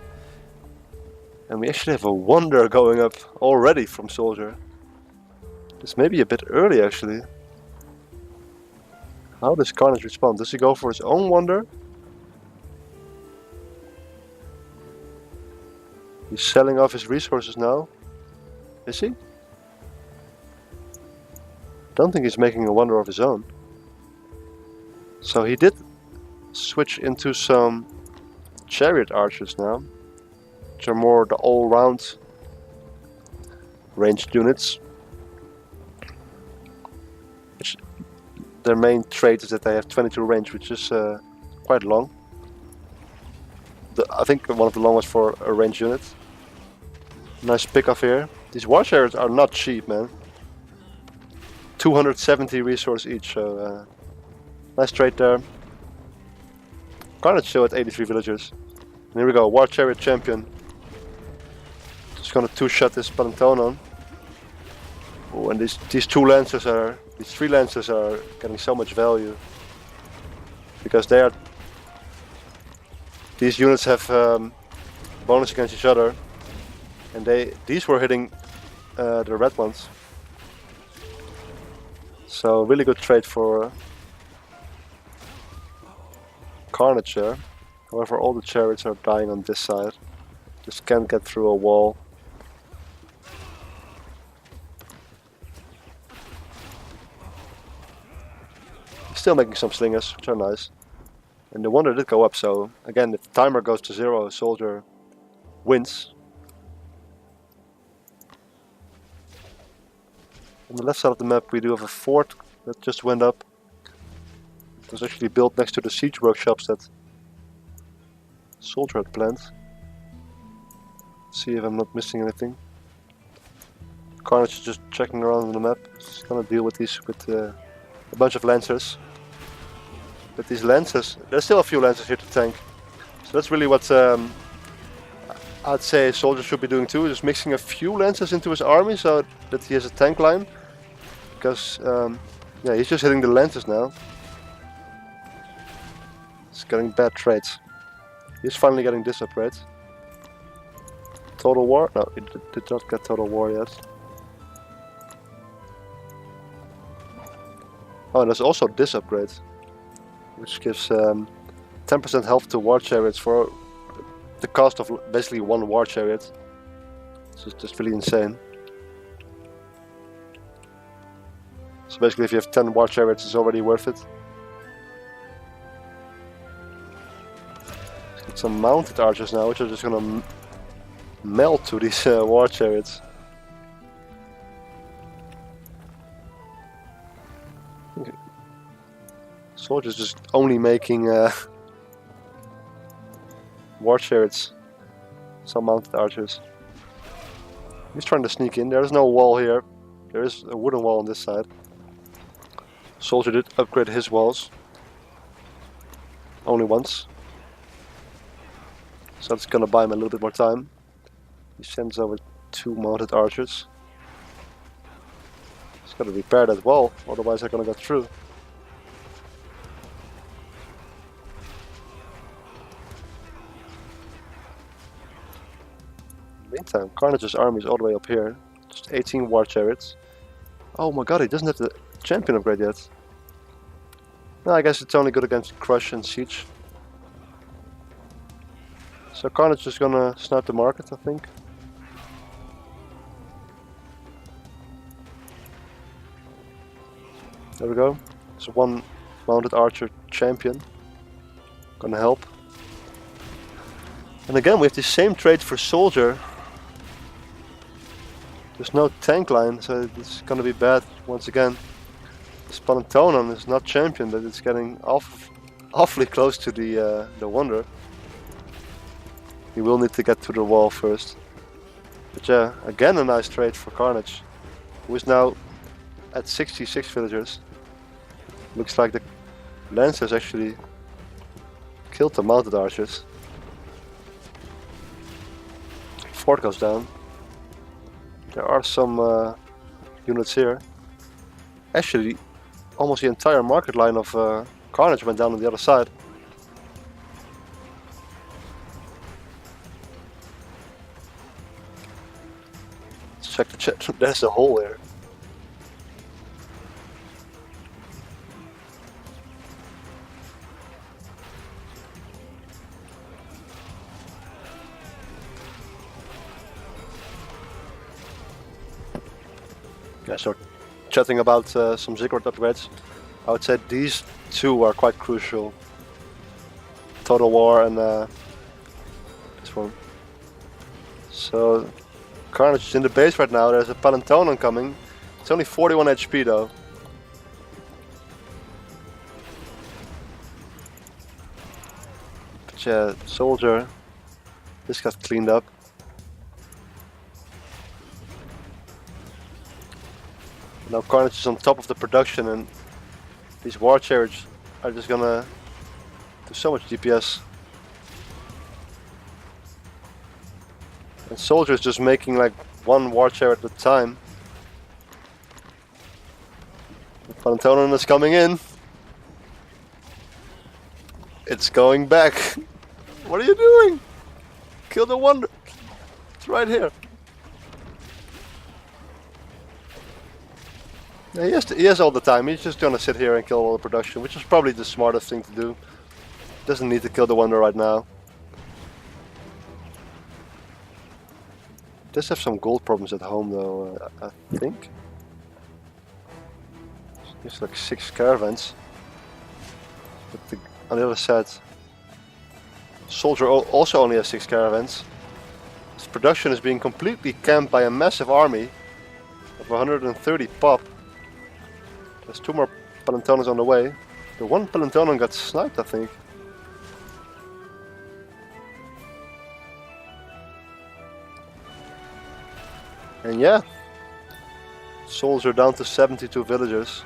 And we actually have a Wonder going up already from Soldier. This may be a bit early actually. How does Carnage respond? Does he go for his own Wonder? He's selling off his resources now. Is he? Don't think he's making a Wonder of his own. So he did switch into some chariot archers now, which are more the all-round ranged units. Which their main trait is that they have 22 range, which is quite long. I think one of the longest for a ranged unit. Nice pick off here. These war chariots are not cheap, man. 270 resource each, so nice trade there. Carnage still at 83 villagers. And here we go, War Chariot Champion. Just gonna two-shot this Palantonan. Oh, and these three lancers are getting so much value. Because these units have bonus against each other. And these were hitting the red ones. So really good trade for Carnage there. However, all the chariots are dying on this side. Just can't get through a wall. Still making some slingers, which are nice. And the wonder did go up, so again, if the timer goes to 0, soldier wins. On the left side of the map we do have a fort that just went up. It was actually built next to the siege workshops that soldier had planned. See if I'm not missing anything. Carnage is just checking around on the map. He's gonna deal with these with a bunch of lancers. But these lancers, there's still a few lancers here to tank. So that's really what I'd say a soldier should be doing too, just mixing a few lancers into his army so that he has a tank line. Because yeah, he's just hitting the lancers now. He's getting bad trades. He's finally getting this upgrade. Total War? No, he did not get Total War yet. Oh, and there's also this upgrade, which gives 10% health to war chariots for the cost of basically one war chariot. It's just really insane. So basically if you have 10 war chariots, it's already worth it. Let's get some mounted archers now, which are just gonna melt to these war chariots. Soldiers just only making war chariots. Some mounted archers. He's trying to sneak in. There's no wall here. There is a wooden wall on this side. Soldier did upgrade his walls. Only once. So that's gonna buy him a little bit more time. He sends over 2 mounted archers. He's gotta repair that wall, otherwise they're gonna go through. Meantime, Carnage's army is all the way up here. Just 18 war chariots. Oh my god, he doesn't have the champion upgrade yet. No, I guess it's only good against Crush and Siege. So Carnage is gonna snipe the market, I think. There we go. There's 1 mounted archer champion. Gonna help. And again, we have the same trait for soldier. There's no tank line, so it's gonna be bad once again. Spanatonon is not champion, but it's getting awfully close to the wonder. He will need to get to the wall first. But yeah, again a nice trade for Carnage, who is now at 66 villagers. Looks like the Lancers actually killed the mounted archers. Fort goes down. There are some units here. Actually, almost the entire market line of Carnage went down on the other side. Let's check the chat. There's a hole there. Yeah, so chatting about some Ziggurat upgrades, I would say these 2 are quite crucial. Total War and this one. So Carnage is in the base right now. There's a Palantonon coming. It's only 41 HP though. But yeah, soldier. This got cleaned up. Now Carnage is on top of the production, and these war chariots are just gonna do so much DPS. And soldier is just making like 1 war chariot at a time. Palantonon is coming in. It's going back. What are you doing? Kill the wonder. It's right here. Yeah, he has all the time. He's just gonna sit here and kill all the production, which is probably the smartest thing to do. Doesn't need to kill the wonder right now. Does have some gold problems at home though, I think. There's like 6 caravans. But on the other side, Soldier also only has 6 caravans. His production is being completely camped by a massive army of 130 pop. There's 2 more Palantones on the way. The one Palantone got sniped, I think. And yeah, Soldier down to 72 villagers.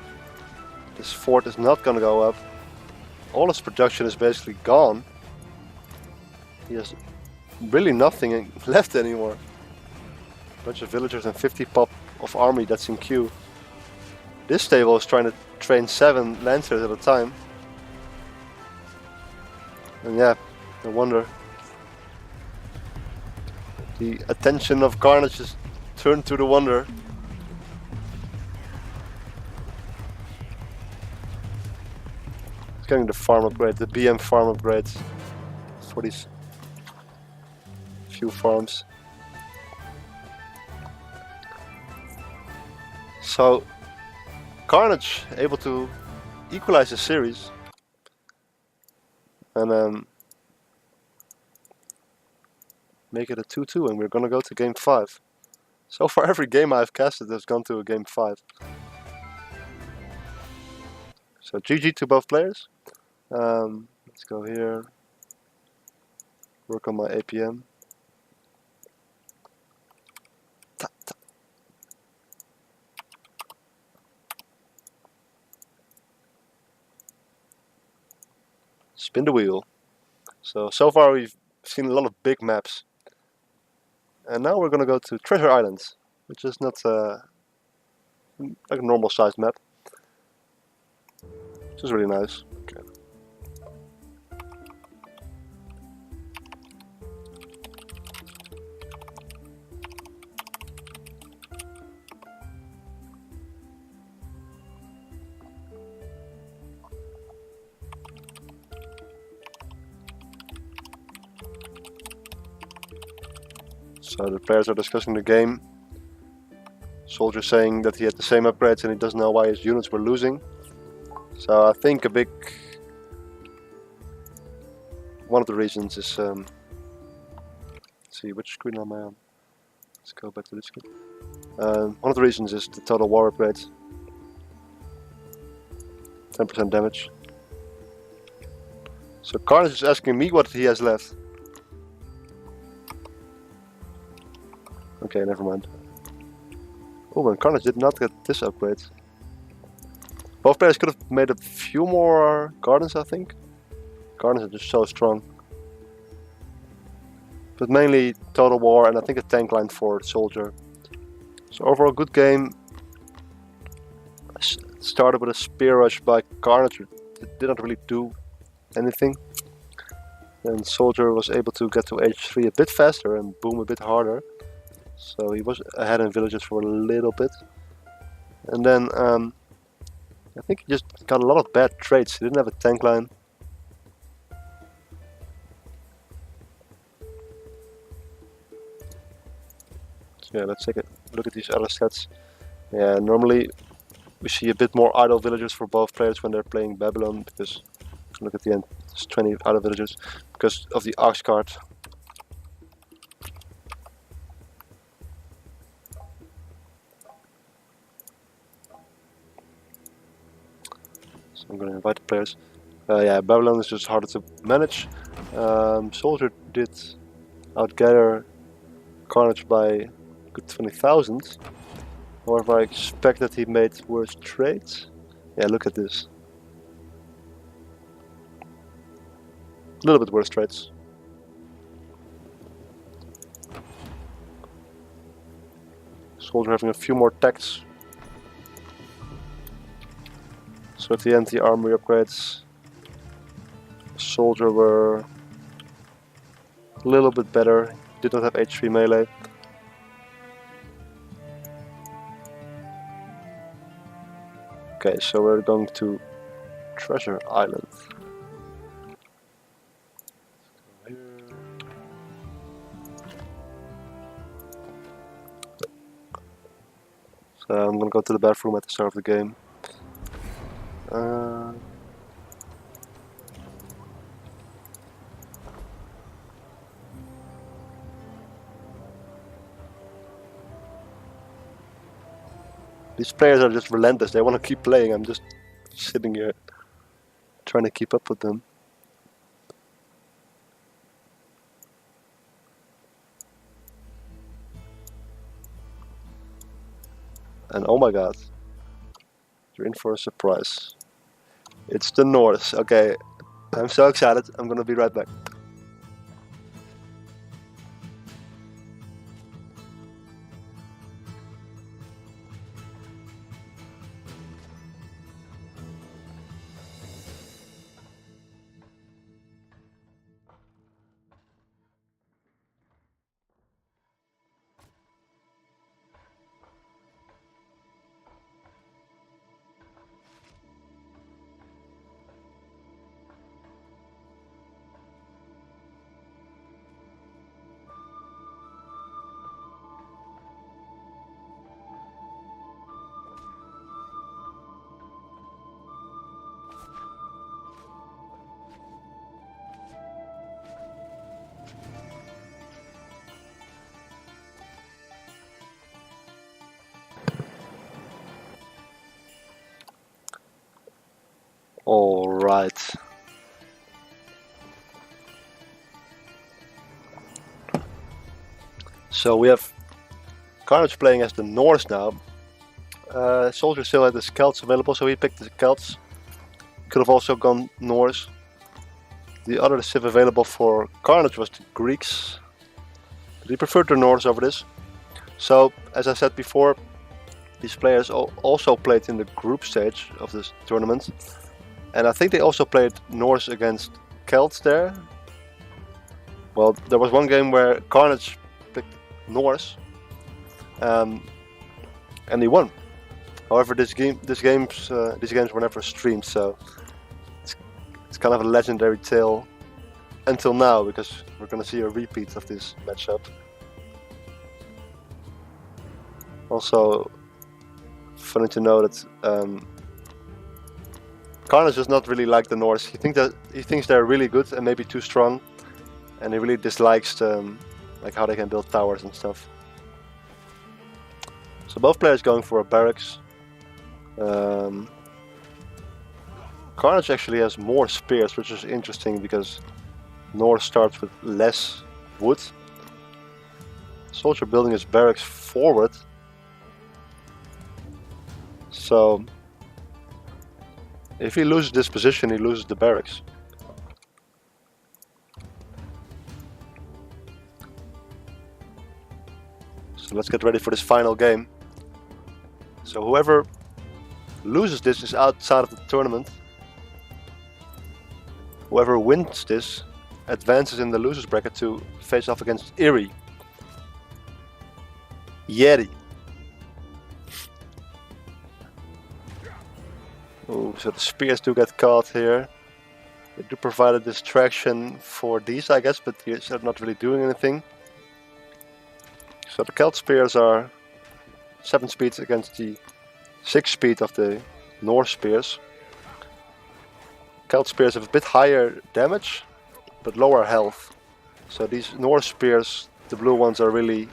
This fort is not gonna go up. All his production is basically gone. He has really nothing left anymore. Bunch of villagers and 50 pop of army that's in queue. This stable is trying to train 7 lancers at a time. And yeah, no wonder. The attention of Carnage is turned to the wonder. He's getting the farm upgrade, the BM farm upgrades for these few farms. So Carnage able to equalize the series and make it a 2-2, and we're gonna go to game 5. So far every game I've casted has gone to a game 5. So GG to both players. Let's go here, work on my APM. Spin the wheel. So far we've seen a lot of big maps. And now we're gonna go to Treasure Islands, which is not like a normal sized map. Which is really nice. Okay. So the players are discussing the game. Soldier saying that he had the same upgrades and he doesn't know why his units were losing. So I think one of the reasons is let's see, which screen am I on? Let's go back to this screen. One of the reasons is the total war upgrades. 10% damage. So Carnage is asking me what he has left. Okay, never mind. Oh, and Carnage did not get this upgrade. Both players could have made a few more gardens, I think. Gardens are just so strong. But mainly total war and I think a tank line for Soldier. So overall good game. I started with a spear rush by Carnage. It did not really do anything. Then Soldier was able to get to H3 a bit faster and boom a bit harder. So he was ahead in villages for a little bit. And then I think he just got a lot of bad traits. He didn't have a tank line. So yeah, let's take a look at these other stats. Yeah, normally we see a bit more idle villagers for both players when they're playing Babylon, because look at the end, there's 20 idle villagers because of the Ox card. So I'm going to invite the players. Yeah, Babylon is just harder to manage. Soldier did outgather Carnage by a good 20,000. However, I expect that he made worse trades. Yeah, look at this. A little bit worse trades. Soldier having a few more attacks. So at the end, the armory upgrades. Soldier were a little bit better. Did not have H3 melee. Okay, so we're going to Treasure Island. So I'm gonna go to the bathroom at the start of the game. These players are just relentless. They want to keep playing. I'm just sitting here trying to keep up with them. And oh my god, you're in for a surprise. It's the Norse. Okay, I'm so excited. I'm gonna be right back. All right. So we have Carnage playing as the Norse now. Soldier still had the Celts available, so he picked the Celts. Could have also gone Norse. The other civ available for Carnage was the Greeks, but he preferred the Norse over this. So, as I said before, these players also played in the group stage of this tournament. And I think they also played Norse against Celts there. Well, there was one game where Carnage picked Norse, and he won. However, these games were never streamed, so it's kind of a legendary tale until now, because we're gonna see a repeat of this matchup. Also, funny to know that Carnage does not really like the Norse. He thinks they're really good and maybe too strong, and he really dislikes like how they can build towers and stuff. So both players going for a barracks. Carnage actually has more spears, which is interesting because Norse starts with less wood. Soldier building his barracks forward. So if he loses this position, he loses the barracks. So let's get ready for this final game. So whoever loses this is outside of the tournament. Whoever wins this advances in the losers bracket to face off against Erie. Yeti. Oh, so the spears do get caught here. They do provide a distraction for these, I guess, but they're not really doing anything. So the Celt spears are 7 speeds against the 6 speed of the Norse spears. Celt spears have a bit higher damage, but lower health. So these Norse spears, the blue ones, are really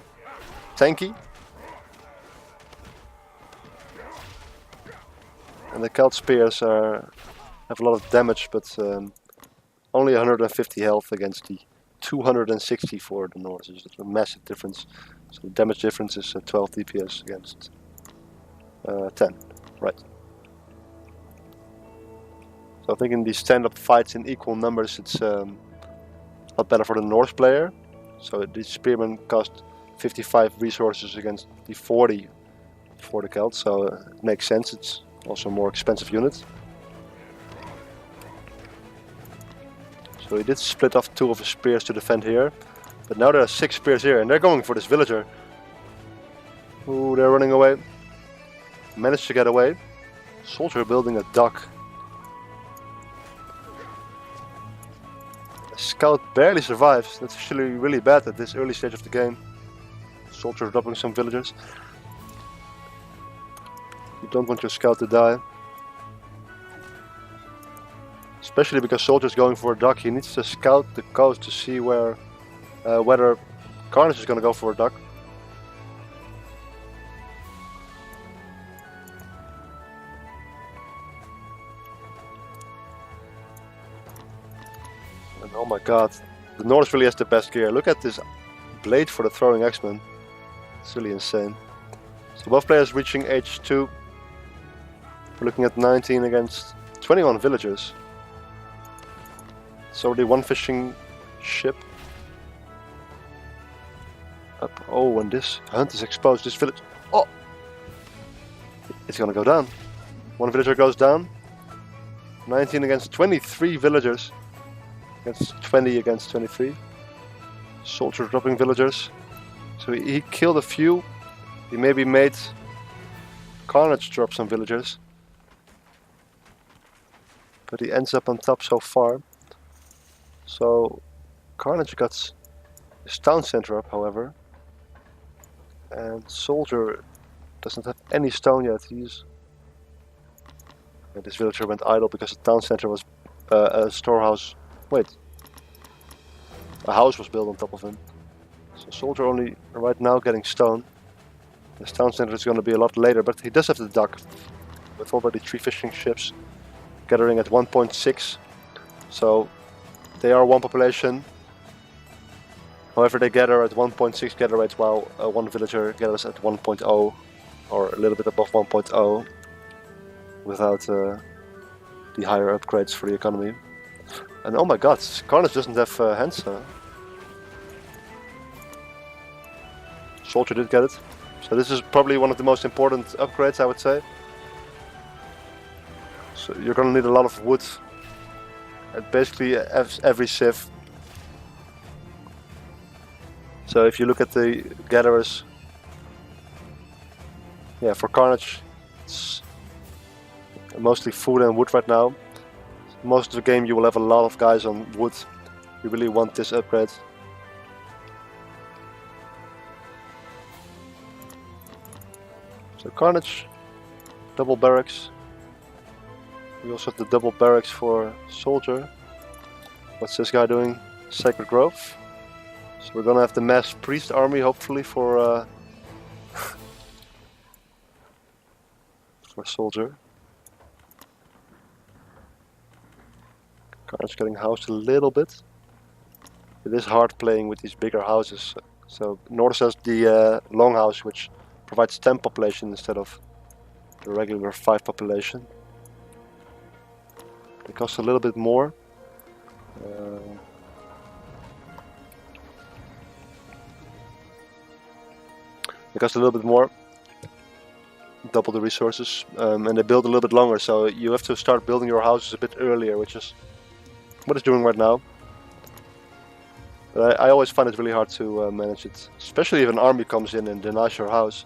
tanky. And the Celt spears have a lot of damage, but only 150 health against the 260 for the Norse. It's a massive difference. So the damage difference is 12 DPS against 10, right? So I think in these stand-up fights in equal numbers, it's a lot better for the Norse player. So the spearmen cost 55 resources against the 40 for the Celts, so it makes sense. It's also a more expensive unit. So he did split off 2 of his spears to defend here, but now there are 6 spears here, and they're going for this villager. Ooh, they're running away. Managed to get away. Soldier building a dock. Scout barely survives. That's actually really bad at this early stage of the game. Soldier dropping some villagers. You don't want your scout to die. Especially because Soldier's going for a dock. He needs to scout the coast to see where whether Carnage is going to go for a dock. god, the Norse really has the best gear. Look at this blade for the throwing X-Men. It's really insane. So both players reaching age 2. We're looking at 19 against 21 villagers. It's already one fishing ship. Up. Oh, when this hunt is exposed, this village... Oh! It's gonna go down. One villager goes down. 19 against 23 villagers. Against 20 against 23. Soldier dropping villagers. So he killed a few. He maybe made Carnage drop some villagers. But he ends up on top so far. So Carnage got his town center up, however. And Soldier doesn't have any stone yet. He's... This villager went idle because the town center was a storehouse. Wait. A house was built on top of him. So Soldier only right now getting stone. His town center is going to be a lot later, but he does have the dock. With already 3 fishing ships gathering at 1.6. So they are one population. However, they gather at 1.6 gather rates, while one villager gathers at 1.0 or a little bit above 1.0 without the higher upgrades for the economy. And oh my god, Carnage doesn't have hands. Soldier did get it. So this is probably one of the most important upgrades, I would say. So you're gonna need a lot of wood at basically every civ. So if you look at the gatherers, yeah, for Carnage, it's mostly food and wood right now. Most of the game you will have a lot of guys on wood. You really want this upgrade. So Carnage, double barracks. We also have the double barracks for Soldier. What's this guy doing? Sacred Grove. So we're gonna have the mass priest army hopefully for Soldier. Carnage getting housed a little bit. It is hard playing with these bigger houses. So Norse has the longhouse, which provides 10 population instead of the regular 5 population. They cost a little bit more. They cost a little bit more, double the resources, and they build a little bit longer. So you have to start building your houses a bit earlier, which is what it's doing right now. But I always find it really hard to manage it, especially if an army comes in and denies your house.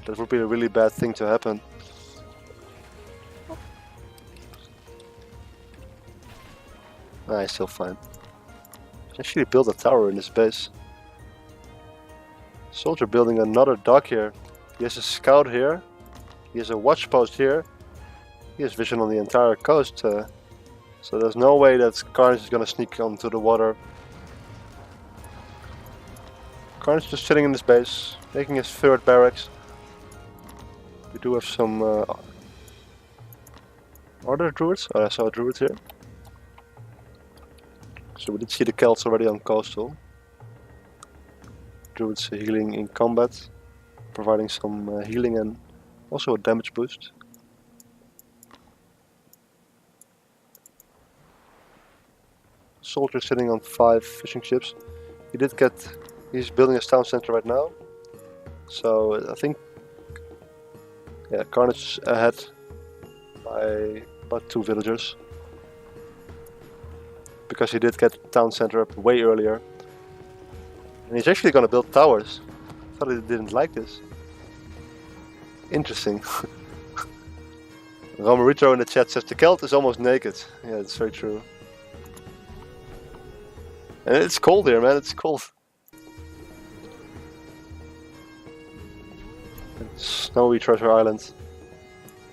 That would be a really bad thing to happen. Nah, he's still fine. He actually built a tower in his base. Soldier building another dock here. He has a scout here. He has a watch post here. He has vision on the entire coast. So there's no way that Carnage is gonna sneak onto the water. Carnage just sitting in his base, making his 3rd barracks. We do have some... Are there druids? Oh, I saw a druid here. So we did see the Celts already on coastal. Druids healing in combat, providing some healing and also a damage boost. Soldier sitting on 5 fishing ships. He's building a town center right now. So I think, yeah, Carnage ahead by about 2 villagers. Because he did get town center up way earlier. And he's actually gonna build towers. I thought he didn't like this. Interesting. Romarito in the chat says the Celt is almost naked. Yeah, that's very true. And it's cold here, man, it's cold. And snowy Treasure Island.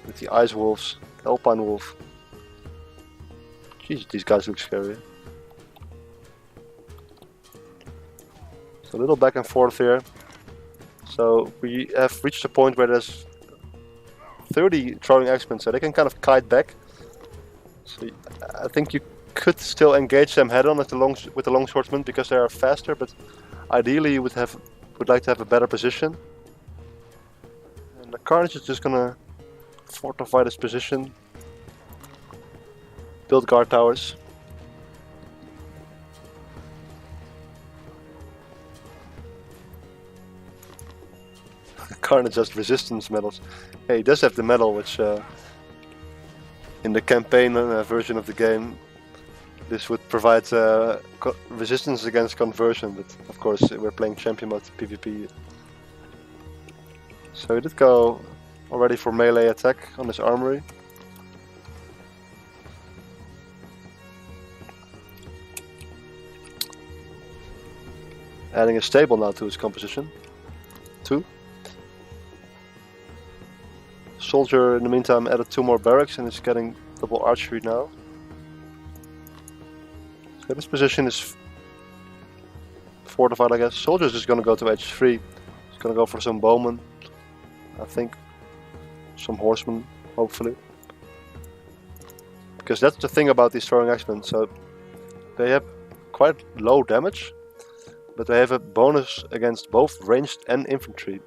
With the ice wolves, Alpine wolf. Jeez, these guys look scary. So a little back and forth here. So we have reached a point where there's 30 throwing X-Men, so they can kind of kite back. So I think could still engage them head-on with the longswordsmen because they are faster, but ideally you would like to have a better position. And the Carnage is just gonna fortify this position, build guard towers. Carnage has resistance medals. Hey, he does have the medal, which in the campaign version of the game, this would provide resistance against conversion, but of course we're playing champion mode PvP. So he did go already for melee attack on his armory. Adding a stable now to his composition. 2. Soldier in the meantime added 2 more barracks and is getting double archery now. So this position is fortified, I guess. Soldier is just gonna go to H3. He's gonna go for some bowmen, I think. Some horsemen, hopefully. Because that's the thing about these throwing axemen. So they have quite low damage, but they have a bonus against both ranged and infantry.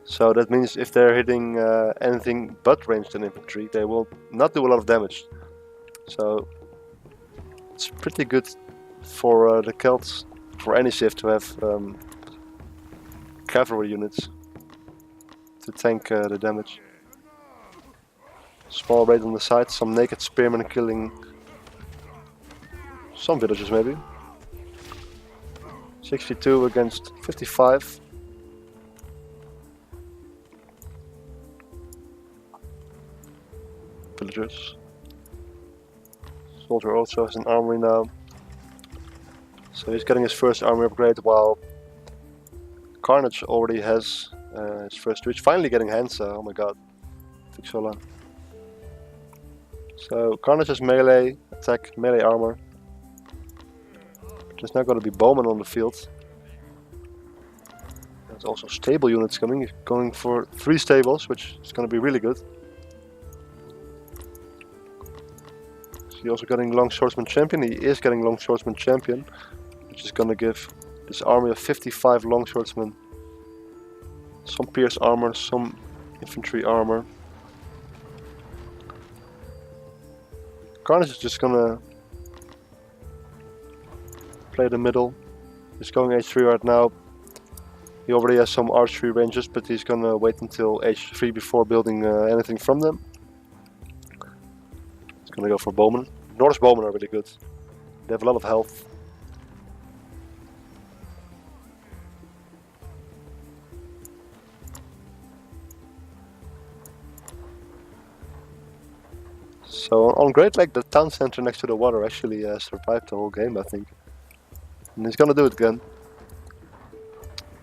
So that means if they're hitting anything but ranged and infantry, they will not do a lot of damage. So it's pretty good for the Celts, for any Civ, to have cavalry units to tank the damage. Small raid on the side, some naked spearmen killing some villagers maybe. 62 against 55. Villagers. Soldier also has an armory now. So he's getting his first armory upgrade, while Carnage already has his first reach. Finally getting Hansa, oh my god. Took so long. So Carnage has melee attack, melee armor. There's now going to be bowmen on the field. There's also stable units coming. He's going for 3 stables, which is going to be really good. He's also getting Longswordsman Champion. He is getting Longswordsman Champion, which is going to give this army of 55 Longswordsmen some pierce armor, some infantry armor. Carnage is just going to play the middle. He's going H3 right now. He already has some archery ranges, but he's going to wait until H3 before building anything from them. Gonna go for bowmen. Norse bowmen are really good. They have a lot of health. So on Great Lake, the town center next to the water actually survived the whole game, I think. And he's gonna do it again.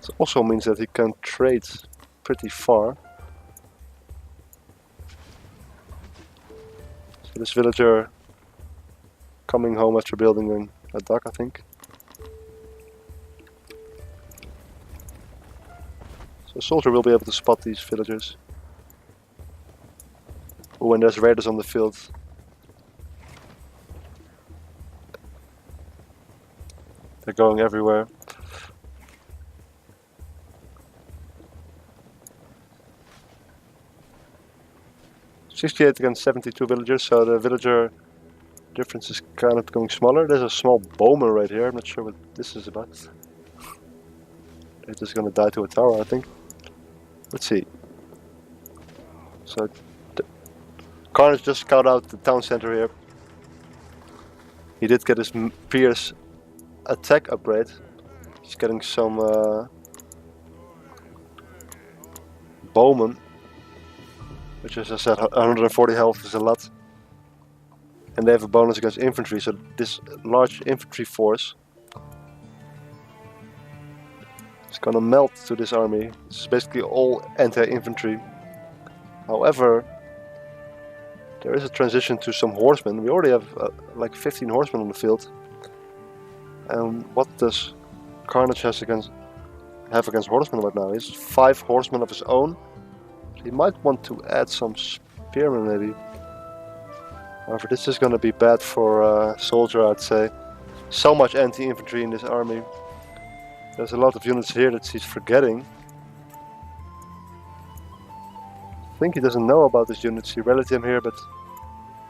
It also means that he can trade pretty far. This villager coming home after building a dock, I think. So a soldier will be able to spot these villagers. When there's raiders on the field. They're going everywhere. .68 against 72 villagers, so the villager difference is kind of becoming smaller. There's a small bowman right here, I'm not sure what this is about. They're just gonna die to a tower, I think. Let's see. So, Carnage just scouted out the town center here. He did get his Pierce attack upgrade. He's getting some bowmen. Which, as I said, 140 health is a lot. And they have a bonus against infantry, so this large infantry force is gonna melt to this army. This is basically all anti-infantry. However, there is a transition to some horsemen. We already have like 15 horsemen on the field. And what does Carnage have against horsemen right now? He has 5 horsemen of his own. He might want to add some spearmen maybe. However, this is gonna be bad for Soldier, I'd say. So much anti-infantry in this army. There's a lot of units here that he's forgetting. I think he doesn't know about these units. He rallied them here, but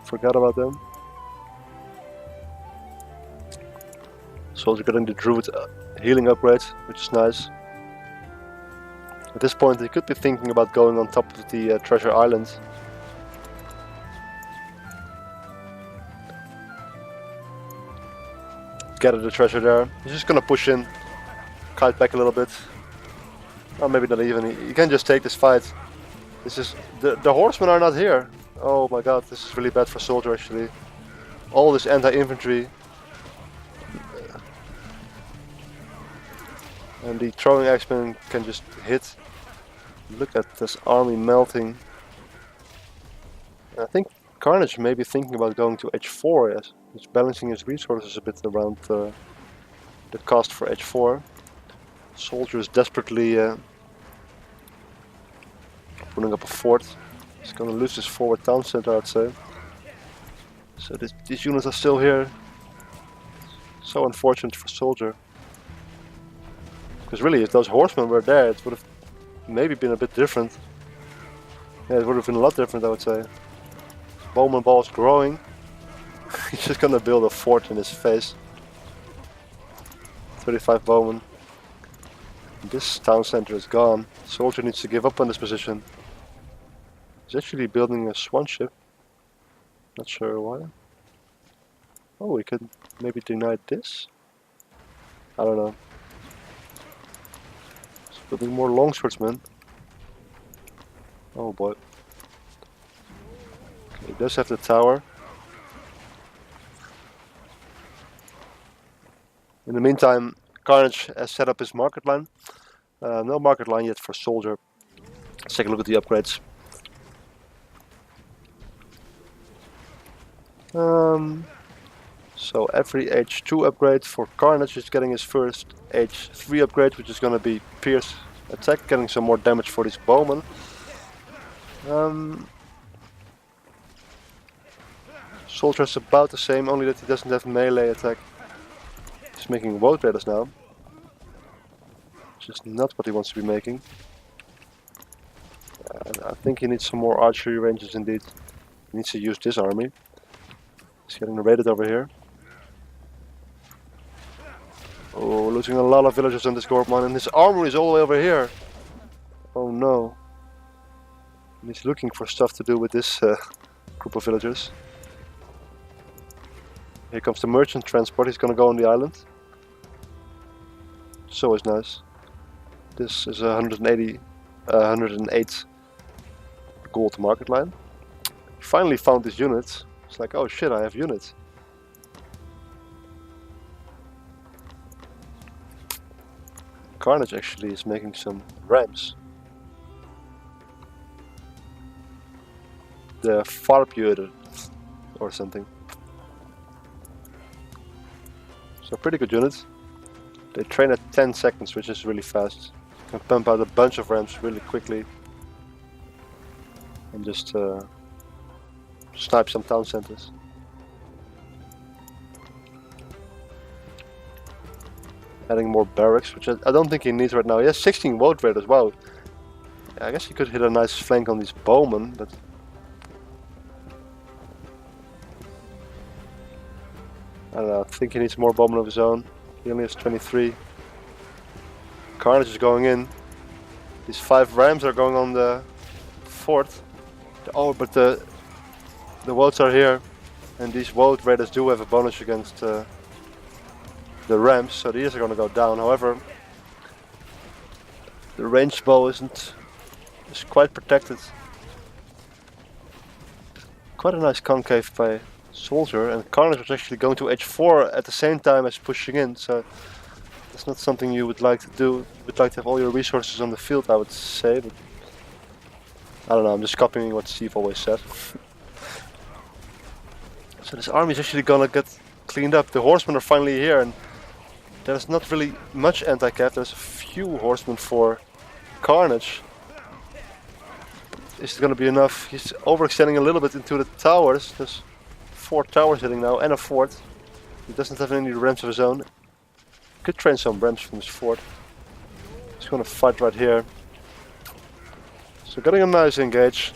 forgot about them. Soldier getting the Druid healing upgrade, which is nice. At this point, he could be thinking about going on top of the treasure island. Gather the treasure there. He's just gonna push in, kite back a little bit. Or maybe not even. He can just take this fight. This is the horsemen are not here. Oh my god, this is really bad for Soldier actually. All this anti-infantry. And the throwing axemen can just hit. Look at this army melting. I think Carnage may be thinking about going to H4, yes. He's balancing his resources a bit around the cost for H4. Soldier is desperately putting up a fort. He's gonna lose his forward town center, I'd say. So these units are still here. So unfortunate for Soldier. Because really, if those horsemen were there, it would have maybe been a bit different. Yeah, it would have been a lot different, I would say. Bowman ball is growing. He's just gonna build a fort in his face. 35 bowmen. This town center is gone. Soldier needs to give up on this position. He's actually building a swan ship. Not sure why. Oh, we could maybe deny this? I don't know. He's building more longswordsmen. Oh boy. Okay, he does have the tower. In the meantime, Carnage has set up his market line. No market line yet for Soldier. Let's take a look at the upgrades. So every H2 upgrade for Carnage is getting his first H3 upgrade, which is going to be Pierce attack, getting some more damage for these bowmen. Soldier is about the same, only that he doesn't have melee attack. He's making Woad Raiders now, which is not what he wants to be making. I think he needs some more archery ranges indeed. He needs to use this army. He's getting raided over here. Oh, losing a lot of villagers on this Gorpman, and his armor is all the way over here. Oh no. And he's looking for stuff to do with this group of villagers. Here comes the merchant transport, he's gonna go on the island. It's always nice. This is 108 gold market line. He finally found this unit. It's like, oh shit, I have units. Carnage actually is making some rams. The Farpjöder or something. So pretty good units. They train at 10 seconds, which is really fast. Can pump out a bunch of rams really quickly. And just snipe some town centers. Adding more barracks, which I don't think he needs right now. He has 16 Woad Raiders, wow. Yeah, I guess he could hit a nice flank on these bowmen, but... I don't know, I think he needs more bowmen of his own. He only has 23. Carnage is going in. These 5 rams are going on the fort. Oh, but the Woads are here. And these Woad Raiders do have a bonus against the rams, so these are going to go down. However, the ranged bow is quite protected. Quite a nice concave by Soldier, and Carnage was actually going to H4 at the same time as pushing in, so that's not something you would like to do. You would like to have all your resources on the field, I would say, but I don't know, I'm just copying what Steve always said. So this army is actually gonna get cleaned up. The horsemen are finally here, and there's not really much anti-cav. There's a few horsemen for Carnage. Is it gonna be enough? He's overextending a little bit into the towers. There's 4 towers hitting now and a fort. He doesn't have any ramps of his own. Could train some ramps from his fort. He's gonna fight right here. So getting a nice engage.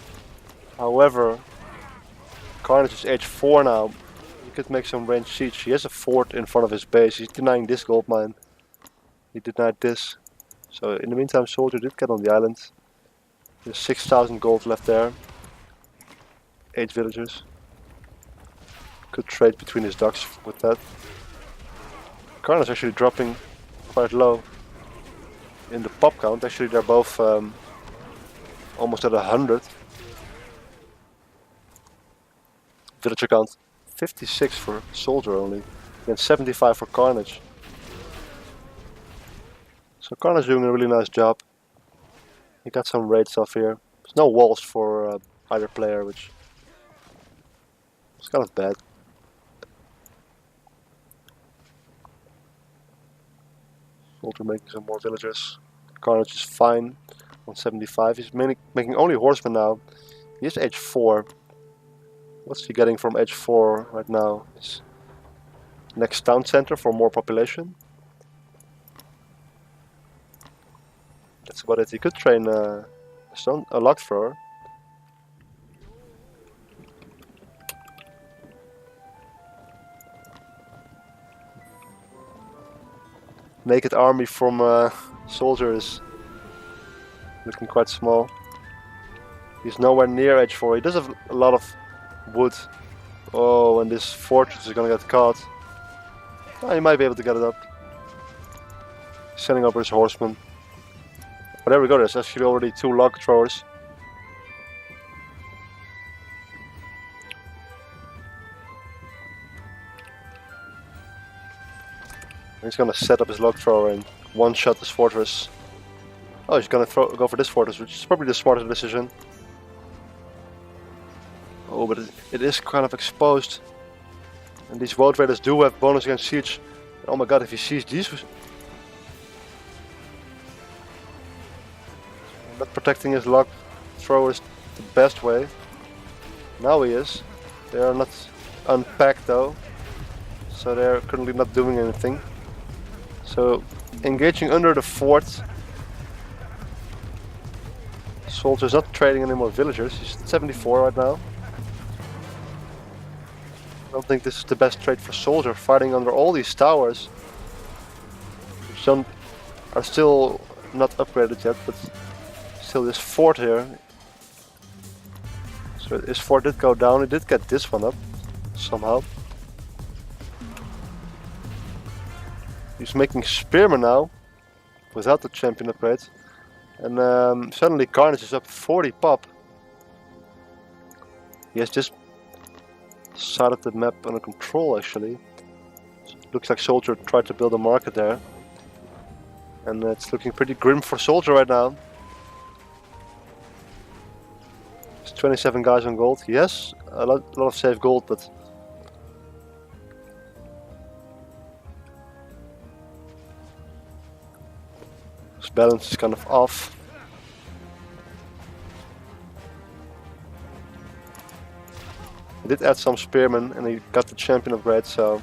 However, Carnage is H4 now. He could make some ranged siege. He has a fort in front of his base. He's denying this gold mine. He denied this. So in the meantime, Soldier did get on the island. There's 6,000 gold left there. 8 villagers. Could trade between his docks with that. Carnage actually dropping quite low in the pop count. Actually, they're both almost at 100. Villager count 56 for Soldier only, and 75 for Carnage. So Carnage doing a really nice job. He got some raids off here. There's no walls for either player, which is kind of bad. Soldier making some more villagers. Carnage is fine on 75. He's making only horsemen now. He is H4. What's he getting from H4 right now? His next town center for more population. That's about it. He could train a lock thrower. Naked army from Soldier is looking quite small. He's nowhere near H4. He does have a lot of wood. Oh, and this fortress is gonna get caught. Oh, he might be able to get it up. He's sending over his horsemen. But there we go, there's actually already 2 log throwers. He's gonna set up his log thrower and one-shot this fortress. Oh, he's gonna go for this fortress, which is probably the smarter decision. Oh, but it is kind of exposed. And these Woad Raiders do have bonus against siege. Oh my god, if he sees these... Not protecting his log throwers the best way. Now he is. They are not unpacked though. So they're currently not doing anything. So, engaging under the fort. Soldier's not trading any more villagers. He's at 74 right now. I don't think this is the best trade for Soldier, fighting under all these towers. Which are still not upgraded yet, but still this fort here. So his fort did go down. He did get this one up, somehow. He's making Spearmen now, without the champion upgrade. And suddenly Carnage is up 40 pop. He has this side of the map under control actually. Looks like Soldier tried to build a market there. And it's looking pretty grim for Soldier right now. There's 27 guys on gold. He has a lot of safe gold, but his balance is kind of off. He did add some spearmen and he got the champion upgrade, so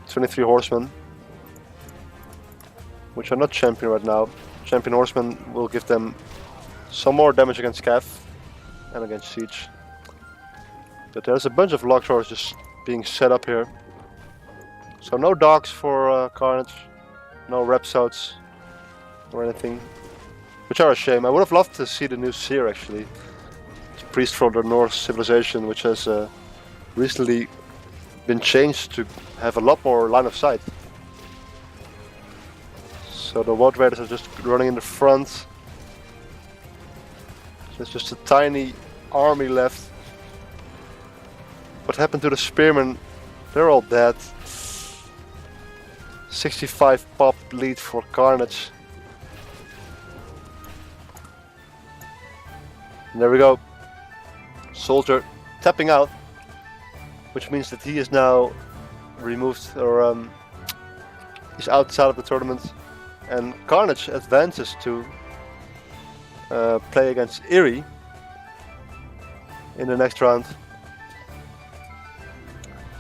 23 horsemen, which are not champion right now. Champion horsemen will give them some more damage against cav and against siege. But there's a bunch of log throwers just being set up here. So no dogs for Carnage, no repsodes or anything, which are a shame. I would have loved to see the new Seer actually. It's a priest from the Norse civilization, which has recently been changed to have a lot more line of sight. So the Woad Raiders are just running in the front. There's just a tiny army left. What happened to the spearmen? They're all dead. 65 pop lead for Carnage. And there we go. Soldier tapping out, which means that he is now removed, or he's outside of the tournament. And Carnage advances to play against Erie in the next round.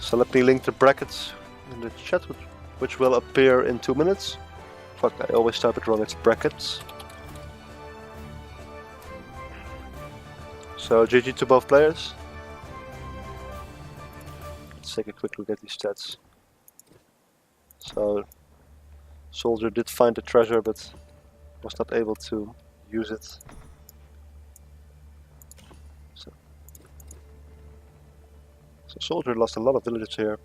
So let me link the brackets in the chat, which will appear in 2 minutes. Fuck, I always type it wrong, it's brackets. So GG to both players. Let's take a quick look at these stats. So Soldier did find the treasure, but was not able to use it. So Soldier lost a lot of villagers here.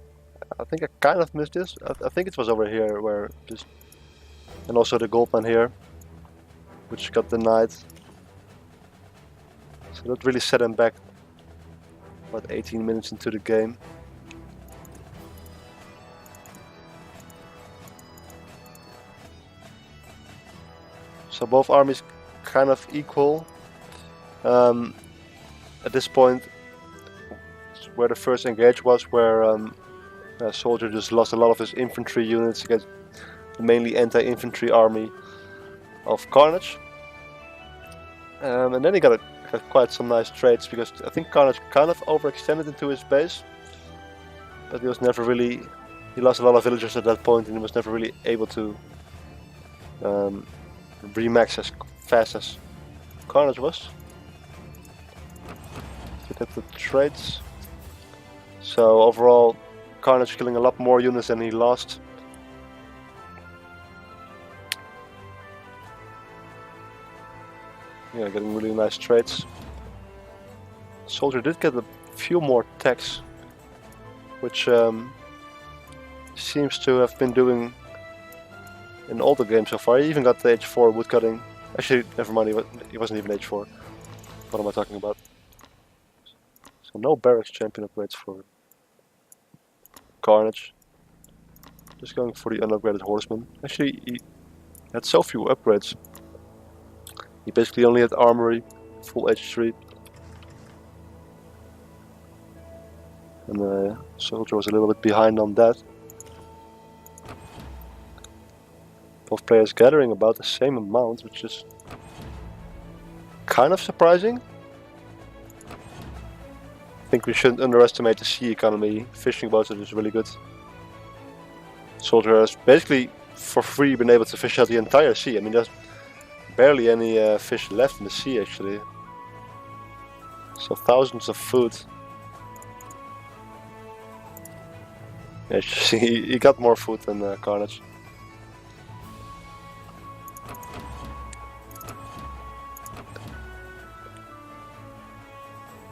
I think I kind of missed this. I think it was over here where just, and also the goldman here, which got denied. So that really set him back about 18 minutes into the game. So both armies kind of equal. At this point, where the first engage was, where Soldier just lost a lot of his infantry units against the mainly anti-infantry army of Carnage. And then he got quite some nice trades, because I think Carnage kind of overextended into his base, but he was never really, he lost a lot of villagers at that point and he was never really able to remax as fast as Carnage was. Look at the trades. So overall, Carnage killing a lot more units than he lost. Yeah, getting really nice trades. Soldier did get a few more techs, which seems to have been doing in all the games so far. He even got the H4 woodcutting. Actually, never mind, he wasn't even H4. What am I talking about? So no barracks champion upgrades for Carnage. Just going for the unupgraded horseman. Actually, he had so few upgrades. He basically only had armory, full H3. And Soldier was a little bit behind on that. Both players gathering about the same amount, which is kind of surprising. I think we shouldn't underestimate the sea economy. Fishing boats are just really good. Soldier has basically for free been able to fish out the entire sea. I mean, there's barely any fish left in the sea actually. So thousands of food. Yeah, he got more food than Carnage.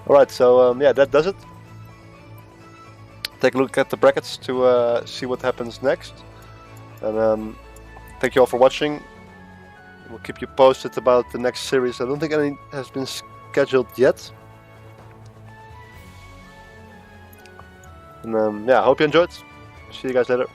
Alright, so yeah, that does it. Take a look at the brackets to see what happens next. And thank you all for watching. We'll keep you posted about the next series. I don't think any has been scheduled yet. And yeah, I hope you enjoyed. See you guys later.